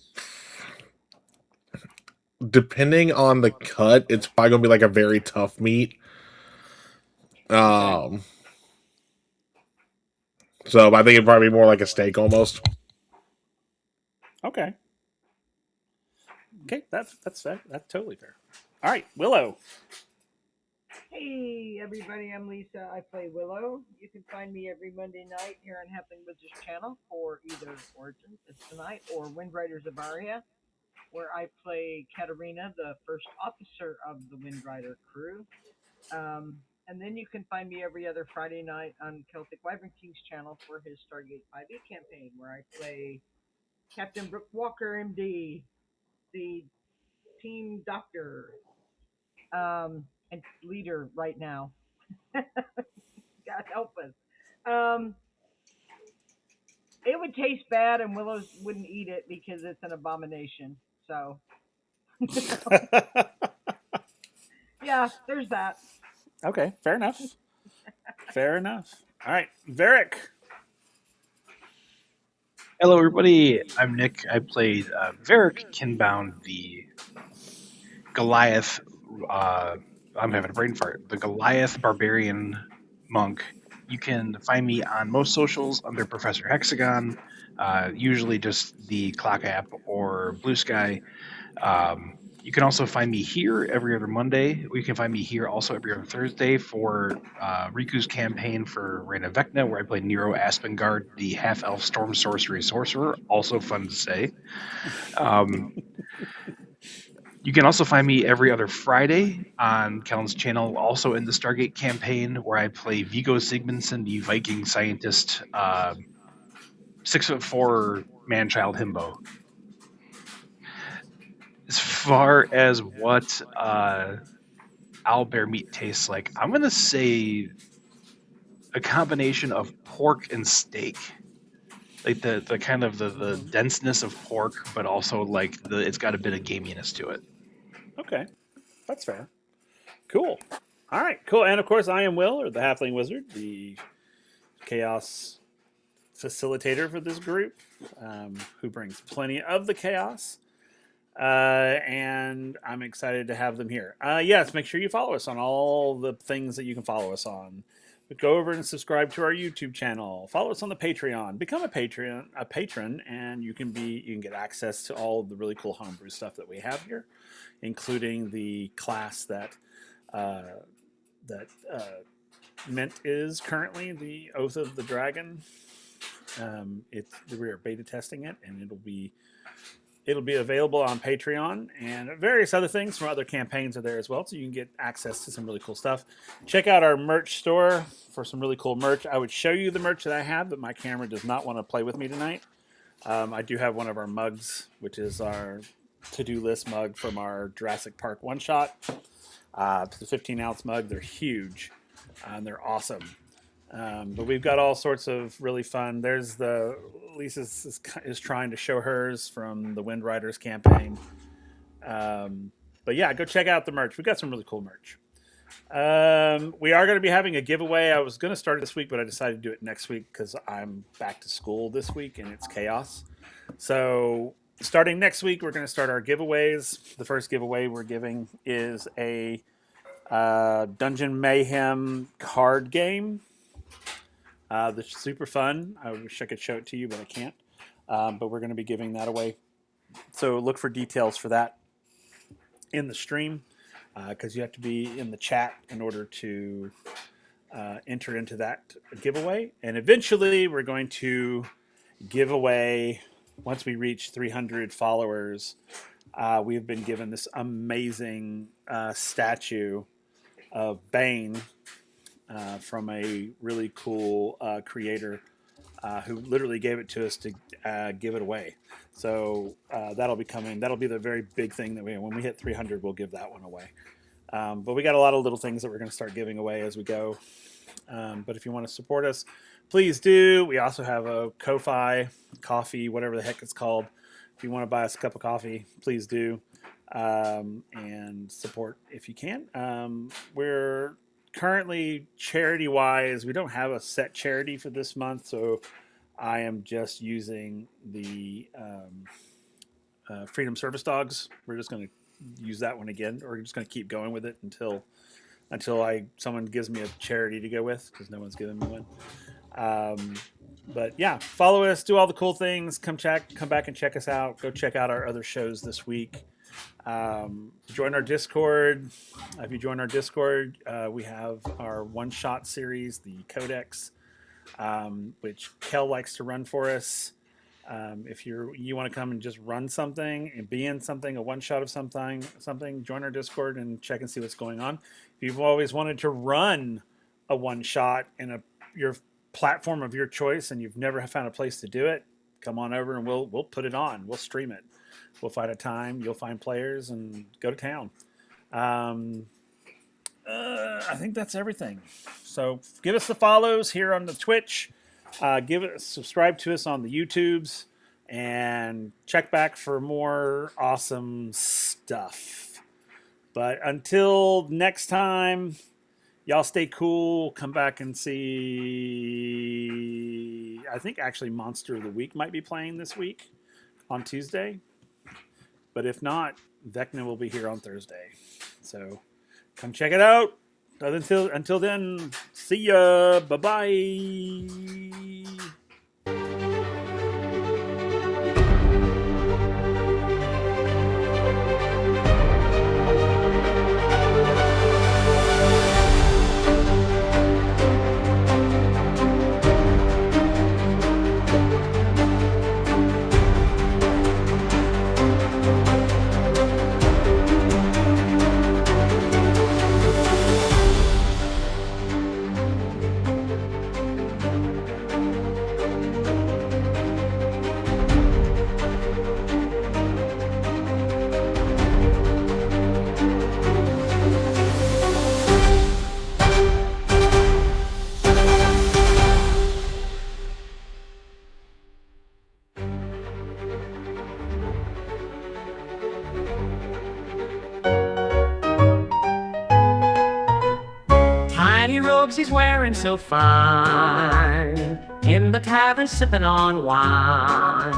depending on the cut, it's probably gonna be like a very tough meat. Okay. So I think it'd probably be more like a steak almost. Okay. Okay. That's fair. That's totally fair. All right, Willow. Hey everybody, I'm Lisa. I play Willow. You can find me every Monday night here on Halfling Wizards channel for either Origins, it's tonight, or Wind Riders of Aria, where I play Katarina, the first officer of the Wind Rider crew. And then you can find me every other Friday night on Celtic Wyvern King's channel for his Stargate 5e campaign, where I play Captain Brooke Walker, MD, the team doctor, and leader right now. God help us. Um, it would taste bad, and Willows wouldn't eat it because it's an abomination. So, yeah, there's that. Okay, fair enough. Fair enough. All right, Varric. Hello, everybody. I'm Nick. I played Varric Kinbound, the Goliath. I'm having a brain fart. The Goliath Barbarian Monk. You can find me on most socials under Professor Hexagon, usually just the Clock app or Blue Sky. You can also find me here every other Monday. You can find me here also every other Thursday for Riku's campaign for Reign of Vecna, where I play Nero Aspengard, the half-elf storm sorcery sorcerer. Also fun to say. You can also find me every other Friday on Kellen's channel, also in the Stargate campaign, where I play Viggo Sigmundsson, the Viking scientist, 6'4" man-child himbo. As far as what owlbear meat tastes like, I'm gonna say a combination of pork and steak. Like the kind of the denseness of pork, but also like it's got a bit of gaminess to it. Okay, that's fair. Cool. All right, cool. And of course, I am Will, or the Halfling Wizard, the chaos facilitator for this group, who brings plenty of the chaos. And I'm excited to have them here. Yes, make sure you follow us on all the things that you can follow us on. But go over and subscribe to our YouTube channel. Follow us on the Patreon. Become a patron, and you can get access to all of the really cool homebrew stuff that we have here, including the class that uh, Mint is currently, the Oath of the Dragon. We are beta testing it, and it'll be available on Patreon, and various other things from other campaigns are there as well, so you can get access to some really cool stuff. Check out our merch store for some really cool merch. I would show you the merch that I have, but my camera does not want to play with me tonight. I do have one of our mugs, which is our to-do list mug from our Jurassic Park one-shot. It's a 15-ounce mug. They're huge, and they're awesome. But we've got all sorts of really fun. There's Lisa is trying to show hers from the Wind Riders campaign. But yeah, go check out the merch. We've got some really cool merch. We are going to be having a giveaway. I was going to start it this week, but I decided to do it next week because I'm back to school this week and it's chaos. So starting next week, we're going to start our giveaways. The first giveaway we're giving is a Dungeon Mayhem card game. That's super fun. I wish I could show it to you, but I can't. But we're going to be giving that away. So look for details for that in the stream, because you have to be in the chat in order to enter into that giveaway. And eventually we're going to give away, once we reach 300 followers, we've been given this amazing statue of Bane from a really cool creator who literally gave it to us to give it away. So that'll be coming. That'll be the very big thing that when we hit 300, we'll give that one away. But we got a lot of little things that we're going to start giving away as we go. But if you want to support us, please do. We also have a Ko-Fi, coffee, whatever the heck it's called. If you want to buy us a cup of coffee, please do. and support if you can. We're currently charity wise, we don't have a set charity for this month, so I am just using the Freedom Service Dogs. We're just going to use that one again, or we're just going to keep going with it until someone gives me a charity to go with, because no one's giving me one. But yeah, follow us, do all the cool things. Come back and check us out. Go check out our other shows this week. Join our Discord. If you join our Discord, we have our one-shot series, the Codex, which Kel likes to run for us. If you want to come and just run something and be in something, a one-shot of something, join our Discord and check and see what's going on. If you've always wanted to run a one-shot in your platform of your choice and you've never found a place to do it, come on over and we'll put it on. We'll stream it. We'll find a time. You'll find players and go to town. I think that's everything. So give us the follows here on the Twitch. Subscribe to us on the YouTubes, and check back for more awesome stuff. But until next time, y'all stay cool. Come back and see. I think actually Monster of the Week might be playing this week on Tuesday. But if not, Vecna will be here on Thursday. So come check it out. Until then, see ya. Bye-bye. Tiny robes he's wearing so fine, in the tavern sipping on wine,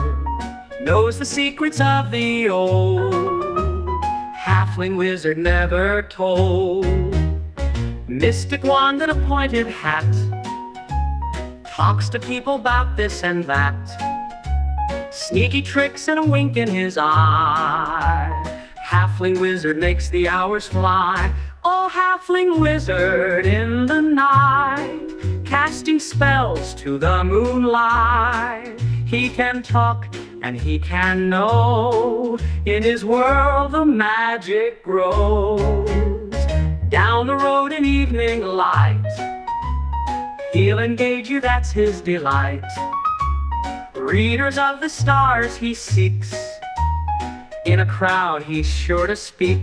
knows the secrets of the old halfling wizard never told. Mystic wand and a pointed hat, talks to people about this and that, sneaky tricks and a wink in his eye. Halfling wizard makes the hours fly. Oh, halfling wizard in the night, casting spells to the moonlight. He can talk and he can know, in his world the magic grows. Down the road in evening light, he'll engage you, that's his delight. Readers of the stars he seeks, in a crowd he's sure to speak.